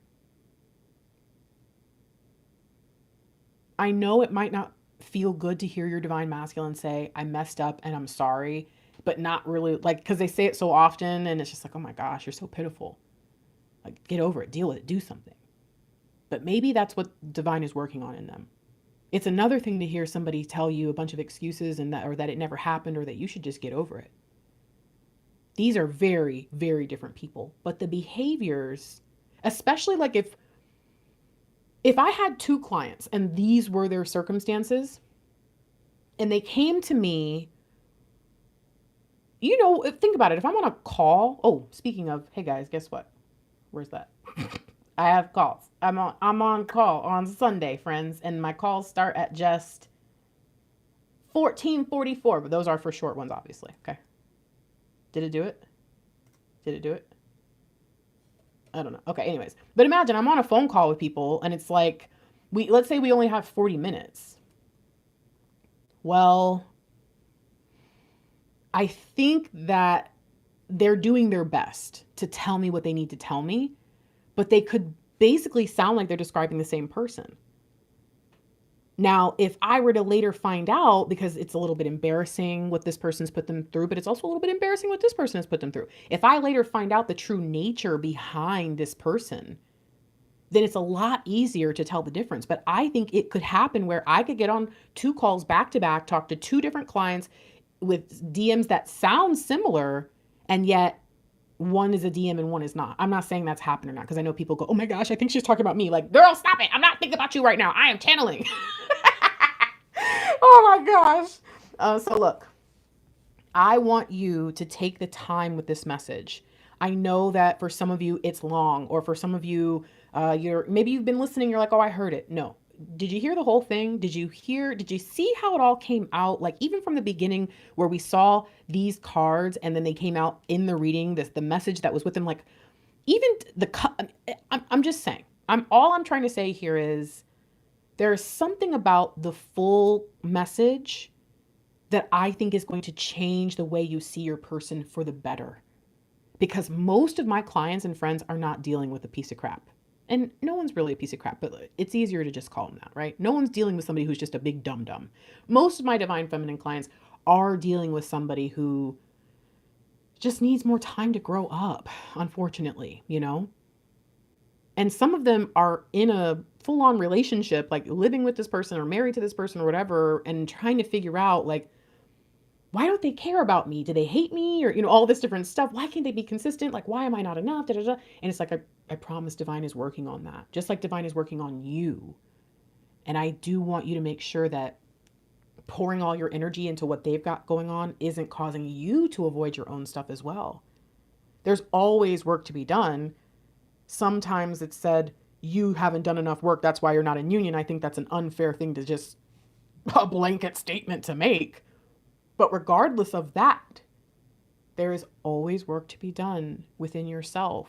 I know it might not feel good to hear your divine masculine say, I messed up and I'm sorry, but not really, like, because they say it so often and it's just like, oh my gosh, you're so pitiful. Like, get over it, deal with it, do something. But maybe that's what divine is working on in them. It's another thing to hear somebody tell you a bunch of excuses and that, or that it never happened, or that you should just get over it. These are very, very different people. But the behaviors, especially like if I had two clients and these were their circumstances and they came to me, you know, think about it. If I'm on a call, oh, speaking of, hey guys, guess what? Where's that? I have calls. I'm on call on Sunday, friends, and my calls start at just 14:44, but those are for short ones, obviously. Okay. Did it do it? Did it do it? I don't know. Okay, anyways. But imagine I'm on a phone call with people and it's like, let's say we only have 40 minutes. Well, I think that they're doing their best to tell me what they need to tell me, but they could basically sound like they're describing the same person. Now, if I were to later find out, because it's a little bit embarrassing what this person's put them through, but it's also a little bit embarrassing what this person has put them through. If I later find out the true nature behind this person, then it's a lot easier to tell the difference. But I think it could happen where I could get on two calls back to back, talk to two different clients with DMs that sound similar, and yet one is a DM and one is not. I'm not saying that's happened or not, because I know people go, oh my gosh, I think she's talking about me. Like, girl, stop it. I'm not thinking about you right now. I am channeling. Oh my gosh. So look, I want you to take the time with this message. I know that for some of you it's long, or for some of you, maybe you've been listening. You're like, oh, I heard it. No. Did you hear the whole thing? Did you see how it all came out? Like, even from the beginning where we saw these cards and then they came out in the reading, the message that was with them, like even I'm just saying, all I'm trying to say here is there's something about the full message that I think is going to change the way you see your person for the better. Because most of my clients and friends are not dealing with a piece of crap. And no one's really a piece of crap, but it's easier to just call them that, right? No one's dealing with somebody who's just a big dum-dum. Most of my divine feminine clients are dealing with somebody who just needs more time to grow up, unfortunately, you know? And some of them are in a full-on relationship, like living with this person or married to this person or whatever, and trying to figure out, like, why don't they care about me? Do they hate me? Or, you know, all this different stuff. Why can't they be consistent? Like, why am I not enough? Da, da, da. And it's like, I promise divine is working on that. Just like divine is working on you. And I do want you to make sure that pouring all your energy into what they've got going on isn't causing you to avoid your own stuff as well. There's always work to be done. Sometimes it's said, you haven't done enough work. That's why you're not in union. I think that's an unfair thing to just a blanket statement to make. But regardless of that, there is always work to be done within yourself.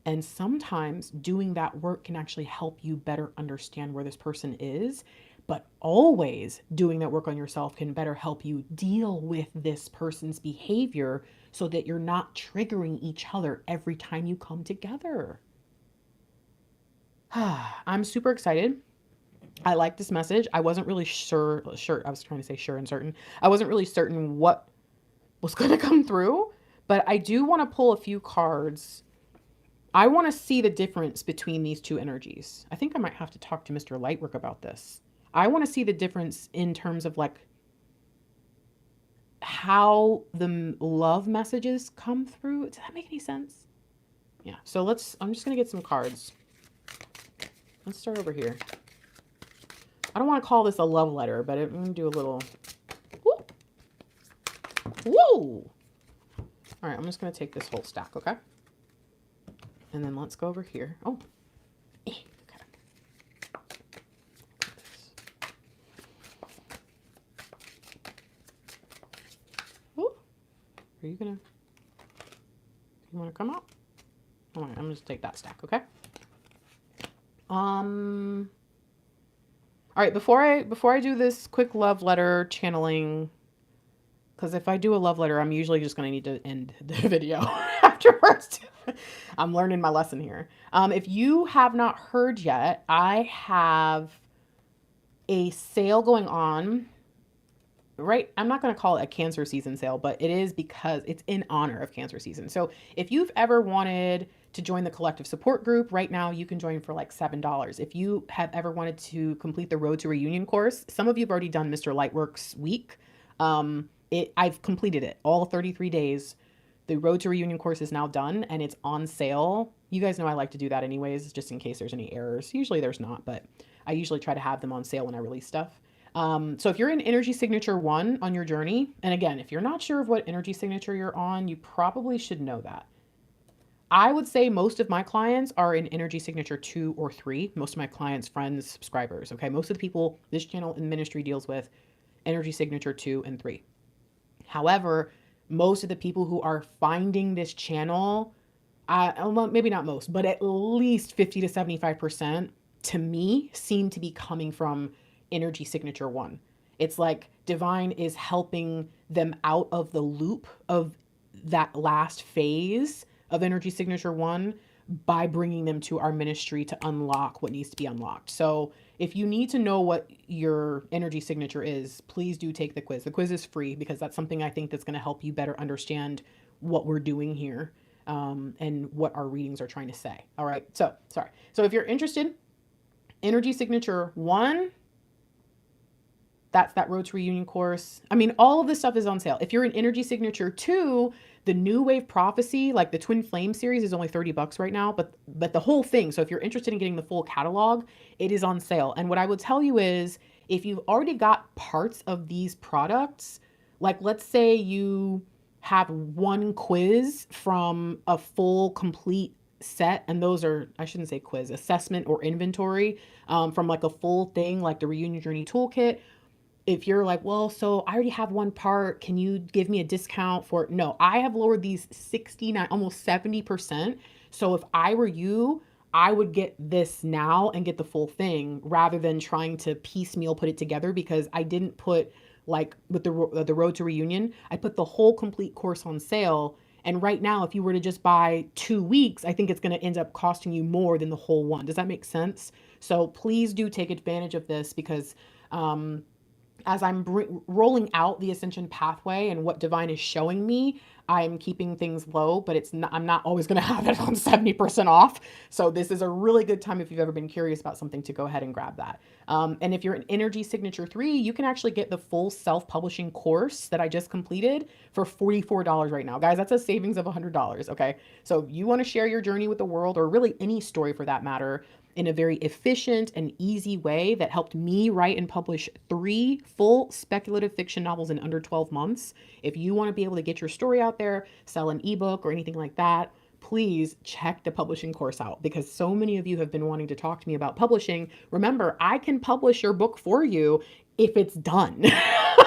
And sometimes doing that work can actually help you better understand where this person is. But always doing that work on yourself can better help you deal with this person's behavior so that you're not triggering each other every time you come together. I'm super excited. I like this message. I wasn't really sure. I was trying to say sure and certain. I wasn't really certain what was going to come through, but I do want to pull a few cards. I want to see the difference between these two energies. I think I might have to talk to Mr. Lightwork about this. I want to see the difference in terms of like how the love messages come through. Does that make any sense? Yeah. So I'm just going to get some cards. Let's start over here. I don't want to call this a love letter, but I'm going to do a little, whoa. Whoa. All right, I'm just going to take this whole stack, okay? And then let's go over here. Oh, okay. Ooh. Are you going to, you want to come out? All right, I'm going to take that stack, okay? All right, before I do this quick love letter channeling, because if I do a love letter, I'm usually just going to need to end the video afterwards. I'm learning my lesson here. If you have not heard yet, I have a sale going on. Right, I'm not going to call it a cancer season sale, but it is because it's in honor of cancer season. So if you've ever wanted to join the collective support group, right now you can join for like $7. If you have ever wanted to complete the Road to Reunion course, some of you have already done Mr. Lightwork's week. I've completed it, all 33 days. The Road to Reunion course is now done and it's on sale. You guys know I like to do that anyways, just in case there's any errors. Usually there's not, but I usually try to have them on sale when I release stuff. So if you're in energy signature 1 on your journey, and again, if you're not sure of what energy signature you're on, you probably should know that. I would say most of my clients are in energy signature 2 or 3. Most of my clients, friends, subscribers. Okay. Most of the people this channel and ministry deals with energy signature 2 and 3. However, most of the people who are finding this channel, well, maybe not most, but at least 50 to 75% to me seem to be coming from energy signature 1. It's like divine is helping them out of the loop of that last phase of energy signature 1 by bringing them to our ministry to unlock what needs to be unlocked. So if you need to know what your energy signature is, please do take the quiz. The quiz is free because that's something I think that's going to help you better understand what we're doing here, and what our readings are trying to say. All right. So if you're interested, energy signature 1, that's that Road to Reunion course. I mean, all of this stuff is on sale. If you're in energy signature 2, the New Wave Prophecy, like the Twin Flame series, is only $30 right now, but the whole thing. So if you're interested in getting the full catalog, it is on sale. And what I would tell you is, if you've already got parts of these products, like let's say you have one quiz from a full complete set, and those are, I shouldn't say quiz, assessment or inventory, from like a full thing, like the Reunion Journey Toolkit. If you're like, well, so I already have one part, can you give me a discount for it? No, I have lowered these 69, almost 70%. So if I were you, I would get this now and get the full thing rather than trying to piecemeal put it together, because I didn't put, like with the Road to Reunion, I put the whole complete course on sale. And right now, if you were to just buy 2 weeks, I think it's going to end up costing you more than the whole one. Does that make sense? So please do take advantage of this, because um, as I'm rolling out the ascension pathway and what divine is showing me, I'm keeping things low, but I'm not always going to have it on 70% off. So this is a really good time, if you've ever been curious about something, to go ahead and grab that. And if you're an Energy Signature 3, you can actually get the full self-publishing course that I just completed for $44 right now. Guys, that's a savings of $100, okay? So if you want to share your journey with the world, or really any story for that matter, in a very efficient and easy way that helped me write and publish 3 full speculative fiction novels in under 12 months. If you want to be able to get your story out there, sell an ebook or anything like that, please check the publishing course out, because so many of you have been wanting to talk to me about publishing. Remember, I can publish your book for you if it's done.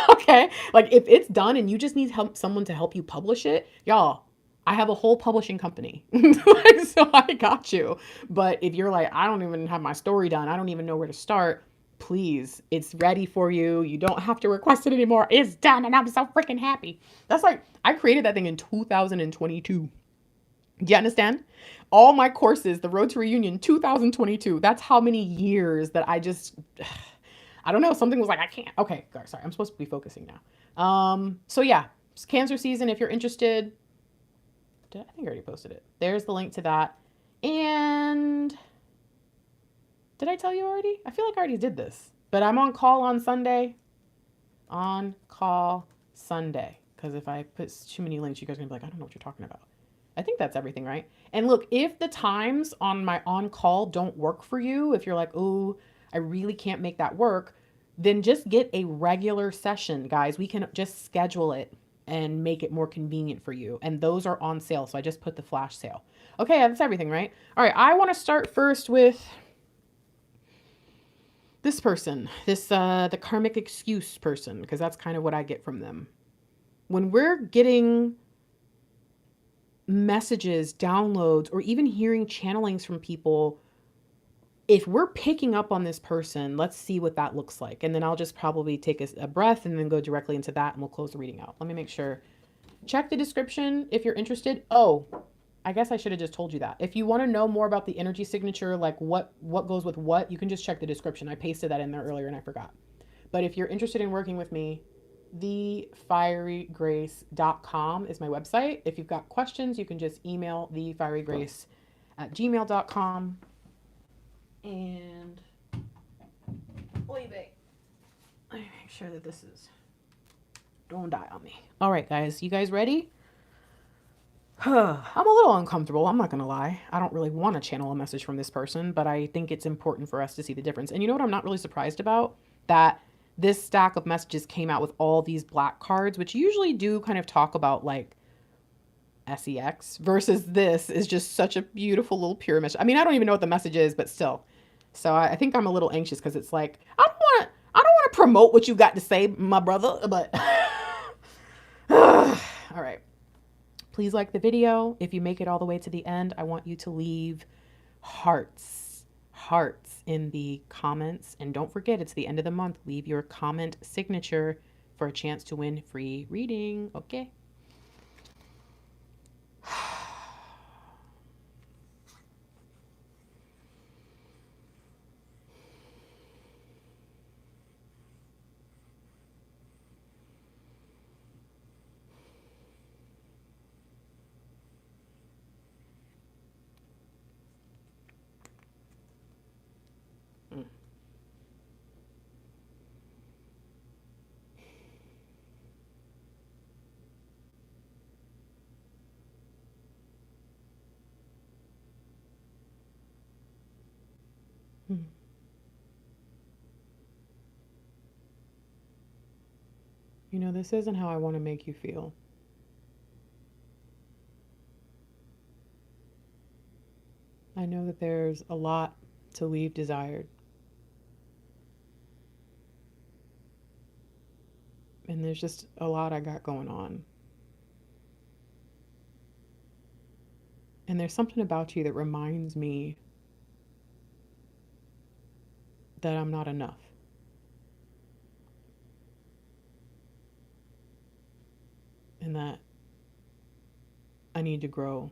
Okay? Like if it's done and you just need someone to help you publish it, y'all, I have a whole publishing company. So I got you. But if you're like, I don't even have my story done, I don't even know where to start, please, it's ready for you. You don't have to request it anymore. It's done, and I'm so freaking happy. That's like, I created that thing in 2022. Do you understand? All my courses, the Road to Reunion, 2022. That's how many years that I just, I don't know. Something was like, I can't. Okay, sorry. I'm supposed to be focusing now. So yeah, it's Cancer season. If you're interested, I think I already posted it. There's the link to that. And did I tell you already? I feel like I already did this, but I'm on call on Sunday. On call Sunday. Because if I put too many links, you guys are going to be like, I don't know what you're talking about. I think that's everything, right? And look, if the times on my on call don't work for you, if you're like, oh, I really can't make that work, then just get a regular session, guys. We can just schedule it and make it more convenient for you. And those are on sale. So I just put the flash sale. Okay, that's everything, right? All right, I want to start first with this person, the karmic excuse person, because that's kind of what I get from them. When we're getting messages, downloads, or even hearing channelings from people, if we're picking up on this person, let's see what that looks like. And then I'll just probably take a breath and then go directly into that, and we'll close the reading out. Let me make sure. Check the description if you're interested. Oh, I guess I should have just told you that. If you want to know more about the energy signature, like what goes with what, you can just check the description. I pasted that in there earlier and I forgot. But if you're interested in working with me, thefierygrace.com is my website. If you've got questions, you can just email thefierygrace@gmail.com. And oy vey. Let me make sure that this is, don't die on me. All right, guys, you guys ready? I'm a little uncomfortable. I'm not going to lie. I don't really want to channel a message from this person, but I think it's important for us to see the difference. And you know what I'm not really surprised about? That this stack of messages came out with all these black cards, which usually do kind of talk about like sex, versus this is just such a beautiful little pure message. I mean, I don't even know what the message is, but still. So I think I'm a little anxious because it's like, I don't want to promote what you got to say, my brother, but all right. Please like the video. If you make it all the way to the end, I want you to leave hearts in the comments. And don't forget, it's the end of the month. Leave your comment signature for a chance to win free reading. Okay. You know, this isn't how I want to make you feel. I know that there's a lot to leave desired. And there's just a lot I got going on. And there's something about you that reminds me that I'm not enough. And that I need to grow.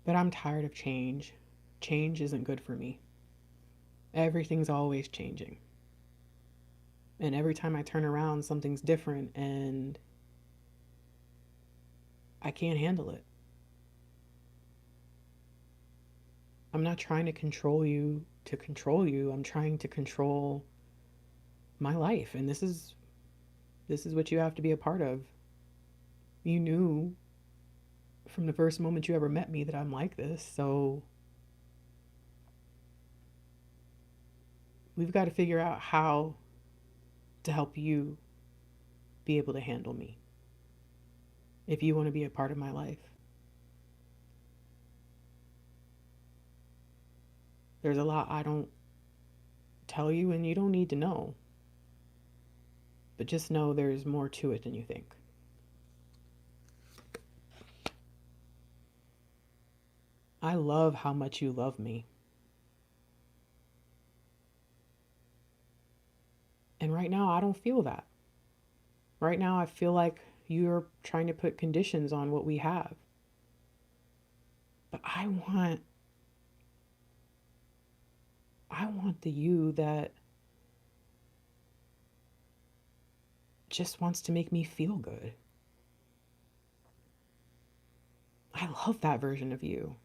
But I'm tired of change. Change isn't good for me. Everything's always changing. And every time I turn around, something's different and I can't handle it. I'm not trying to control you to control you. I'm trying to control my life. And this is what you have to be a part of. You knew from the first moment you ever met me that I'm like this. So we've got to figure out how to help you be able to handle me if you want to be a part of my life. There's a lot I don't tell you and you don't need to know. But just know there's more to it than you think. I love how much you love me. And right now, I don't feel that. Right now, I feel like you're trying to put conditions on what we have. But I want the you that just wants to make me feel good. I love that version of you.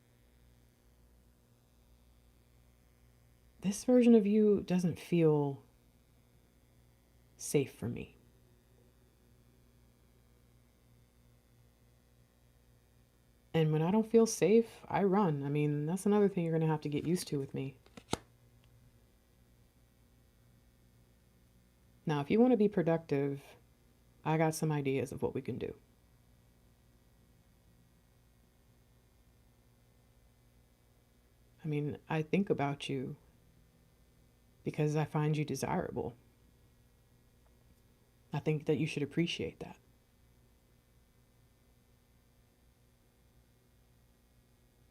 This version of you doesn't feel safe for me. And when I don't feel safe, I run. I mean, that's another thing you're going to have to get used to with me. Now, if you want to be productive, I got some ideas of what we can do. I mean, I think about you because I find you desirable. I think that you should appreciate that.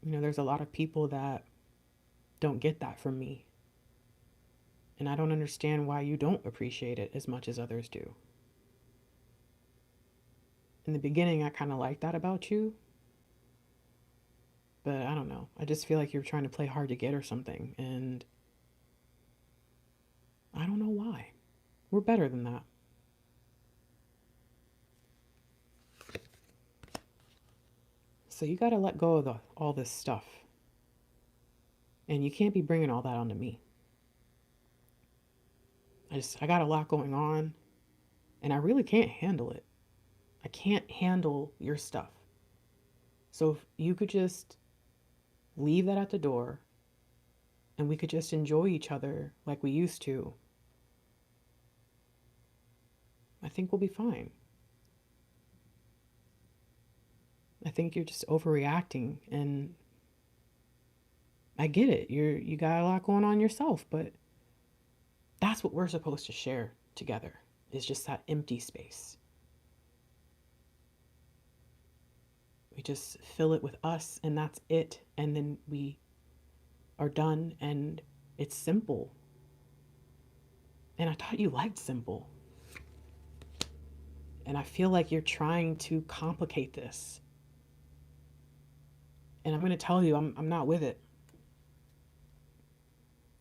You know, there's a lot of people that don't get that from me. And I don't understand why you don't appreciate it as much as others do. In the beginning, I kind of liked that about you. But I don't know. I just feel like you're trying to play hard to get or something. And I don't know why. We're better than that. So you got to let go of all this stuff. And you can't be bringing all that onto me. I got a lot going on. And I really can't handle it. I can't handle your stuff. So if you could just leave that at the door and we could just enjoy each other like we used to, I think we'll be fine. I think you're just overreacting, and I get it. You got a lot going on yourself, but that's what we're supposed to share together, is just that empty space. We just fill it with us and that's it, and then we are done, and it's simple. And I thought you liked simple. And I feel like you're trying to complicate this. And I'm going to tell you, I'm not with it.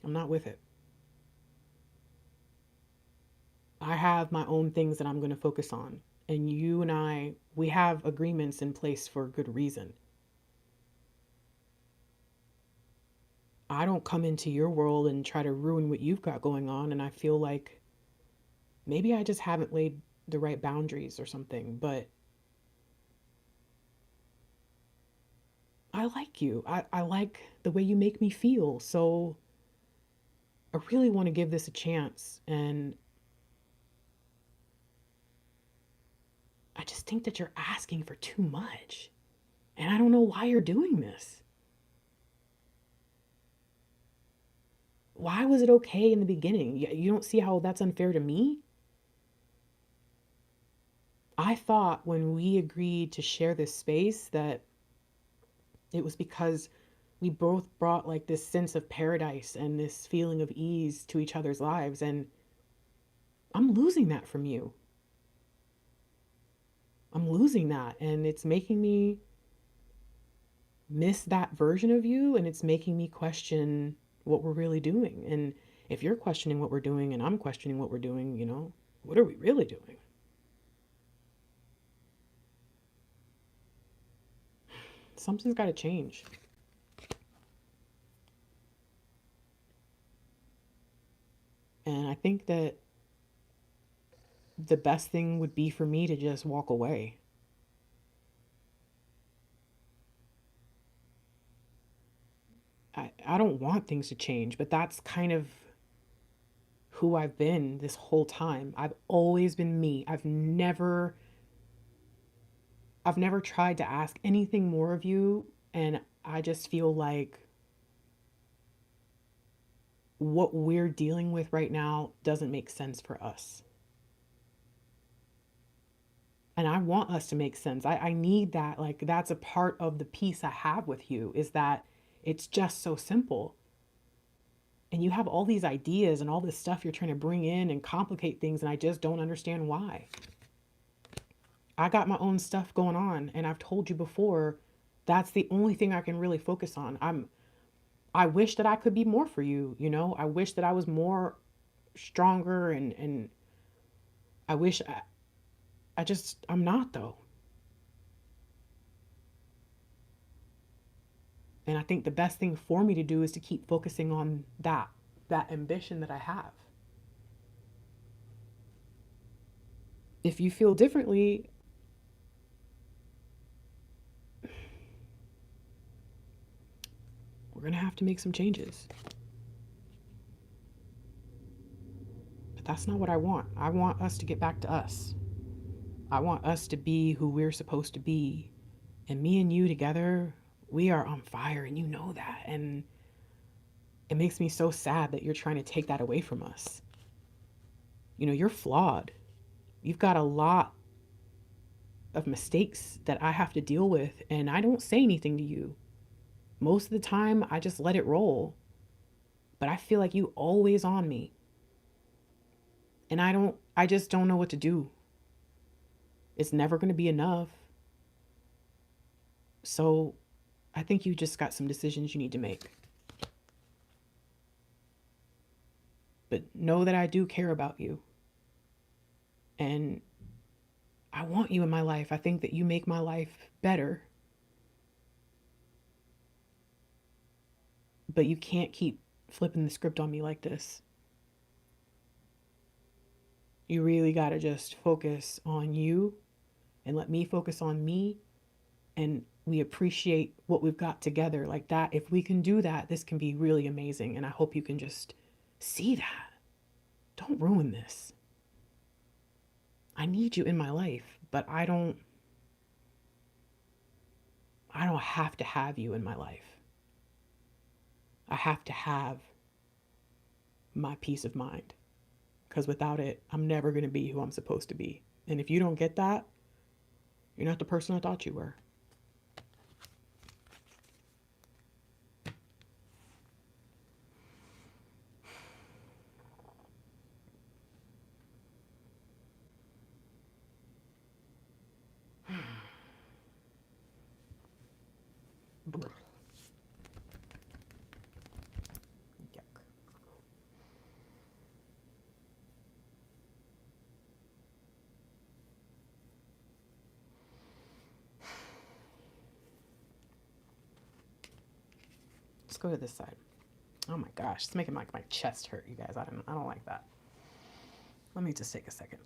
I'm not with it. I have my own things that I'm going to focus on. And you and I, we have agreements in place for a good reason. I don't come into your world and try to ruin what you've got going on. And I feel like maybe I just haven't laid the right boundaries or something. But I like you. I like the way you make me feel. So I really want to give this a chance. And I just think that you're asking for too much. And I don't know why you're doing this. Why was it okay in the beginning? You don't see how that's unfair to me? I thought when we agreed to share this space that it was because we both brought like this sense of paradise and this feeling of ease to each other's lives. And I'm losing that from you. I'm losing that, and it's making me miss that version of you, and it's making me question what we're really doing. And if you're questioning what we're doing and I'm questioning what we're doing, what are we really doing? Something's got to change. And I think that the best thing would be for me to just walk away. I don't want things to change, but that's kind of who I've been this whole time. I've always been me. I've never tried to ask anything more of you, and I just feel like what we're dealing with right now doesn't make sense for us. And I want us to make sense. I need that. Like, that's a part of the peace I have with you, is that it's just so simple. And you have all these ideas and all this stuff you're trying to bring in and complicate things, and I just don't understand why. I got my own stuff going on, and I've told you before, that's the only thing I can really focus on. I wish that I could be more for you, I wish that I was more stronger, and I wish I'm not, though. And I think the best thing for me to do is to keep focusing on that ambition that I have. If you feel differently, we're going to have to make some changes. But that's not what I want. I want us to get back to us. I want us to be who we're supposed to be. And me and you together, we are on fire, and you know that. And it makes me so sad that you're trying to take that away from us. You're flawed. You've got a lot of mistakes that I have to deal with, and I don't say anything to you. Most of the time, I just let it roll. But I feel like you always on me. And I just don't know what to do. It's never going to be enough. So I think you just got some decisions you need to make. But know that I do care about you. And I want you in my life. I think that you make my life better. But you can't keep flipping the script on me like this. You really got to just focus on you and let me focus on me. And we appreciate what we've got together like that. If we can do that, this can be really amazing. And I hope you can just see that. Don't ruin this. I need you in my life, but I don't have to have you in my life. I have to have my peace of mind, because without it, I'm never going to be who I'm supposed to be. And if you don't get that, you're not the person I thought you were. Yuck. Let's go to this side. Oh my gosh, it's making my chest hurt, you guys. I don't like that. Let me just take a second.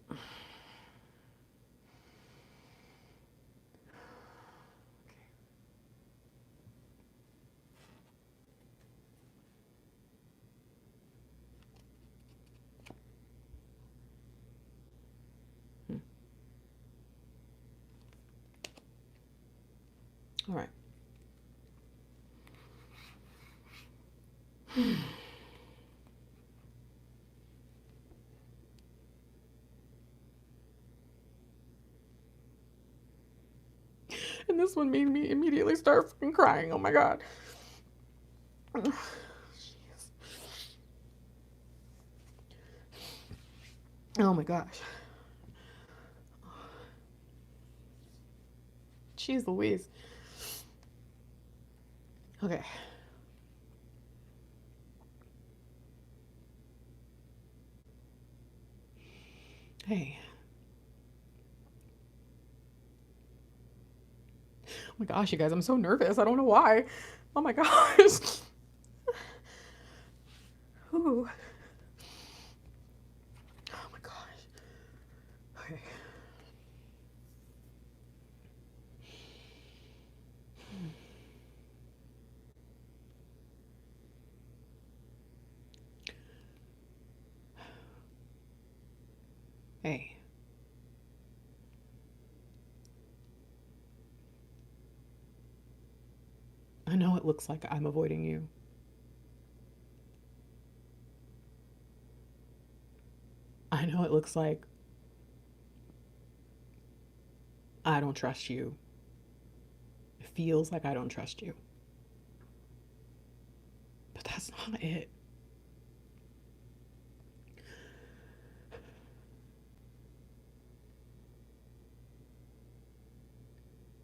All right. And this one made me immediately start fucking crying. Oh my God. Oh my gosh. Jeez Louise. Okay. Hey. Oh my gosh, you guys, I'm so nervous. I don't know why. Oh my gosh. Ooh. Oh my gosh. Okay. Hey. I know it looks like I'm avoiding you. I know it looks like I don't trust you. It feels like I don't trust you. But that's not it.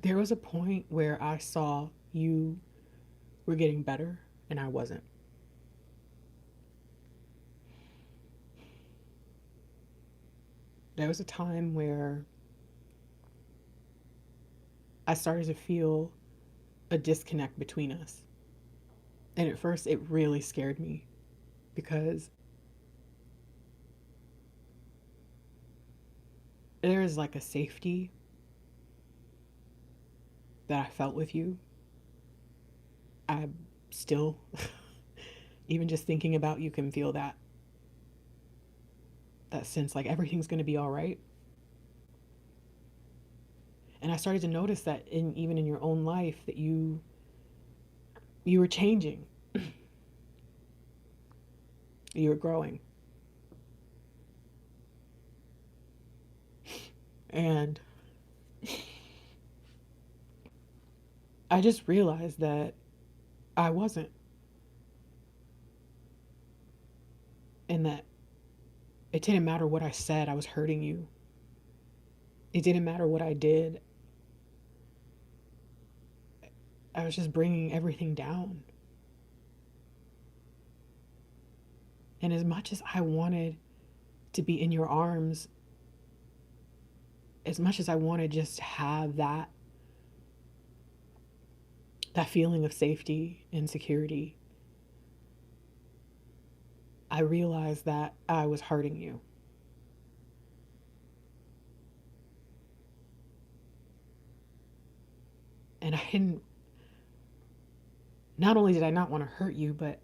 There was a point where I saw you were getting better and I wasn't. There was a time where I started to feel a disconnect between us. And at first, it really scared me because there is like a safety that I felt with you. I still, even just thinking about you, can feel that sense like everything's going to be all right. And I started to notice that even in your own life that you were changing. You were growing. And I just realized that I wasn't, and that it didn't matter what I said, I was hurting you. It didn't matter what I did, I was just bringing everything down. And as much as I wanted to be in your arms, as much as I wanted just to have that feeling of safety and security, I realized that I was hurting you. And not only did I not want to hurt you, but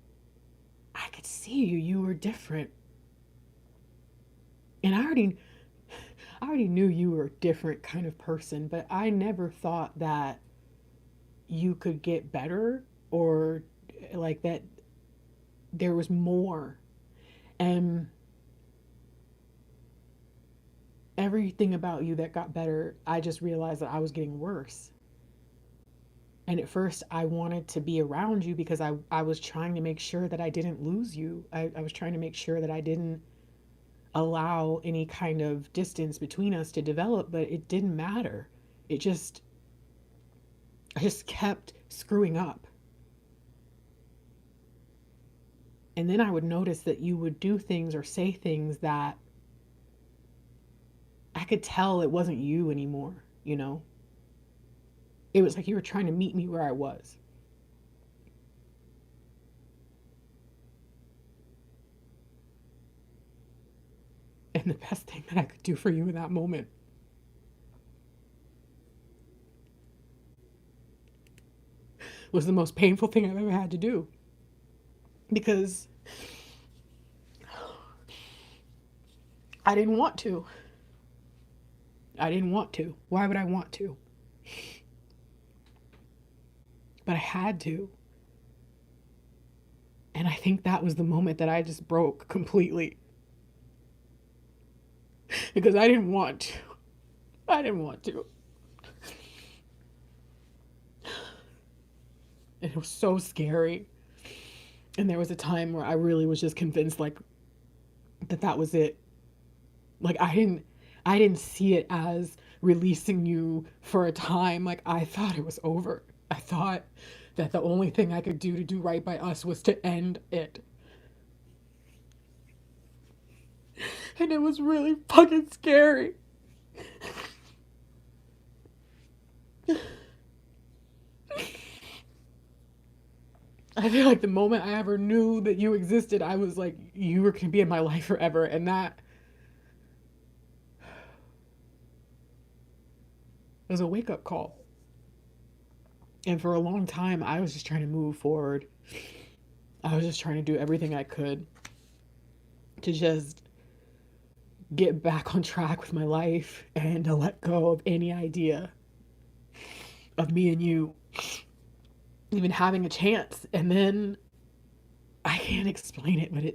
I could see you were different. And I already knew you were a different kind of person, but I never thought that you could get better, or like that there was more. And everything about you that got better, I just realized that I was getting worse. And at first, I wanted to be around you because I was trying to make sure that I didn't lose you. I was trying to make sure that I didn't allow any kind of distance between us to develop, but it didn't matter. I just kept screwing up. And then I would notice that you would do things or say things that I could tell it wasn't you anymore, you know? It was like you were trying to meet me where I was. And the best thing that I could do for you in that moment was the most painful thing I've ever had to do. Because I didn't want to. I didn't want to. Why would I want to? But I had to. And I think that was the moment that I just broke completely. Because I didn't want to. I didn't want to. And it was so scary. And there was a time where I really was just convinced like that was it. Like I didn't see it as releasing you for a time. Like, I thought it was over. I thought that the only thing I could do to do right by us was to end it. And it was really fucking scary. I feel like the moment I ever knew that you existed, I was like, you were gonna be in my life forever. And that was a wake up call. And for a long time, I was just trying to move forward. I was just trying to do everything I could to just get back on track with my life and to let go of any idea of me and you even having a chance. And then I can't explain it, but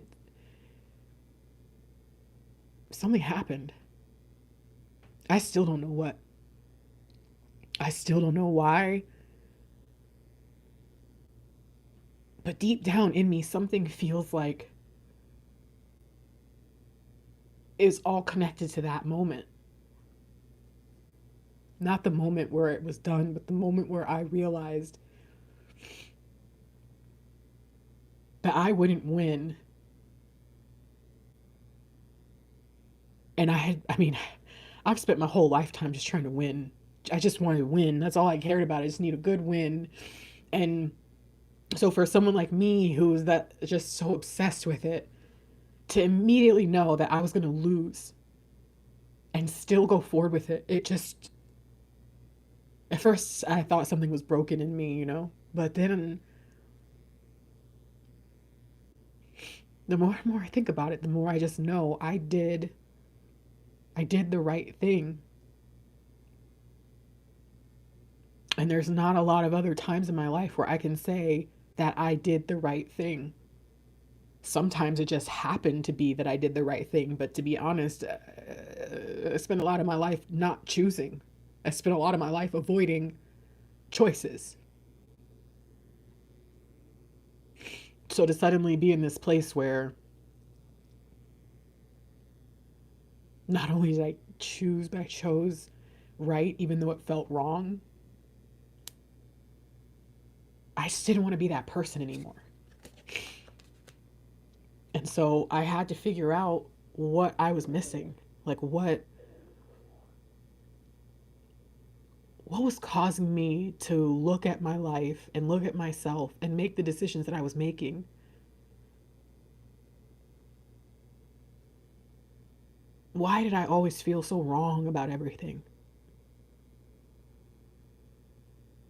something happened. I still don't know what. I still don't know why. But deep down in me, something feels like it's all connected to that moment. Not the moment where it was done, but the moment where I realized that I wouldn't win. And I've spent my whole lifetime just trying to win. I just wanted to win. That's all I cared about. I just need a good win. And so for someone like me who's that just so obsessed with it, to immediately know that I was going to lose and still go forward with it, it just, at first I thought something was broken in me, but then the more and more I think about it, the more I just know I did the right thing. And there's not a lot of other times in my life where I can say that I did the right thing. Sometimes it just happened to be that I did the right thing. But to be honest, I spent a lot of my life not choosing. I spent a lot of my life avoiding choices. So to suddenly be in this place where not only did I choose, but I chose right, even though it felt wrong, I just didn't want to be that person anymore. And so I had to figure out what I was missing. Like what was causing me to look at my life and look at myself and make the decisions that I was making. Why did I always feel so wrong about everything?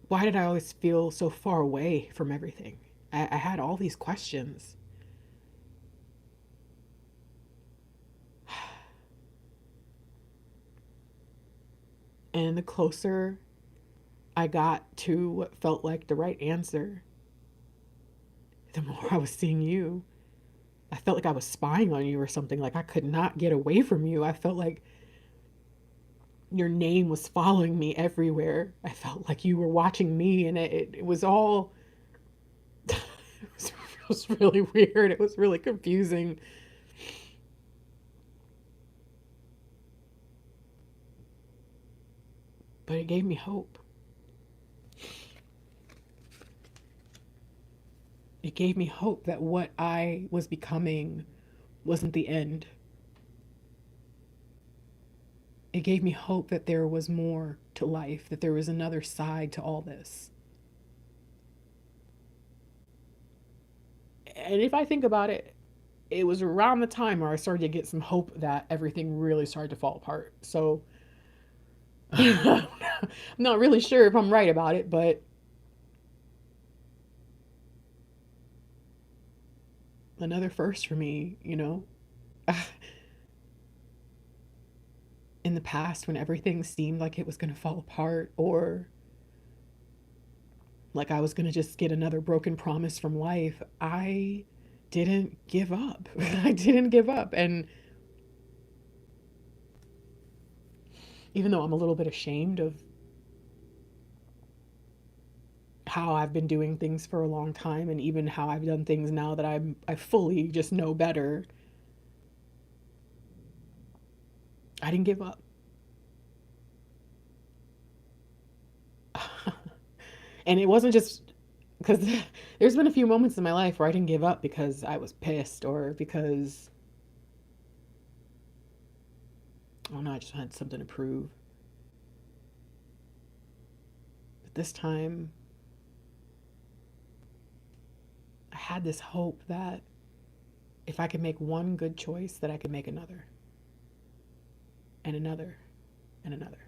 Why did I always feel so far away from everything? I had all these questions. And the closer I got to what felt like the right answer, the more I was seeing you. I felt like I was spying on you or something. Like I could not get away from you. I felt like your name was following me everywhere. I felt like you were watching me, and it was all, it was really weird. It was really confusing. But it gave me hope. It gave me hope that what I was becoming wasn't the end. It gave me hope that there was more to life, that there was another side to all this. And if I think about it, it was around the time where I started to get some hope that everything really started to fall apart. So I'm not really sure if I'm right about it, but another first for me, in the past when everything seemed like it was going to fall apart, or like I was going to just get another broken promise from life, I didn't give up. I didn't give up. And even though I'm a little bit ashamed of how I've been doing things for a long time, and even how I've done things now that I fully just know better, I didn't give up. And it wasn't just because there's been a few moments in my life where I didn't give up because I was pissed or because, oh no, I just had something to prove. But this time, I had this hope that if I could make one good choice, that I could make another and another and another.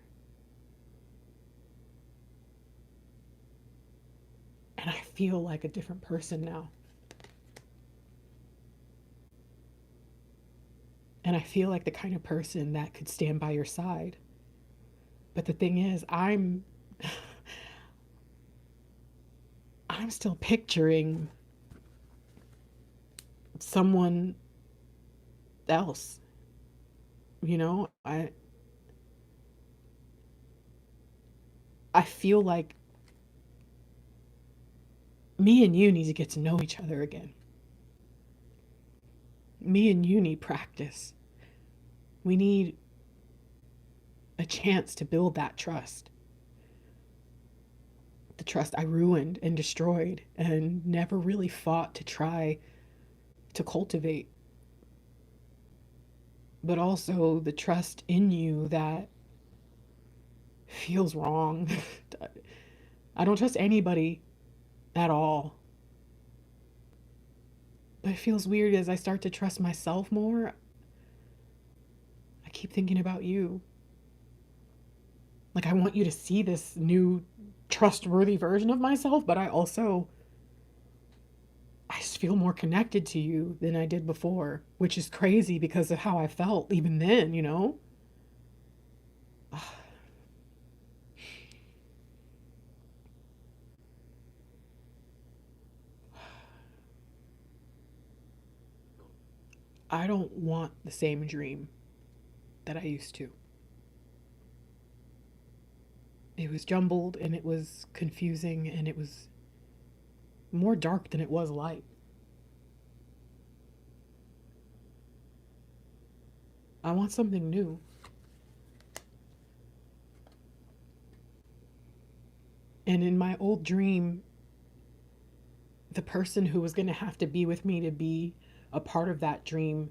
And I feel like a different person now. And I feel like the kind of person that could stand by your side. But the thing is, I'm still picturing someone else. You know, I feel like me and you need to get to know each other again. Me and you need practice. We need a chance to build that trust. The trust I ruined and destroyed and never really fought to try to cultivate. But also the trust in you that feels wrong. I don't trust anybody at all. But it feels weird as I start to trust myself more. I keep thinking about you. Like, I want you to see this new trustworthy version of myself, but I just feel more connected to you than I did before, which is crazy because of how I felt even then, you know? I don't want the same dream that I used to. It was jumbled and it was confusing and it was more dark than it was light. I want something new. And in my old dream, the person who was going to have to be with me to be a part of that dream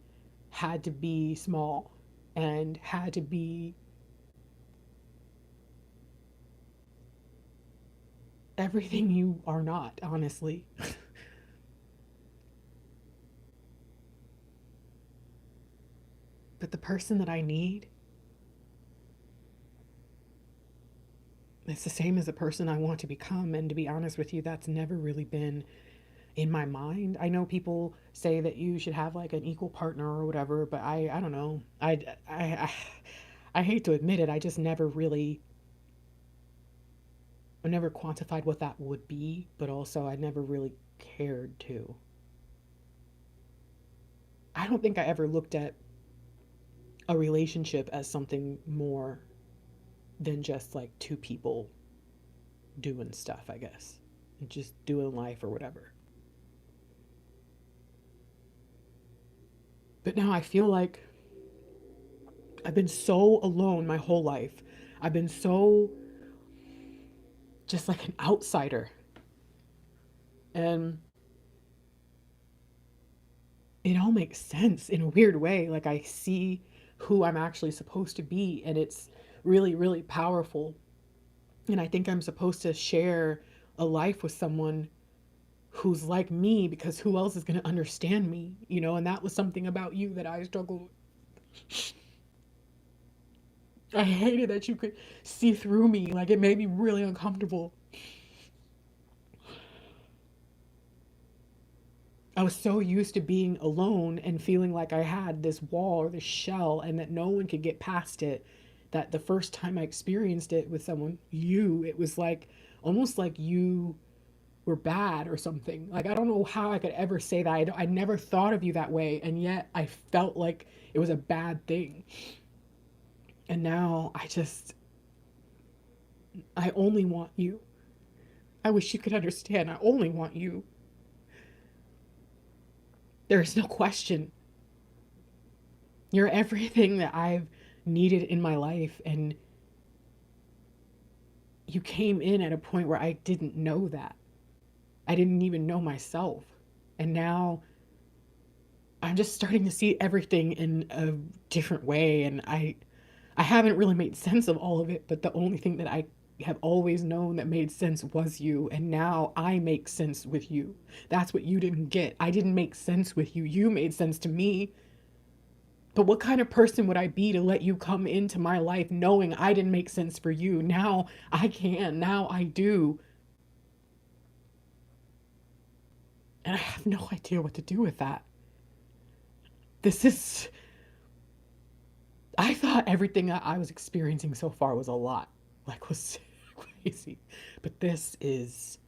had to be small and had to be everything you are not, honestly. But the person that I need, it's the same as the person I want to become. And to be honest with you, that's never really been in my mind. I know people say that you should have like an equal partner or whatever, but I don't know. I hate to admit it. I just never really, I never quantified what that would be, but also I never really cared to. I don't think I ever looked at a relationship as something more than just like two people doing stuff, I guess. Just doing life or whatever. But now I feel like I've been so alone my whole life. I've been so just like an outsider. And it all makes sense in a weird way. Like I see who I'm actually supposed to be, and it's really, really powerful. And I think I'm supposed to share a life with someone who's like me because who else is going to understand me, you know? And that was something about you that I struggled with. I hated that you could see through me. Like it made me really uncomfortable. I was so used to being alone and feeling like I had this wall or this shell and that no one could get past it. That the first time I experienced it with someone, it was like almost like you were bad or something. Like, I don't know how I could ever say that. I never thought of you that way. And yet I felt like it was a bad thing. And now I only want you. I wish you could understand. I only want you. There is no question. You're everything that I've needed in my life. And you came in at a point where I didn't know that. I didn't even know myself. And now I'm just starting to see everything in a different way. And I haven't really made sense of all of it, but the only thing that I have always known that made sense was you. And now I make sense with you. That's what you didn't get. I didn't make sense with you. You made sense to me. But what kind of person would I be to let you come into my life knowing I didn't make sense for you? Now I can. Now I do. And I have no idea what to do with that. This is. I thought everything that I was experiencing so far was a lot. Like, was crazy. But this is.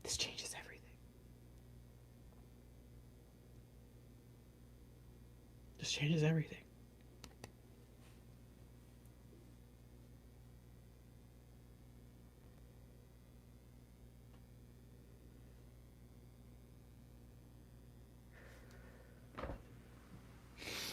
This changes everything. This changes everything.